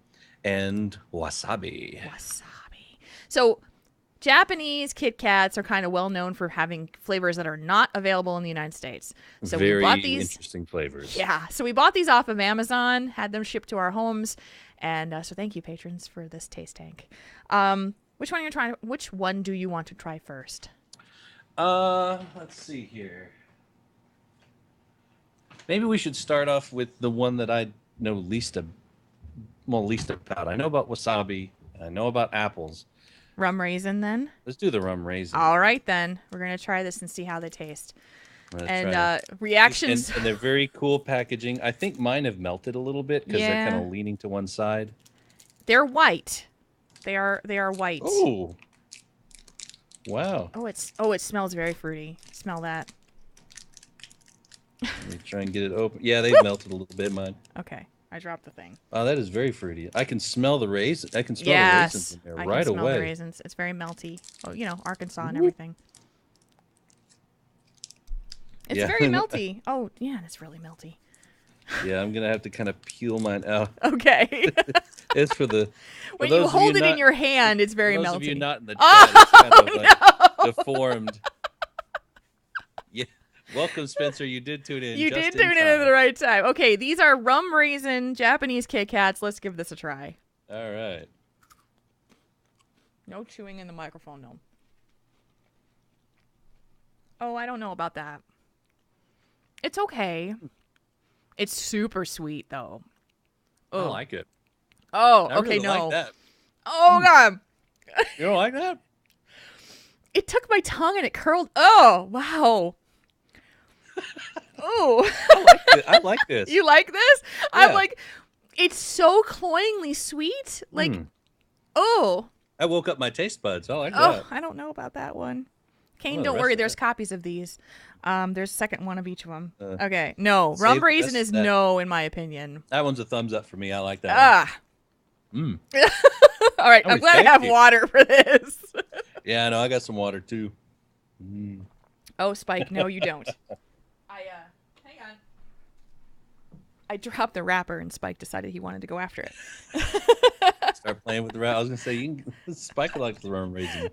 and wasabi.
So Japanese Kit Kats are kind of well known for having flavors that are not available in the United States. So
we bought
these
interesting flavors.
Yeah. So we bought these off of Amazon, had them shipped to our homes. And so thank you, patrons, for this Taste Tank. Which one are you trying? Which one do you want to try first?
Let's see here. Maybe we should start off with the one that I know least about. I know about wasabi. I know about apples.
Rum raisin, then?
Let's do the rum raisin.
All right, then. We're going to try this and see how they taste. And reactions.
And they're very cool packaging. I think mine have melted a little bit because they're kind of leaning to one side.
They're white. They are white.
Oh. Wow.
Oh, it smells very fruity. Smell that.
Let me try and get it open. Yeah, they've melted a little bit, mine.
Okay, I dropped the thing.
Oh, that is very fruity. I can smell the raisins. I can smell the raisins in there right away. I can smell the
raisins. It's very melty. Oh, you know, Arkansas and everything. It's very melty. Oh, yeah, it's really melty.
Yeah, I'm gonna have to kind of peel mine out.
Okay.
It's for the.
When you hold it in your hand, it's very melty.
Those of you not in the chat, it's kind of deformed. Yeah. Welcome, Spencer. You did tune in.
You did tune in at the right time. Okay, these are rum raisin Japanese Kit Kats. Let's give this a try.
All right.
No chewing in the microphone, no. Oh, I don't know about that. It's okay. It's super sweet, though.
Oh. I like it.
Oh,
I
okay,
really
no.
like that.
Oh, God.
You don't like that?
It took my tongue and it curled. Oh, wow. Oh.
I like this.
You like this? Yeah. I'm like, it's so cloyingly sweet. Like, oh.
I woke up my taste buds. I like that.
Oh, I don't know about that one. Kane, don't worry. There's copies of these. There's a second one of each of them. Okay. No. Rum raisin is no, in my opinion.
That one's a thumbs up for me. I like that one.
All right. I'm glad I have water for this.
Yeah, I know. I got some water, too.
Oh, Spike. No, you don't. Hang on. I dropped the wrapper, and Spike decided he wanted to go after it.
Start playing with the wrapper. I was going to say, Spike likes the rum raisin.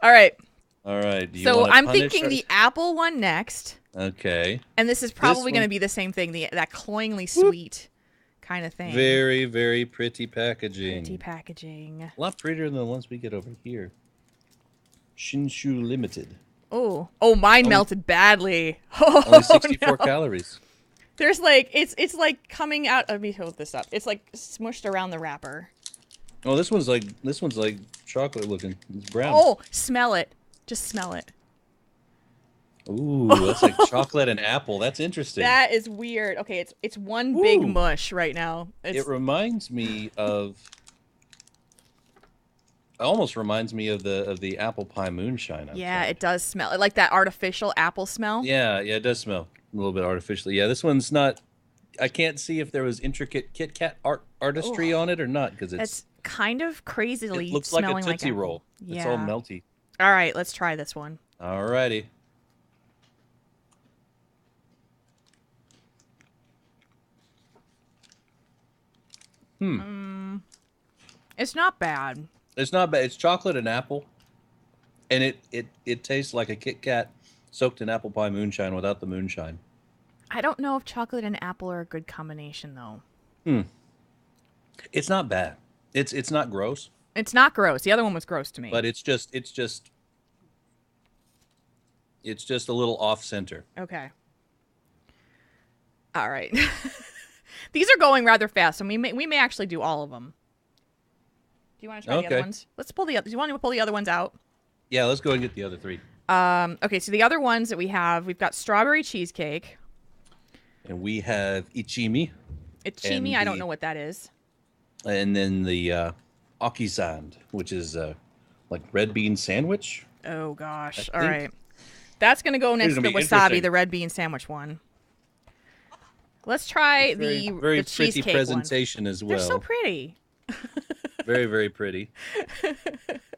All right.
All right.
So I'm thinking the apple one next.
Okay.
And this is probably going to be the same thing, that cloyingly sweet kind of thing.
Very, very pretty packaging.
A
lot prettier than the ones we get over here. Shinshu Limited.
Oh, mine melted badly.
Only 64 calories.
There's like it's like coming out. Let me hold this up. It's like smushed around the wrapper.
Oh, this one's like chocolate looking. It's brown.
Oh, smell it. Just smell it.
Ooh, that's like chocolate and apple. That's interesting.
That is weird. Okay, it's one big mush right now.
It reminds me of. It almost reminds me of the apple pie moonshine.
It does smell like that artificial apple smell.
Yeah, it does smell a little bit artificially. Yeah, this one's not. I can't see if there was intricate Kit Kat artistry on it or not because it's
kind of crazily.
It looks
smelling
like a Tootsie
like
Roll.
Yeah.
It's all melty.
All right, let's try this one.
All righty.
It's not bad.
It's not bad. It's chocolate and apple, and it tastes like a Kit Kat soaked in apple pie moonshine without the moonshine.
I don't know if chocolate and apple are a good combination though.
It's not bad. It's not gross.
It's not gross. The other one was gross to me.
But it's just a little off center.
Okay. All right. These are going rather fast, and we may actually do all of them. Do you want to try the other ones? Let's pull the other. Do you want to pull the other ones out?
Yeah, let's go and get the other three.
Okay, so the other ones that we've got strawberry cheesecake.
And we have ichimi.
Ichimi, I don't know what that is.
And then the akizand, which is like red bean sandwich.
Oh gosh! All right, that's gonna go next to the wasabi, the red bean sandwich one. Let's try the
very
the
pretty presentation
one.
As well.
They're so pretty.
Very, very pretty.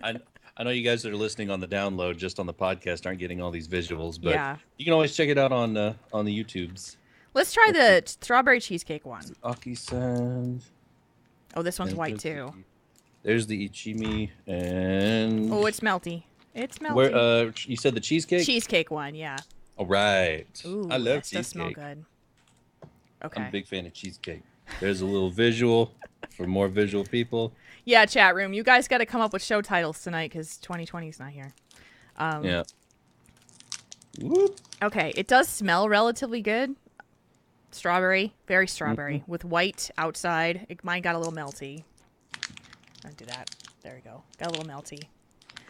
I know you guys that are listening on the download, just on the podcast, aren't getting all these visuals, but you can always check it out on the YouTubes.
Let's try the strawberry cheesecake one.
Aki-san.
Oh, this one's white too.
There's the ichimi and.
Oh, it's melty. It's melty.
Where you said the cheesecake?
Cheesecake one, yeah.
All right.
Ooh,
I love
cheesecake. Does smell good. Okay.
I'm a big fan of cheesecake. There's a little visual for more visual people.
Yeah, chat room. You guys got to come up with show titles tonight because 2020 is not here.
Yeah. Whoop.
Okay, it does smell relatively good. Strawberry, very strawberry, with white outside. Mine got a little melty. Don't do that. There we go. Got a little melty.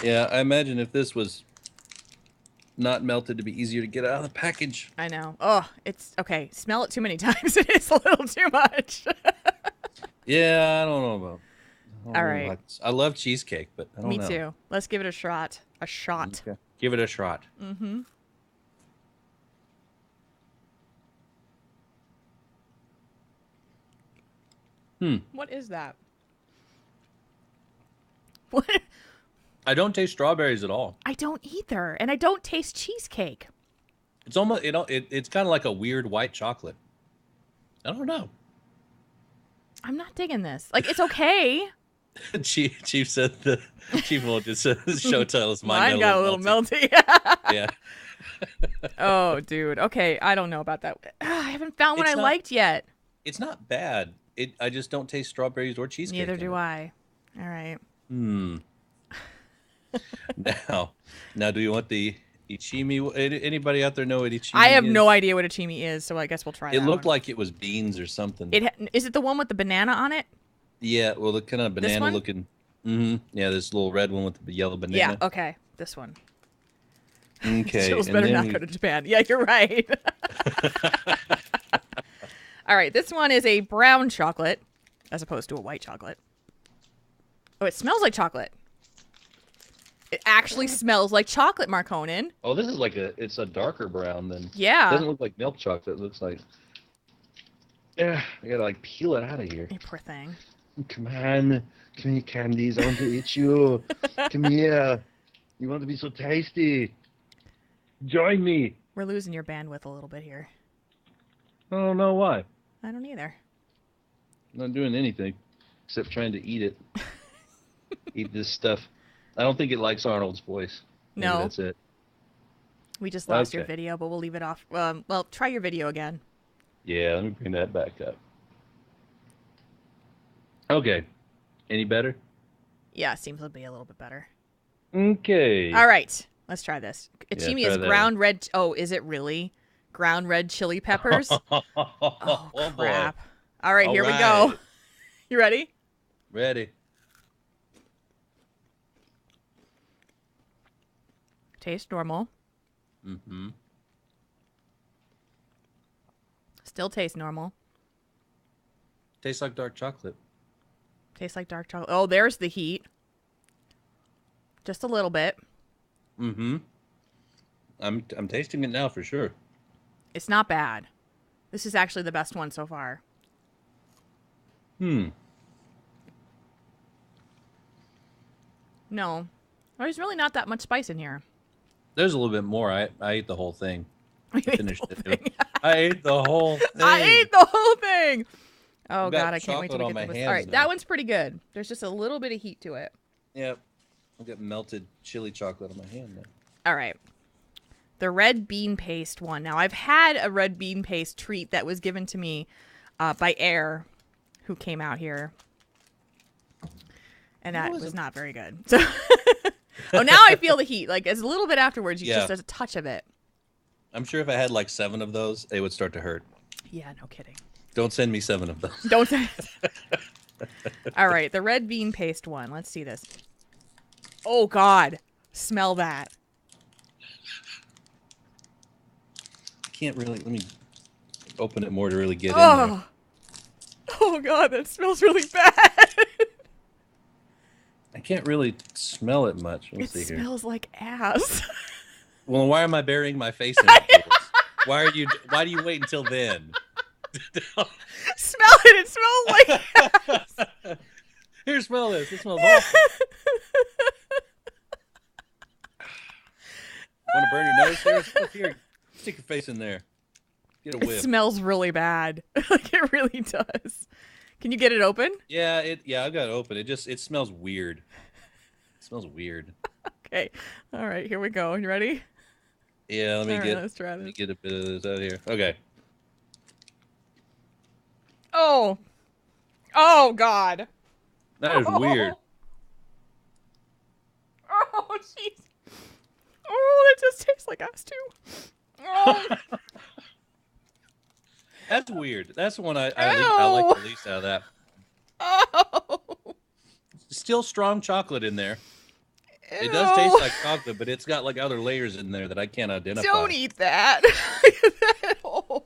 Yeah, I imagine if this was not melted, to be easier to get out of the package.
I know. Oh, it's okay. Smell it too many times. It is a little too much.
Yeah, I don't know about.
All right.
I love cheesecake, but I don't know.
Me too. Let's give it a shot. A shot.
Okay. Give it a shot.
Mm-hmm. What is that? What?
I don't taste strawberries at all.
I don't either, and I don't taste cheesecake.
It's almost it's kind of like a weird white chocolate. I don't know.
I'm not digging this. Like, it's okay.
Chief said the Chief will just said the show title is
Mine got a little melty.
Yeah.
Oh, dude. Okay, I don't know about that. I haven't found one I liked yet.
It's not bad. I just don't taste strawberries or cheesecake.
Neither do I. All right.
Now, do you want the ichimi? Anybody out there know what ichimi is?
I have no idea what ichimi is, so I guess we'll try it.
It looked like it was beans or something.
Is it the one with the banana on it?
Yeah, well, the kind of banana looking. Yeah, this little red one with the yellow banana.
Yeah, okay. This one.
Okay.
Jules better not go to Japan. Yeah, you're right. All right, this one is a brown chocolate as opposed to a white chocolate. Oh, it smells like chocolate. It actually smells like chocolate, Marconin.
Oh, this is like it's a darker brown than.
Yeah.
It doesn't look like milk chocolate. It looks like. Yeah, I gotta like peel it out of here.
You poor thing.
Come on, candies. I want to eat you. Come here. You want to be so tasty. Join me.
We're losing your bandwidth a little bit here.
I don't know why.
I don't either.
I'm not doing anything except trying to eat it. Eat this stuff. I don't think it likes Arnold's voice. Maybe
no.
that's it.
We just lost your video, but we'll leave it off. Well, try your video again.
Yeah, let me bring that back up. Okay. Any better?
Yeah, seems to be a little bit better.
Okay.
All right. Let's try this. Ichimi is
that.
ground red. Oh, is it really? Ground red chili peppers? Oh, crap.
Boy.
All right, here we go. You ready?
Ready.
Taste normal.
Mm-hmm.
Still taste normal.
Tastes like dark chocolate.
Tastes like dark chocolate. Oh, there's the heat. Just a little bit.
Mm-hmm. I'm tasting it now for sure.
It's not bad. This is actually the best one so far. No. There's really not that much spice in here.
There's a little bit more. I ate the whole thing.
Finished
it. I ate the whole thing.
I ate the whole thing. Oh, God, I can't wait to get this. All right,
now.
that one's pretty good. There's just a little bit of heat to it.
Yep. I've got melted chili chocolate on my hand now.
All right. The red bean paste one. Now, I've had a red bean paste treat that was given to me by Air, who came out here. And that was not very good. So, oh, now I feel the heat. Like, it's a little bit afterwards. Just there's a touch of it.
I'm sure if I had like 7 of those, it would start to hurt.
Yeah, no kidding.
Don't send me 7 of those.
Don't send. All right, the red bean paste one. Let's see this. Oh, God. Smell that.
I can't really. Let me open it more to really get in there.
Oh, God, that smells really bad.
I can't really smell it much. Let's see here.
It smells like ass.
Well, why am I burying my face in it? Why do you wait until then?
Smell it. It smells like ass.
Here, smell this. It smells awful. Want to burn your nose here? Here, stick your face in there. Get a whiff.
It smells really bad. Like, it really does. Can you get it open?
Yeah, I've got it open. It smells weird. It smells weird.
Okay. All right, here we go. You ready?
Yeah,
let's try this.
Let me get a bit of this out here. Okay.
Oh, God.
That is weird.
Oh, jeez. Oh, that just tastes like ass too. Oh.
That's weird. That's the one I think I like the least out of that.
Oh.
Still strong chocolate in there.
Ew.
It does taste like chocolate, but it's got like other layers in there that I can't identify.
Don't eat that. Oh.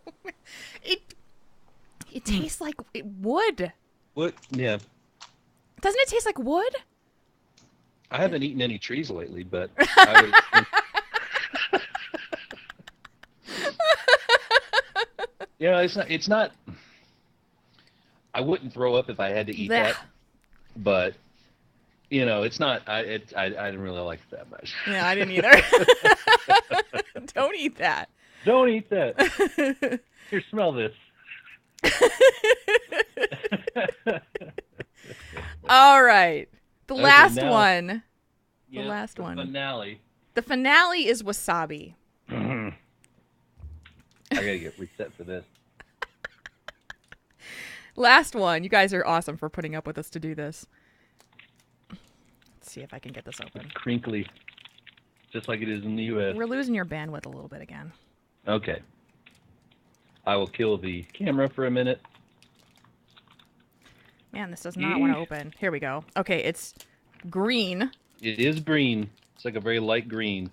It tastes like wood.
What? Yeah.
Doesn't it taste like wood?
I haven't eaten any trees lately, but I would. Yeah, it's not. I wouldn't throw up if I had to eat that, but it's not. I didn't really like it that much.
Yeah, I didn't either. Don't eat that.
Don't eat that. Here, smell this.
All right, the last one.
The
last one.
Finale.
The finale is wasabi.
I gotta get reset for this.
Last one. You guys are awesome for putting up with us to do this. Let's see if I can get this open.
It's crinkly, just like it is in the U.S.
We're losing your bandwidth a little bit again.
Okay. I will kill the camera for a minute.
Man, this does not want to open. Here we go. Okay, it's green.
It is green. It's like a very light green.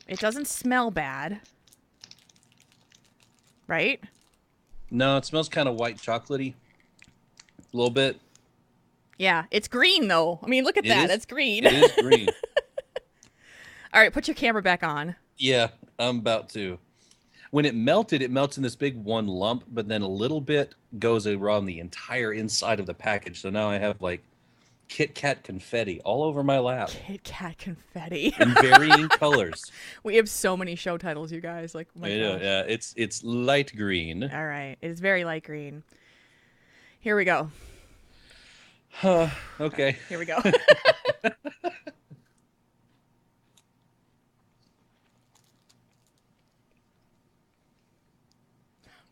It doesn't smell bad. Right?
No, it smells kind of white chocolatey. A little bit.
Yeah, it's green though. I mean, look at that. It's green.
It is green.
All right, put your camera back on.
Yeah, I'm about to. When it melts in this big one lump, but then a little bit goes around the entire inside of the package. So now I have like Kit Kat confetti all over my lap.
Kit Kat confetti.
In varying colors.
We have so many show titles, you guys. Like, oh my gosh.
Yeah, it's light green.
All right, it is very light green. Here we go.
Okay.
Here we go.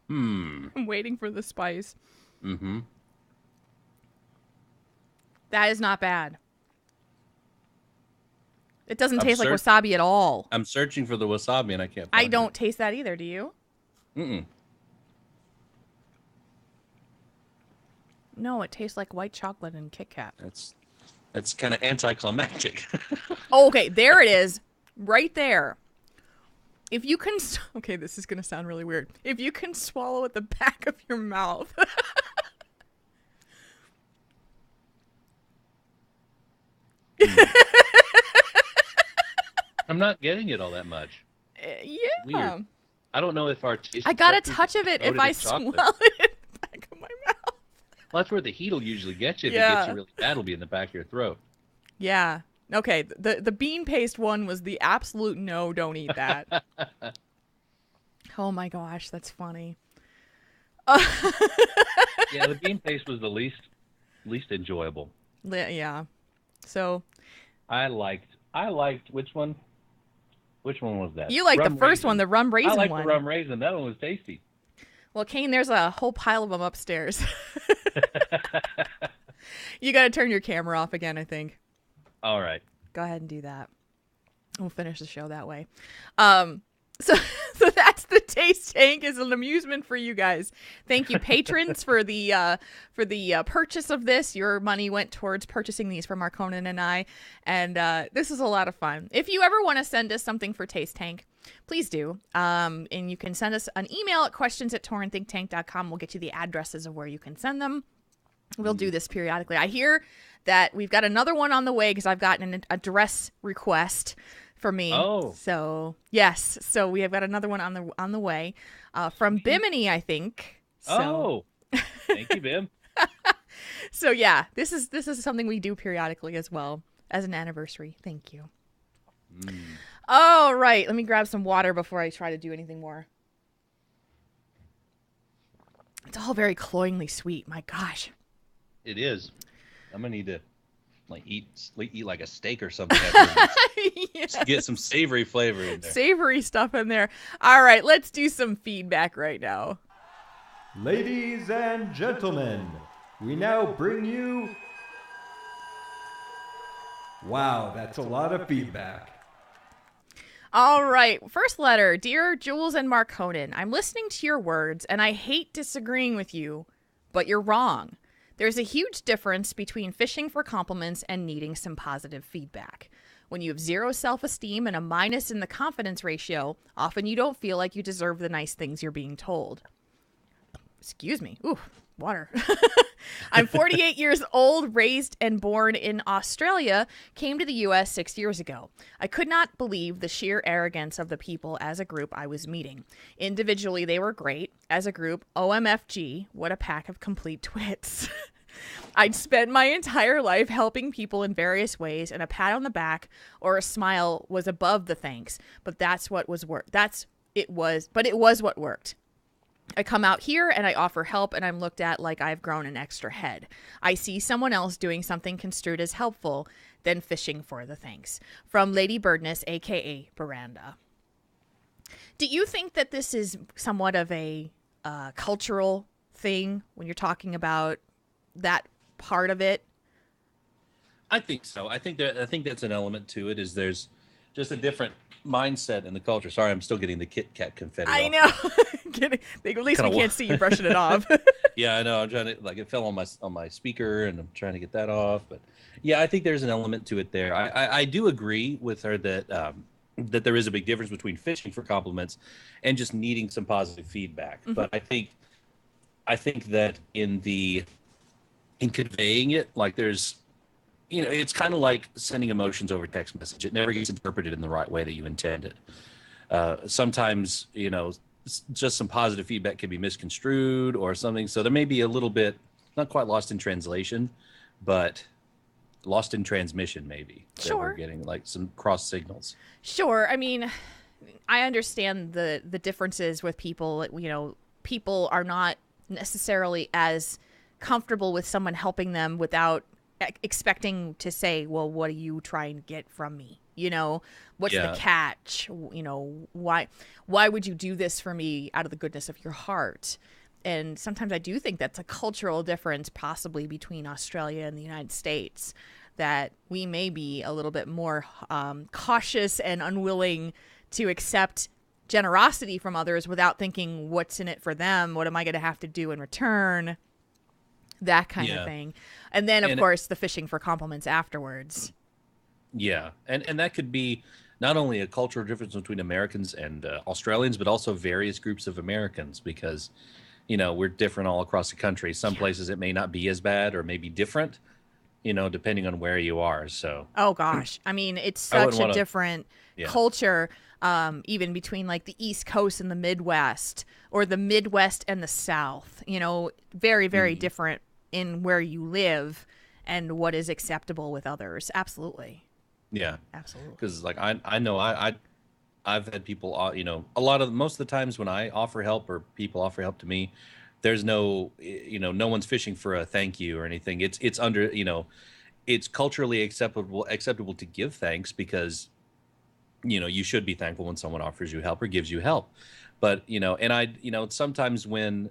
I'm waiting for the spice.
Mm-hmm.
That is not bad. It doesn't taste like wasabi at all.
I'm searching for the wasabi and I can't find
I don't taste that either, do you?
Mm-mm.
No, it tastes like white chocolate and Kit Kat.
That's kind of anticlimactic.
Oh, okay, there it is. Right there. If you can... Okay, this is going to sound really weird. If you can swallow at the back of your mouth...
I'm not getting it all that much.
Yeah.
Weird. I don't know if our taste...
I got a touch of it if I swallow it in the back of my mouth.
Well, that's where the heat will usually get you. If it gets you really bad, it'll be in the back of your throat.
Yeah. Okay, the bean paste one was the absolute no, don't eat that. Oh my gosh, that's funny.
Yeah, the bean paste was the least enjoyable.
Yeah. So
I liked which one? Which one was that?
You liked the first one, the rum raisin one.
I liked the rum raisin. That one was tasty.
Well, Kane, there's a whole pile of them upstairs. You got to turn your camera off again, I think.
All right.
Go ahead and do that. We'll finish the show that way. So that's the Taste Tank as an amusement for you guys. Thank you, patrons, for the purchase of this. Your money went towards purchasing these from Marconan and I, and this is a lot of fun. If you ever want to send us something for Taste Tank, please do. And you can send us an email at questions@taurenThinkTank.com. We'll get you the addresses of where you can send them. We'll do this periodically. I hear that we've got another one on the way because I've gotten an address request for me.
Oh.
So, yes. So we have got another one on the way from Bimini, I think. So.
Oh. Thank you, Bim.
So, yeah, this is something we do periodically as well as an anniversary. Thank you. All right. Let me grab some water before I try to do anything more. It's all very cloyingly sweet. My gosh.
It is. I'm gonna need to eat like a steak or something.
Yes.
Just get some savory flavor in there.
Savory stuff in there. All right, let's do some feedback right now.
Ladies and gentlemen, we now bring you... Wow, that's a lot of feedback.
All right, first letter. Dear Jules and Marconan, I'm listening to your words, and I hate disagreeing with you, but you're wrong. There's a huge difference between fishing for compliments and needing some positive feedback. When you have zero self-esteem and a minus in the confidence ratio, often you don't feel like you deserve the nice things you're being told. Excuse me. Ooh, water. I'm 48 years old, raised and born in Australia, came to the U.S. 6 years ago. I could not believe the sheer arrogance of the people as a group I was meeting. Individually, they were great. As a group, OMFG, what a pack of complete twits. I'd spent my entire life helping people in various ways, and a pat on the back or a smile was above the thanks. But that's what was work. It was what worked. I come out here and I offer help, and I'm looked at like I've grown an extra head. I see someone else doing something construed as helpful, then fishing for the thanks. From Lady Birdness, aka Miranda. Do you think that this is somewhat of a cultural thing when you're talking about that part of it?
I think so. I think that's an element to it. Is there's just a different mindset in the culture. Sorry, I'm still getting the Kit Kat confetti.
I
off.
know. At least we can't see you brushing it off.
Yeah, I know. I'm trying to it fell on my speaker, and I'm trying to get that off. But yeah, I think there's an element to it there. I do agree with her that that there is a big difference between fishing for compliments and just needing some positive feedback. Mm-hmm. But I think that in conveying it, like there's, it's kind of like sending emotions over text message. It never gets interpreted in the right way that you intended. Sometimes, just some positive feedback can be misconstrued or something. So there may be a little bit, not quite lost in translation, but lost in transmission maybe.
Sure.
That we're getting like some cross signals.
Sure. I mean, I understand the differences with people. People are not necessarily as comfortable with someone helping them without expecting to say, well, what are you trying to get from me? What's the catch? Why would you do this for me out of the goodness of your heart? And sometimes I do think that's a cultural difference possibly between Australia and the United States, that we may be a little bit more cautious and unwilling to accept generosity from others without thinking, what's in it for them? What am I going to have to do in return? That kind of thing. And then, of course, the fishing for compliments afterwards.
Yeah. And that could be not only a cultural difference between Americans and Australians, but also various groups of Americans, because, we're different all across the country. Some places it may not be as bad or maybe different, depending on where you are. So.
Oh, gosh. I mean, it's such a different culture, even between like the East Coast and the Midwest, or the Midwest and the South, very, very different in where you live and what is acceptable with others. Absolutely.
Yeah,
absolutely.
Because I know I've had people, most of the times when I offer help or people offer help to me, there's no one's fishing for a thank you or anything. It's under, it's culturally acceptable to give thanks, because you should be thankful when someone offers you help or gives you help. But and sometimes when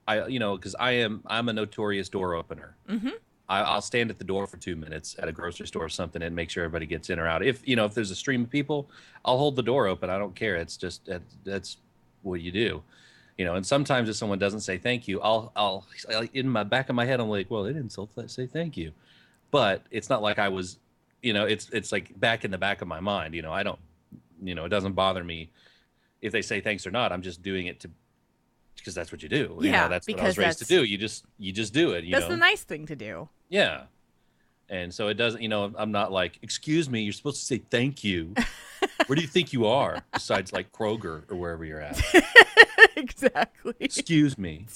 because I'm a notorious door opener. Mm-hmm. I'll stand at the door for 2 minutes at a grocery store or something and make sure everybody gets in or out. If there's a stream of people, I'll hold the door open. I don't care. It's just that's what you do. And sometimes if someone doesn't say thank you, I'll in my back of my head, I'm like, well, they didn't say thank you. But it's not like I was, it's like back in the back of my mind. I don't, it doesn't bother me if they say thanks or not. I'm just doing it because that's what you do.
Yeah,
that's what I was raised to do. You just do it.
That's the nice thing to do.
Yeah. And so it doesn't, I'm not like, excuse me, you're supposed to say thank you. Where do you think you are? Besides like Kroger or wherever you're at.
Exactly.
Excuse me.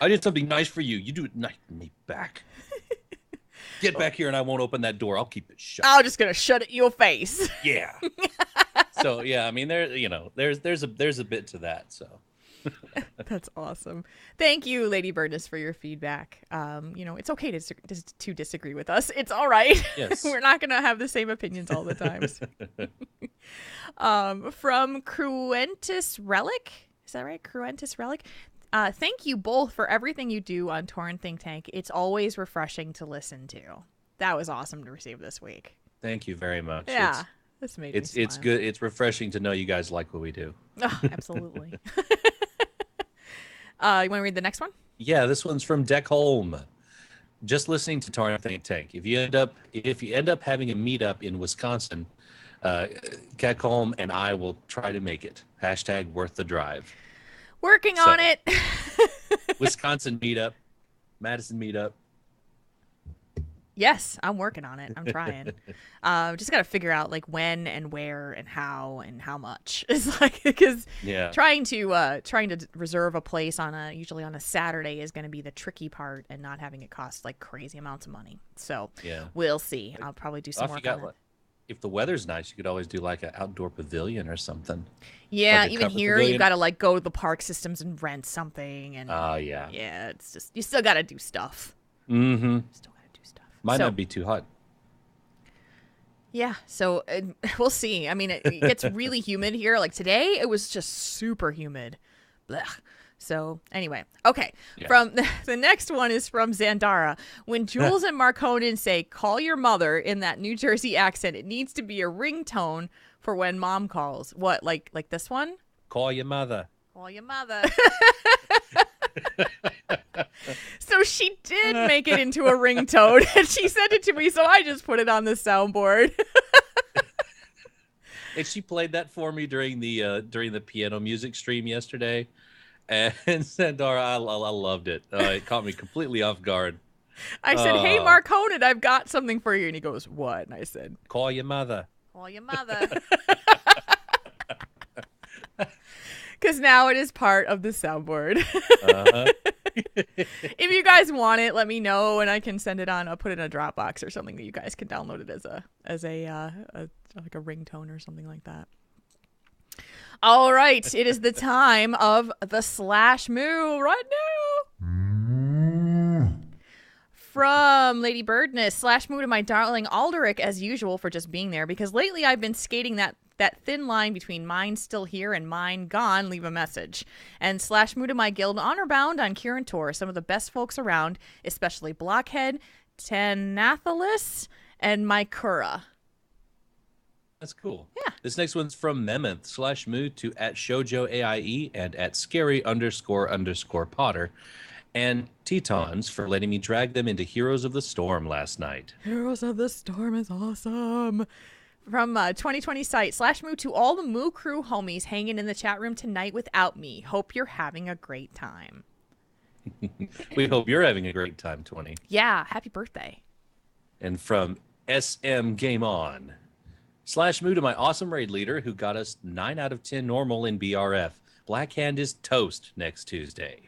I did something nice for you. You do it nice to me back. Get back here and I won't open that door. I'll keep it shut.
I'm just going to shut it in your face.
Yeah. So, yeah, I mean, there's a bit to that, so.
That's awesome. Thank you, Lady Birdness, for your feedback. It's okay to disagree with us. It's all right.
Yes.
We're not going to have the same opinions all the times. From Cruentus Relic. Is that right? Cruentus Relic. Thank you both for everything you do on Tauren Think Tank. It's always refreshing to listen to. That was awesome to receive this week.
Thank you very much.
Yeah. This made me smile.
It's good. It's refreshing to know you guys like what we do.
Oh, absolutely. You want to read the next one?
Yeah, this one's from Deckholm. Just listening to Tauren Think Tank. If you end up having a meetup in Wisconsin, Deckholm and I will try to make it. # worth the drive.
Working on it.
Wisconsin meetup. Madison meetup.
Yes, I'm working on it. I'm trying. Just got to figure out like when and where and how much. It's like because trying to reserve a place usually on a Saturday is going to be the tricky part, and not having it cost like crazy amounts of money. So we'll see. I'll probably do some work on it.
If the weather's nice, you could always do like an outdoor pavilion or something.
Yeah, like even here pavilion. You got to like go to the park systems and rent something. And yeah, it's just you still got to do stuff.
Mm-hmm. Might not be too hot.
Yeah, so we'll see. I mean, it gets really humid here. Like today, it was just super humid. Blech. So anyway, okay. Yeah. From the next one is from Zandara. When Jules and Marconin say, call your mother in that New Jersey accent, it needs to be a ringtone for when mom calls. What, like this one?
Call your mother.
Call your mother. So she did make it into a ringtone, and she sent it to me, so I just put it on the soundboard.
And she played that for me during the piano music stream yesterday, and Sandara, I loved it. It caught me completely off guard.
I said, "Hey, Mark Honan, I've got something for you," and he goes, "What?" And I said,
"Call your mother."
Call your mother. Because now it is part of the soundboard. If you guys want it, let me know, and I can send it on. I'll put it in a Dropbox or something that you guys can download it as like a ringtone or something like that. All right, it is the time of the slash moo right now. From Lady Birdness, slash moo to my darling Alderic as usual for just being there, because lately I've been skating that thin line between mine still here and mine gone, leave a message. And slash moo to my guild honor bound on Kieran Tour, some of the best folks around, especially Blockhead, Tenathalis, and Mycura.
That's cool.
Yeah.
This next one's from Memonth, slash moo to at ShojoAIE and at scary__Potter. And Tetons for letting me drag them into Heroes of the Storm last night.
Heroes of the Storm is awesome. From 2020 site, slash moo to all the Moo Crew homies hanging in the chat room tonight without me. Hope you're having a great time.
We hope you're having a great time, 20.
Yeah, happy birthday.
And from SM Game On, slash moo to my awesome raid leader who got us 9 out of 10 normal in BRF. Blackhand is toast next Tuesday.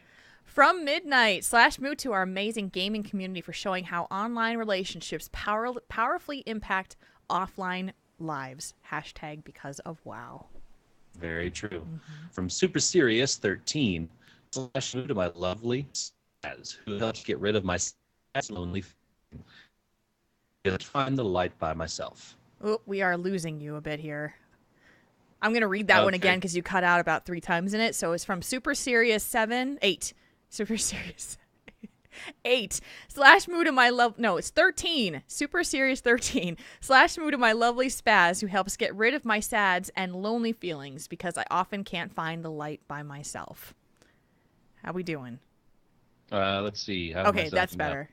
From Midnight, slash moo to our amazing gaming community for showing how online relationships powerfully impact offline lives. Hashtag because of WoW.
Very true. Mm-hmm. From Super Serious 13, slash moo to my lovely Spaz, who helped get rid of my lonely find the light by myself.
Oh, we are losing you a bit here. I'm going to read that one again because you cut out about 3 times in it. So it's from Super Serious 8. Super Serious 8. Slash moo to my love. No, it's 13. Super Serious 13. Slash moo to my lovely Spaz who helps get rid of my sads and lonely feelings because I often can't find the light by myself. How we doing?
Let's see.
Okay, that's better.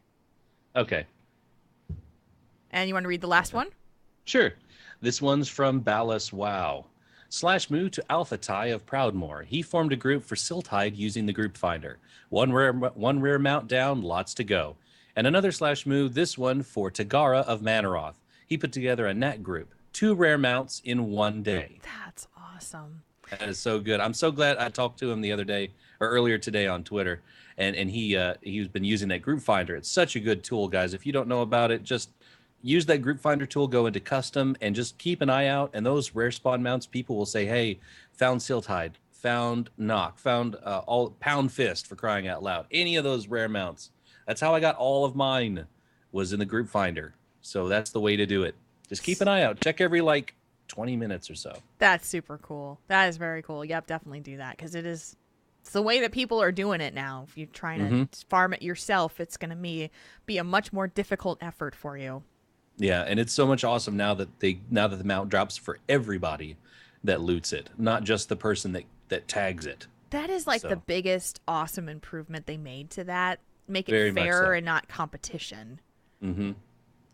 Okay.
And you want to read the last one?
Sure. This one's from Ballas Wow. Slash moo to Alpha Tai of Proudmoore. He formed a group for Siltide using the group finder. One rare mount down, lots to go. And another slash moo, this one for Tagara of Manaroth. He put together a nat group. 2 rare mounts in 1 day.
That's awesome.
That is so good. I'm so glad I talked to him the other day or earlier today on Twitter. And he's been using that group finder. It's such a good tool, guys. If you don't know about it, just use that group finder tool, go into custom, and just keep an eye out. And those rare spawn mounts, people will say, hey, found Siltide, found Knock, found all Pound Fist, for crying out loud. Any of those rare mounts. That's how I got all of mine, was in the group finder. So that's the way to do it. Just keep an eye out. Check every 20 minutes or so.
That's super cool. That is very cool. Yep, definitely do that because it's the way that people are doing it now. If you're trying to farm it yourself, it's going to be a much more difficult effort for you.
Yeah, and it's so much awesome now that the mount drops for everybody that loots it, not just the person that tags it.
That is the biggest awesome improvement they made to that. Make it fair and not competition.
Mm-hmm.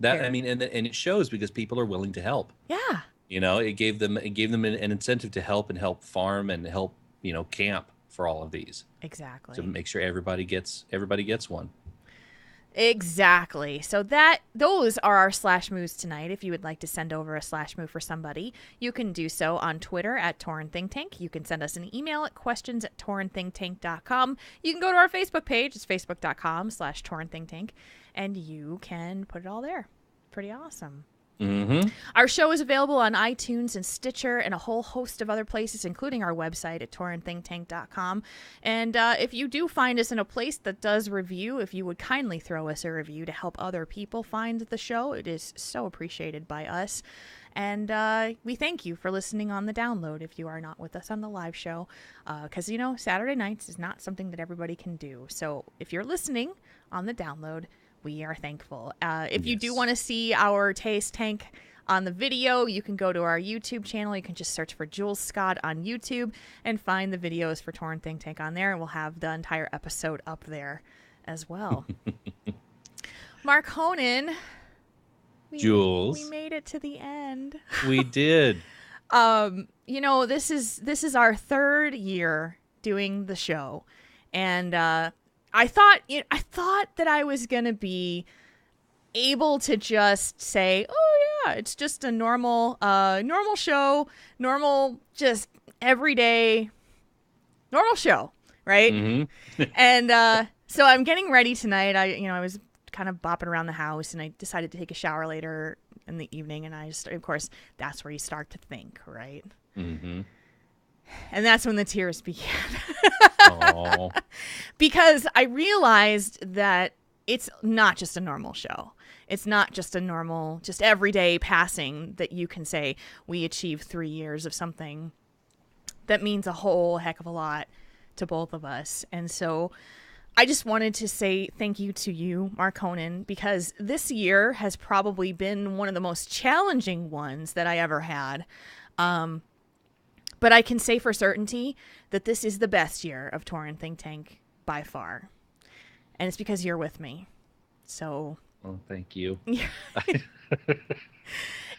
And it shows because people are willing to help.
Yeah.
It gave them an incentive to help and help farm and help, camp for all of these.
Exactly.
To make sure everybody gets one.
Exactly. So those are our slash moves tonight. If you would like to send over a slash move for somebody, you can do so on Twitter at Tauren Think Tank. You can send us an email at questions@taurenThinkTank.com. You can go to our Facebook page. It's facebook.com/Tauren Think Tank. And you can put it all there. Pretty awesome.
Mm-hmm.
Our show is available on iTunes and Stitcher and a whole host of other places, including our website at TaurenThinkTank.com. And if you do find us in a place that does review, if you would kindly throw us a review to help other people find the show, it is so appreciated by us. And we thank you for listening on the download if you are not with us on the live show. Because, Saturday nights is not something that everybody can do. So if you're listening on the download, we are thankful. If you do want to see our Taste Tank on the video, you can go to our YouTube channel. You can just search for Jules Scott on YouTube and find the videos for Tauren Think Tank on there. And we'll have the entire episode up there as well. Mark Honan.
Jules.
We made it to the end.
We did.
This is our third year doing the show. And I thought that I was going to be able to just say, oh, yeah, it's just a normal show, just everyday, normal show, right?
Mm-hmm.
And so I'm getting ready tonight. I was kind of bopping around the house, and I decided to take a shower later in the evening, and of course, that's where you start to think, right?
Mm-hmm.
And that's when the tears began.
Oh.
Because I realized that it's not just a normal show. It's not just a normal, just everyday passing that you can say we achieved 3 years of something that means a whole heck of a lot to both of us. And so I just wanted to say thank you to you, Mark Honan, because this year has probably been one of the most challenging ones that I ever had. But I can say for certainty that this is the best year of Tauren Think Tank by far. And it's because you're with me. So.
Well, thank you.
And,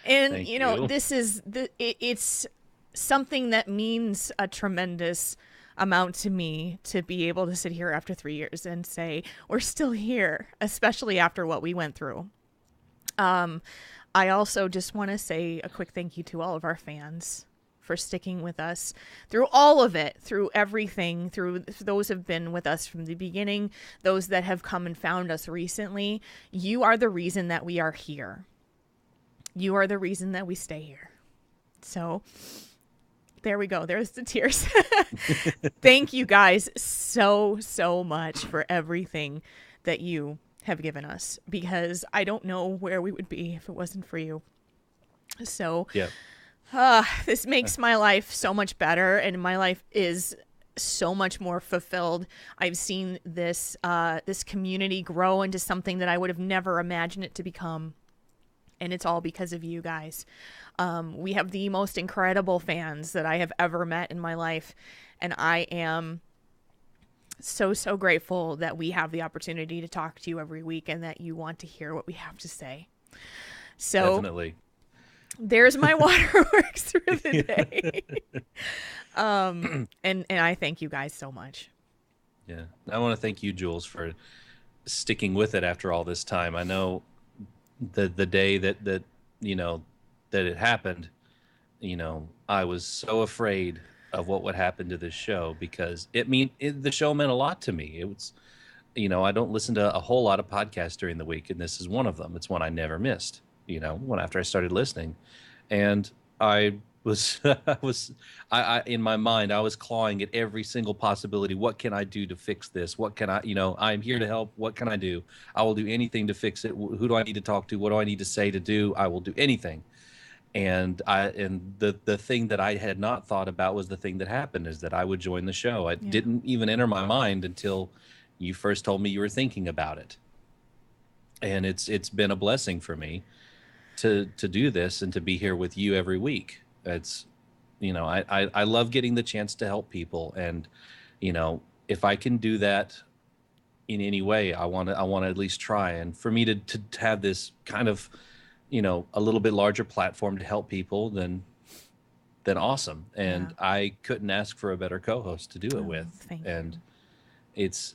thank you.
This is it's something that means a tremendous amount to me to be able to sit here after 3 years and say, we're still here, especially after what we went through. I also just want to say a quick thank you to all of our fans for sticking with us through all of it, through everything, through those who have been with us from the beginning, those that have come and found us recently. You are the reason that we are here. You are the reason that we stay here. So there we go. There's the tears. Thank you guys so much for everything that you have given us, because I don't know where we would be if it wasn't for you. So
yeah.
This makes my life so much better, and my life is so much more fulfilled. I've seen this community grow into something that I would have never imagined it to become, and it's all because of you guys. We have the most incredible fans that I have ever met in my life, and I am so grateful that we have the opportunity to talk to you every week and that you want to hear what we have to say. So
definitely.
There's my waterworks through the day. And I thank you guys so much.
Yeah. I want to thank you, Jules, for sticking with it after all this time. I know the day that it happened, I was so afraid of what would happen to this show, because the show meant a lot to me. It was, I don't listen to a whole lot of podcasts during the week, and this is one of them. It's one I never missed. When after I started listening, and I was, I in my mind, I was clawing at every single possibility. What can I do to fix this? What can I, I'm here to help. What can I do? I will do anything to fix it. Who do I need to talk to? What do I need to say to do? I will do anything. And the thing that I had not thought about was the thing that happened, is that I would join the show. It didn't even enter my mind until you first told me you were thinking about it. And it's been a blessing for me to do this and to be here with you every week. It's, I love getting the chance to help people, and if I can do that in any way, I want to at least try. And for me to have this kind of a little bit larger platform to help people, then awesome. And I couldn't ask for a better co-host to do it with.
Thank
and
you.
It's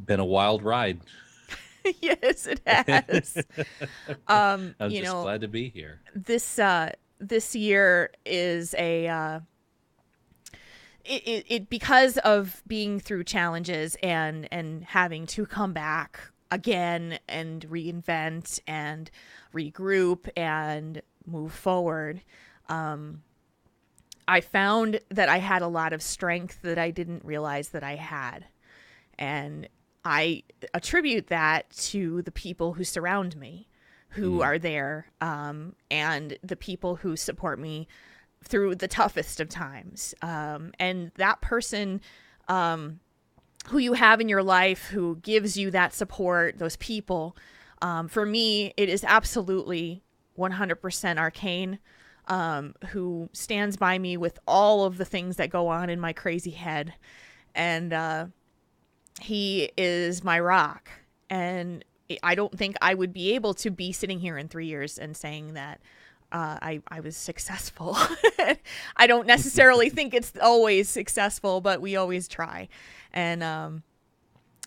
been a wild ride.
Yes, it has.
I'm just glad to be here.
This year is it because of being through challenges and having to come back again and reinvent and regroup and move forward. I found that I had a lot of strength that I didn't realize that I had. And I attribute that to the people who surround me, who are there, and the people who support me through the toughest of times. And that person who you have in your life who gives you that support, those people, for me, it is absolutely 100% Arcane, who stands by me with all of the things that go on in my crazy head. And he is my rock. And I don't think I would be able to be sitting here in 3 years and saying that I was successful. I don't necessarily think it's always successful, but we always try. And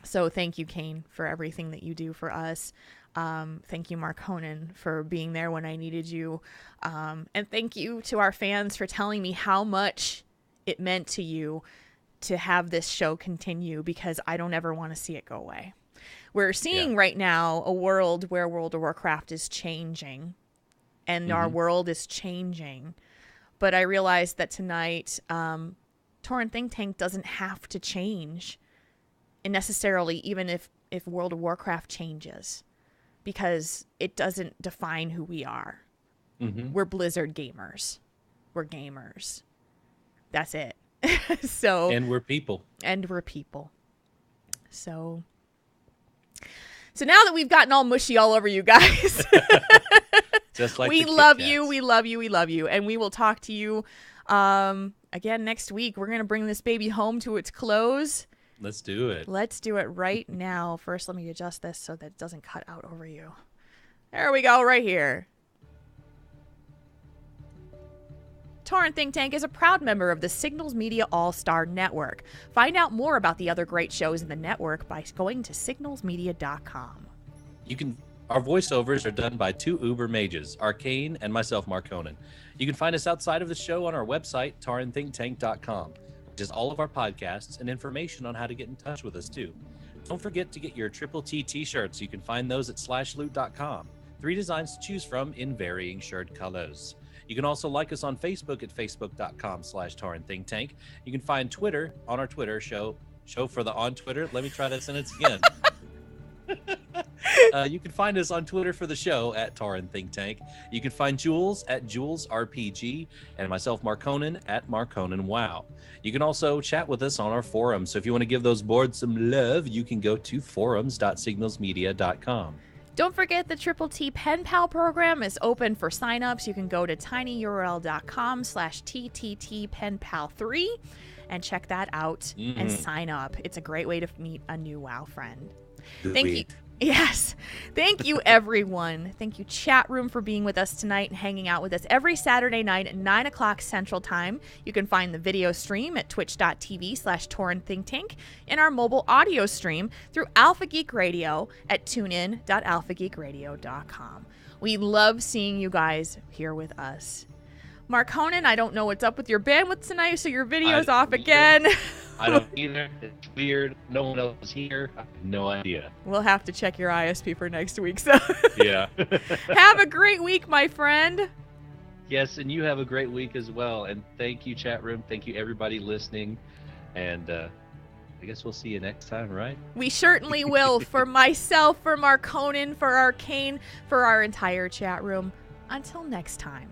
so thank you, Kane, for everything that you do for us. Thank you, Mark Honan, for being there when I needed you. And thank you to our fans for telling me how much it meant to you to have this show continue, because I don't ever want to see it go away. We're seeing right now a world where World of Warcraft is changing, and our world is changing. But I realized that tonight, Tauren Think Tank doesn't have to change, and necessarily, even if World of Warcraft changes, because it doesn't define who we are. We're Blizzard gamers. We're gamers. That's it. And
we're people.
So now that we've gotten all mushy all over you guys,
just like
we love you, and we will talk to you again next week. We're gonna bring this baby home to its close.
Let's do it.
Let's do it right now. First, let me adjust this so that it doesn't cut out over you. There we go, right here. Tauren Think Tank is a proud member of the Signals Media All-Star Network. Find out more about the other great shows in the network by going to signalsmedia.com.
Our voiceovers are done by two uber mages, Arcane and myself, Mark Honan. You can find us outside of the show on our website, taurenthinktank.com, which is all of our podcasts and information on how to get in touch with us, too. Don't forget to get your Triple T t-shirts. You can find those at slashloot.com. 3 designs to choose from in varying shirt colors. You can also like us on Facebook at facebook.com/TaurenThinkTank. You can find Twitter on our Twitter show for the on Twitter. Let me try that sentence again. You can find us on Twitter for the show at Tauren Think Tank. You can find Jules at Jules RPG and myself, Mark Honan, at Mark Honan Wow. You can also chat with us on our forums. So if you want to give those boards some love, you can go to forums.signalsmedia.com.
Don't forget the Triple T Pen Pal program is open for signups. You can go to tinyurl.com/TTTPenPal3 and check that out and sign up. It's a great way to meet a new WoW friend. Thank you. Yes. Thank you, everyone. Thank you, chat room, for being with us tonight and hanging out with us every Saturday night at 9 o'clock Central Time. You can find the video stream at twitch.tv/TaurenThinkTank and our mobile audio stream through Alpha Geek Radio at tunein.alphageekradio.com. We love seeing you guys here with us. Mark Honan, I don't know what's up with your bandwidth tonight, so your video's off again.
I don't either. It's weird. No one else is here. I have no idea.
We'll have to check your ISP for next week. So
yeah.
Have a great week, my friend.
Yes, and you have a great week as well. And thank you, chat room. Thank you, everybody listening. And I guess we'll see you next time, right? We certainly will. For myself, for Mark Honan, for Arcane, for our entire chat room. Until next time.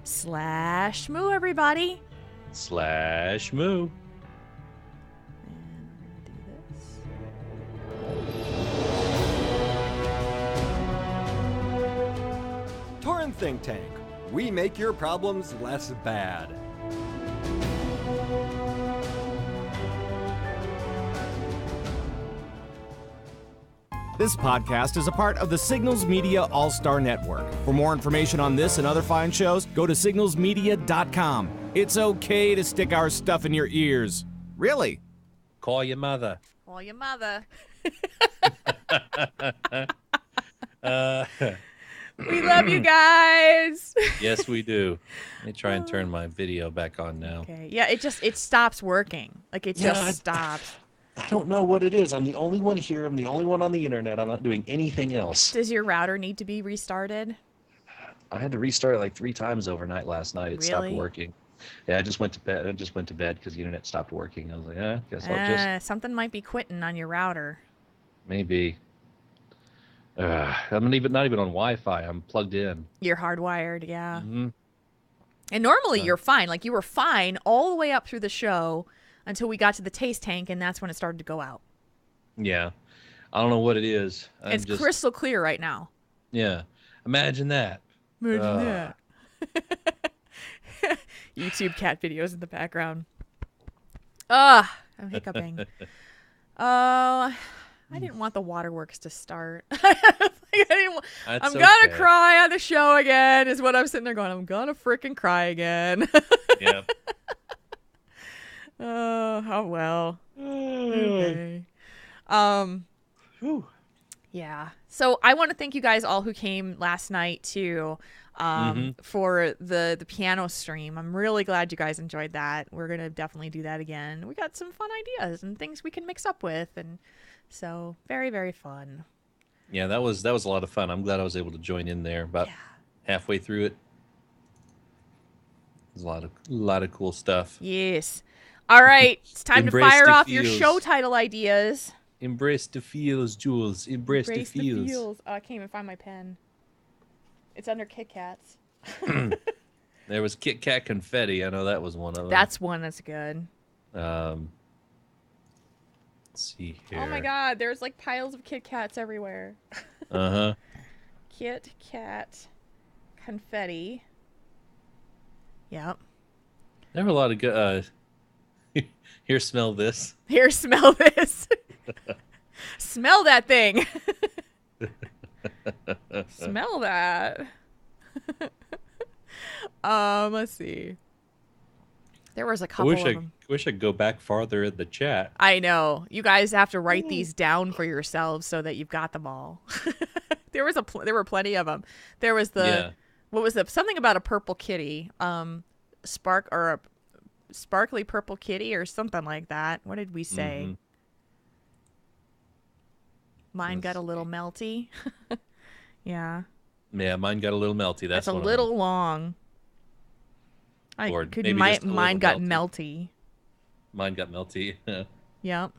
/moo, everybody. /moo.
Tauren Think Tank. We make your problems less bad. This podcast is a part of the Signals Media All-Star Network. For more information on this and other fine shows, go to signalsmedia.com. It's okay to stick our stuff in your ears. Really.
Call your mother.
Call your mother. We love you guys.
Yes, we do. Let me try and turn my video back on now.
Okay. Yeah, it stops working. Like it just stops.
I don't know what it is. I'm the only one here. I'm the only one on the internet. I'm not doing anything else.
Does your router need to be restarted?
I had to restart it like 3 times overnight last night. It stopped working. Yeah, I just went to bed. Because the internet stopped working. I was like, guess I'll just...
Something might be quitting on your router.
Maybe. I'm not even on Wi-Fi. I'm plugged in.
You're hardwired, yeah.
Mm-hmm.
And normally you're fine. Like you were fine all the way up through the show until we got to the taste tank, and that's when it started to go out.
Yeah. I don't know what it is.
It's crystal clear right now.
Yeah. Imagine that.
Imagine that. YouTube cat videos in the background. I'm hiccuping. I didn't want the waterworks to start. I'm gonna cry on the show again, is what I'm sitting there going. I'm gonna freaking cry again.
Yeah.
Oh, how well. Okay. Yeah. So I want to thank you guys all who came last night too, for the piano stream. I'm really glad you guys enjoyed that. We're gonna definitely do that again. We got some fun ideas and things we can mix up with, and so very, very fun.
Yeah, that was a lot of fun. I'm glad I was able to join in there about halfway through it. There's a lot of cool stuff.
Yes. All right, it's time to fire off your show title ideas.
Embrace the feels, Jules. Embrace the feels.
I can't even find my pen. It's under Kit Kats.
There was Kit Kat confetti. I know that was one of them.
That's one that's good.
Let's see here.
Oh my God, there's like piles of Kit Kats everywhere. Kit Kat confetti. Yep.
There were a lot of good. Here, smell this.
Here, smell this. Smell that thing. Smell that. Let's see. There was a couple of them.
I wish I could go back farther in the chat.
I know. You guys have to write these down for yourselves so that you've got them all. There were plenty of them. There was what was something about a purple kitty, a sparkly purple kitty or something like that. What did we say? Mine got a little melty. Yeah.
Yeah, mine got a little melty. That's
a little long. Mine got melty.
Mine got melty.
Yep.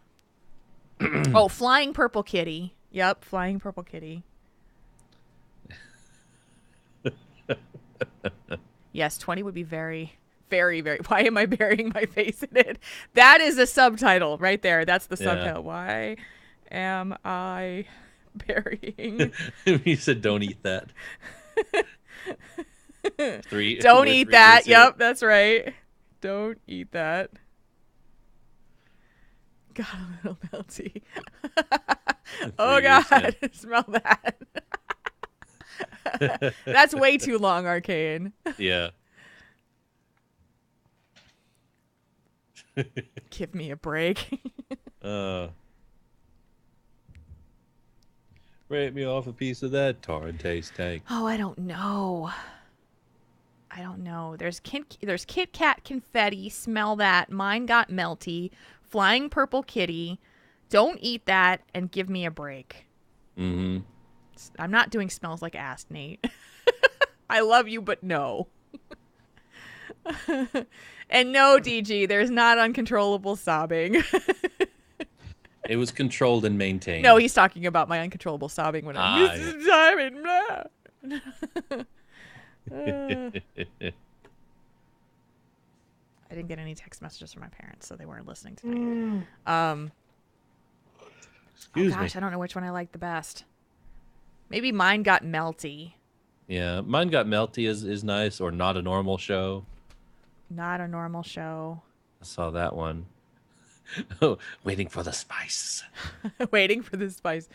Oh, flying purple kitty. Yep, flying purple kitty. Yes, 20 would be very, very, very... Why am I burying my face in it? That is a subtitle right there. That's the subtitle. Why am I burying...
You said don't eat that.
Don't eat that. Yep, that's right. Don't eat that. Got a little melty. Oh, God. Smell that. That's way too long, Arcane.
Yeah.
Give me a break.
Rate me off a piece of that Tauren taste tank.
Oh, I don't know. There's Kit Kat confetti. Smell that. Mine got melty. Flying purple kitty. Don't eat that. And give me a break.
Mm-hmm.
I'm not doing smells like ass, Nate. I love you, but no. And no, DG, there's not uncontrollable sobbing.
It was controlled and maintained.
No, he's talking about my uncontrollable sobbing when I'm sobbing. I didn't get any text messages from my parents, so they weren't listening tonight.
Excuse me.
I don't know which one I like the best. Maybe mine got melty.
Yeah, mine got melty is nice, or not a normal show.
Not a normal show.
I saw that one. Oh, waiting for the spice.
Waiting for the spice.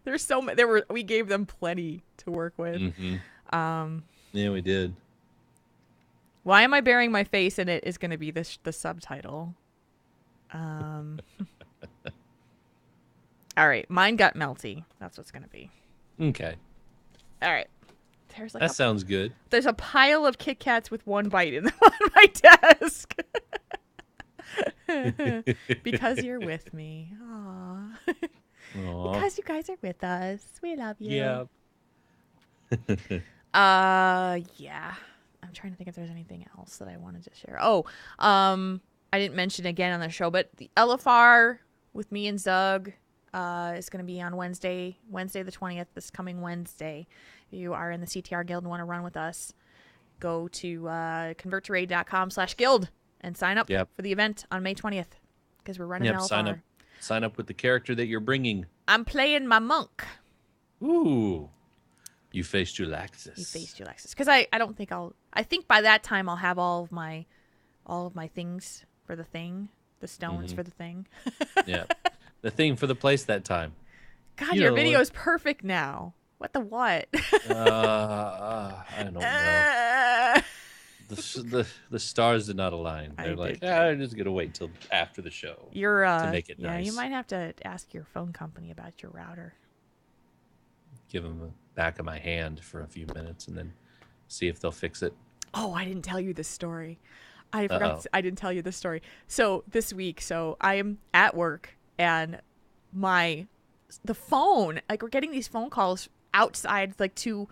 There's so many. We gave them plenty to work with.
Mm-hmm. Yeah, we did.
Why am I burying my face in it is going to be the subtitle. All right. Mine got Melty. That's what's going to be.
Okay.
All right. There's
That sounds good.
There's a pile of Kit Kats with one bite on my desk. Because you're with me. Aww. Because you guys are with us. We love you.
Yeah.
Yeah. I'm trying to think if there's anything else that I wanted to share. I didn't mention again on the show, but the LFR with me and Zug is going to be on Wednesday the 20th, this coming Wednesday. If you are in the CTR Guild and want to run with us, go to converttoraid.com/guild and sign up for the event on May 20th because we're running LFR.
Sign up with the character that you're bringing.
I'm playing my monk.
Ooh. You faced your Laxus.
Because I don't think I think by that time I'll have all of my things for the thing, the stones for the thing.
Yeah. The thing for the place that time.
God, your video is perfect now. What the what?
I don't know. The stars did not align. They're I'm just gonna wait till after the show. To make it nice.
You might have to ask your phone company about your router.
Give them the back of my hand for a few minutes and then see if they'll fix it.
Oh, I didn't tell you this story. I forgot. I didn't tell you this story. So this week, I am at work and the phone, like we're getting these phone calls outside, like to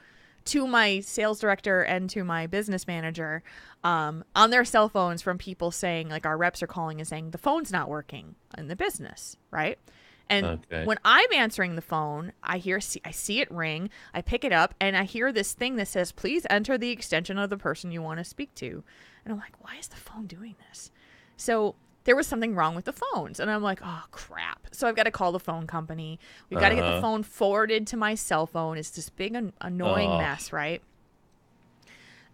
my sales director and to my business manager on their cell phones from people saying, like, our reps are calling and saying the phone's not working in the business, right? And when I'm answering the phone, I see it ring, I pick it up, and I hear this thing that says, please enter the extension of the person you want to speak to. And I'm like, why is the phone doing this? So there was something wrong with the phones. And I'm like, oh, crap. So I've got to call the phone company. We've got to get the phone forwarded to my cell phone. It's this big, annoying mess, right?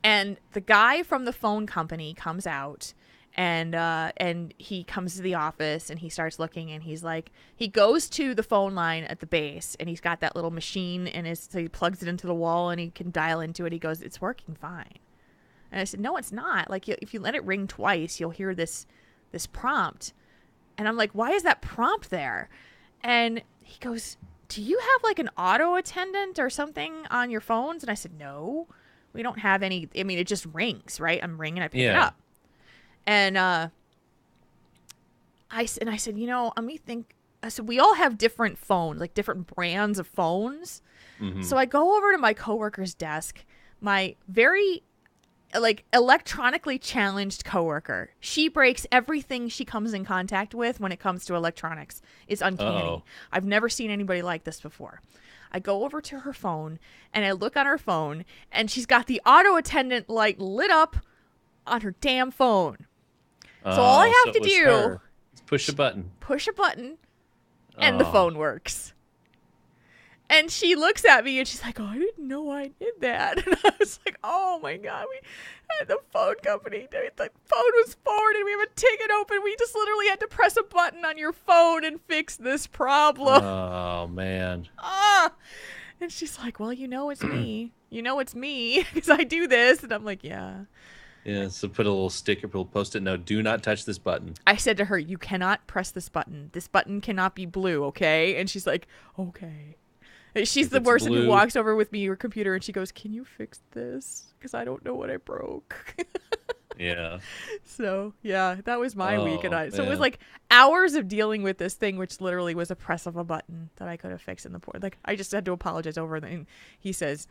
And the guy from the phone company comes out, and he comes to the office, and he starts looking, and he's like, he goes to the phone line at the base, and he's got that little machine, and so he plugs it into the wall, and he can dial into it. He goes, it's working fine. And I said, no, it's not. Like, if you let it ring twice, you'll hear this prompt. And I'm like, why is that prompt there? And he goes, do you have like an auto attendant or something on your phones? And I said, no, we don't have any. I mean, it just rings, right? I'm ringing, I pick it up. And I said, let me think. I said, we all have different phones, like different brands of phones. Mm-hmm. So I go over to my coworker's desk, my very electronically challenged coworker. She breaks everything she comes in contact with when it comes to electronics. It's uncanny. I've never seen anybody like this before. I go over to her phone and I look on her phone and she's got the auto attendant light lit up on her damn phone. So all I have to do
is push a button.
And the phone works. And she looks at me and she's like, oh, I didn't know I did that. And I was like, oh my God, we had the phone company. The phone was forwarded. We have a ticket open. We just literally had to press a button on your phone and fix this problem.
Oh, man.
And she's like, well, it's me. It's me because I do this. And I'm like, yeah.
Yeah, so put a little sticker, little post-it note, do not touch this button.
I said to her, you cannot press this button. This button cannot be blue, okay? And she's like, okay. She's the person who walks over with me, her computer, and she goes, can you fix this? Because I don't know what I broke.
Yeah.
So, yeah, that was my week. And so it was like hours of dealing with this thing, which literally was a press of a button that I could have fixed in the port. Like, I just had to apologize over it. And he says,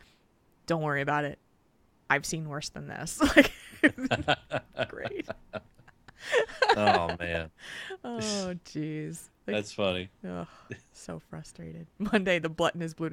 don't worry about it. I've seen worse than this. Like, great.
Oh, man.
Oh, jeez.
That's funny.
Oh, so frustrated. Monday, the button is blue.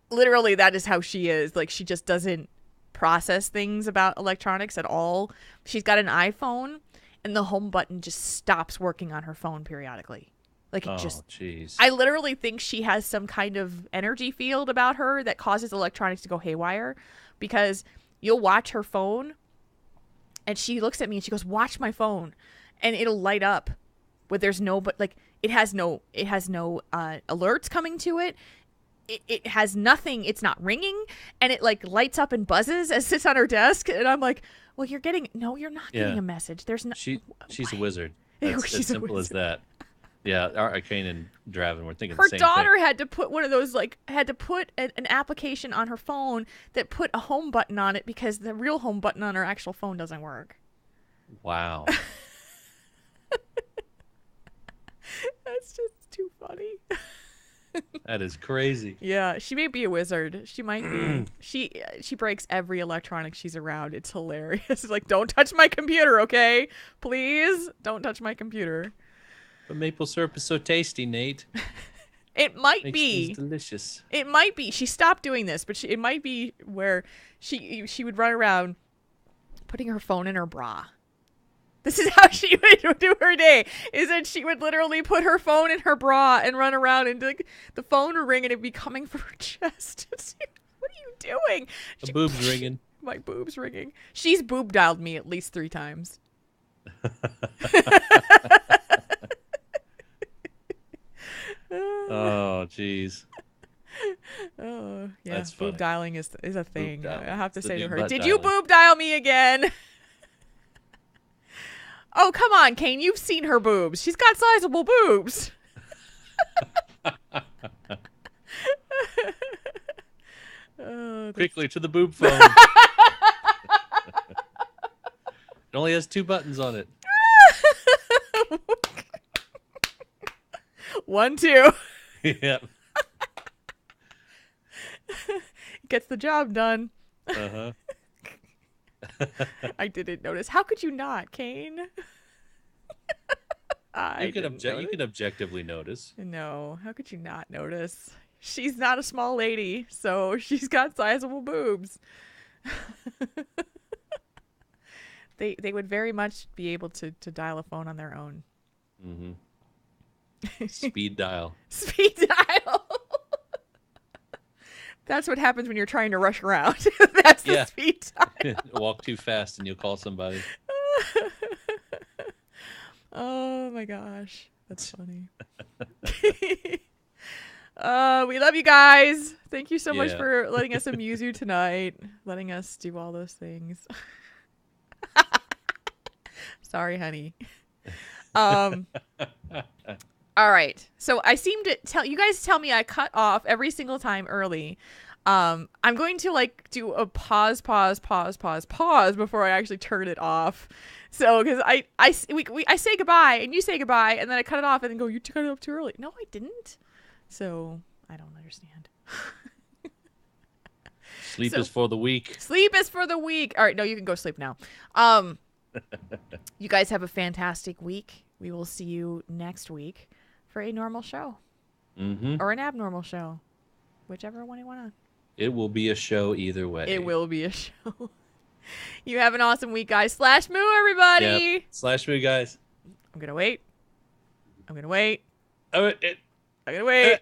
Literally, that is how she is. Like, she just doesn't process things about electronics at all. She's got an iPhone, and the home button just stops working on her phone periodically. Like, it
jeez.
I literally think she has some kind of energy field about her that causes electronics to go haywire, because you'll watch her phone, and she looks at me, and she goes, watch my phone, and it'll light up. But there's no, but like, it has no alerts coming to it. It has nothing. It's not ringing, and it like lights up and buzzes as it sits on her desk. And I'm like, well, you're not getting a message. There's no.
She's a wizard. That's as simple as that. Yeah, Kane and Draven were thinking
her
the same
daughter
thing.
had to put one of those an application on her phone that put a home button on it because the real home button on her actual phone doesn't work.
Wow.
That's just too funny.
That is crazy.
Yeah, she may be a wizard. She might be. She breaks every electronic she's around. It's hilarious. It's like, don't touch my computer, okay? Please don't touch my computer.
But maple syrup is so tasty, Nate.
It might
Makes
be
things delicious.
It might be. She stopped doing this, but it might be where she would run around putting her phone in her bra. This is how she would do her day. Is that she would literally put her phone in her bra and run around, and the phone would ring and it'd be coming from her chest. What are you doing?
The boob's ringing.
My boob's ringing. She's boob dialed me at least 3 times.
Oh, jeez.
Oh, yeah.
That's funny.
Boob dialing is a thing. I have to say to her, "Did you boob dial me again?" Oh, come on, Kane. You've seen her boobs. She's got sizable boobs.
Quickly to the boob phone. It only has 2 buttons on it.
1, 2.
Yep.
Gets the job done.
Uh-huh.
I didn't notice. How could you not, Kane?
You can objectively notice.
No, how could you not notice? She's not a small lady, so she's got sizable boobs. They would very much be able to dial a phone on their own.
Mm-hmm. Speed dial.
Speed dial. That's what happens when you're trying to rush around. That's the speed dial.
Walk too fast and you'll call somebody.
Oh my gosh. That's funny. We love you guys. Thank you so much for letting us amuse you tonight. Letting us do all those things. Sorry, honey. All right. So I seem to you guys tell me I cut off every single time early. I'm going to do a pause before I actually turn it off. So because I say goodbye and you say goodbye and then I cut it off and then go, you cut it off too early. No, I didn't. So I don't understand.
Sleep is for the weak.
Sleep is for the weak. All right. No, you can go sleep now. You guys have a fantastic week. We will see you next week for a normal show.
Mm-hmm.
Or an abnormal show. Whichever one you want on.
It will be a show either way.
It will be a show. You have an awesome week, guys. /moo, everybody.
Yep. /moo, guys.
I'm going to wait. I'm going to wait.
Oh,
I'm going to wait.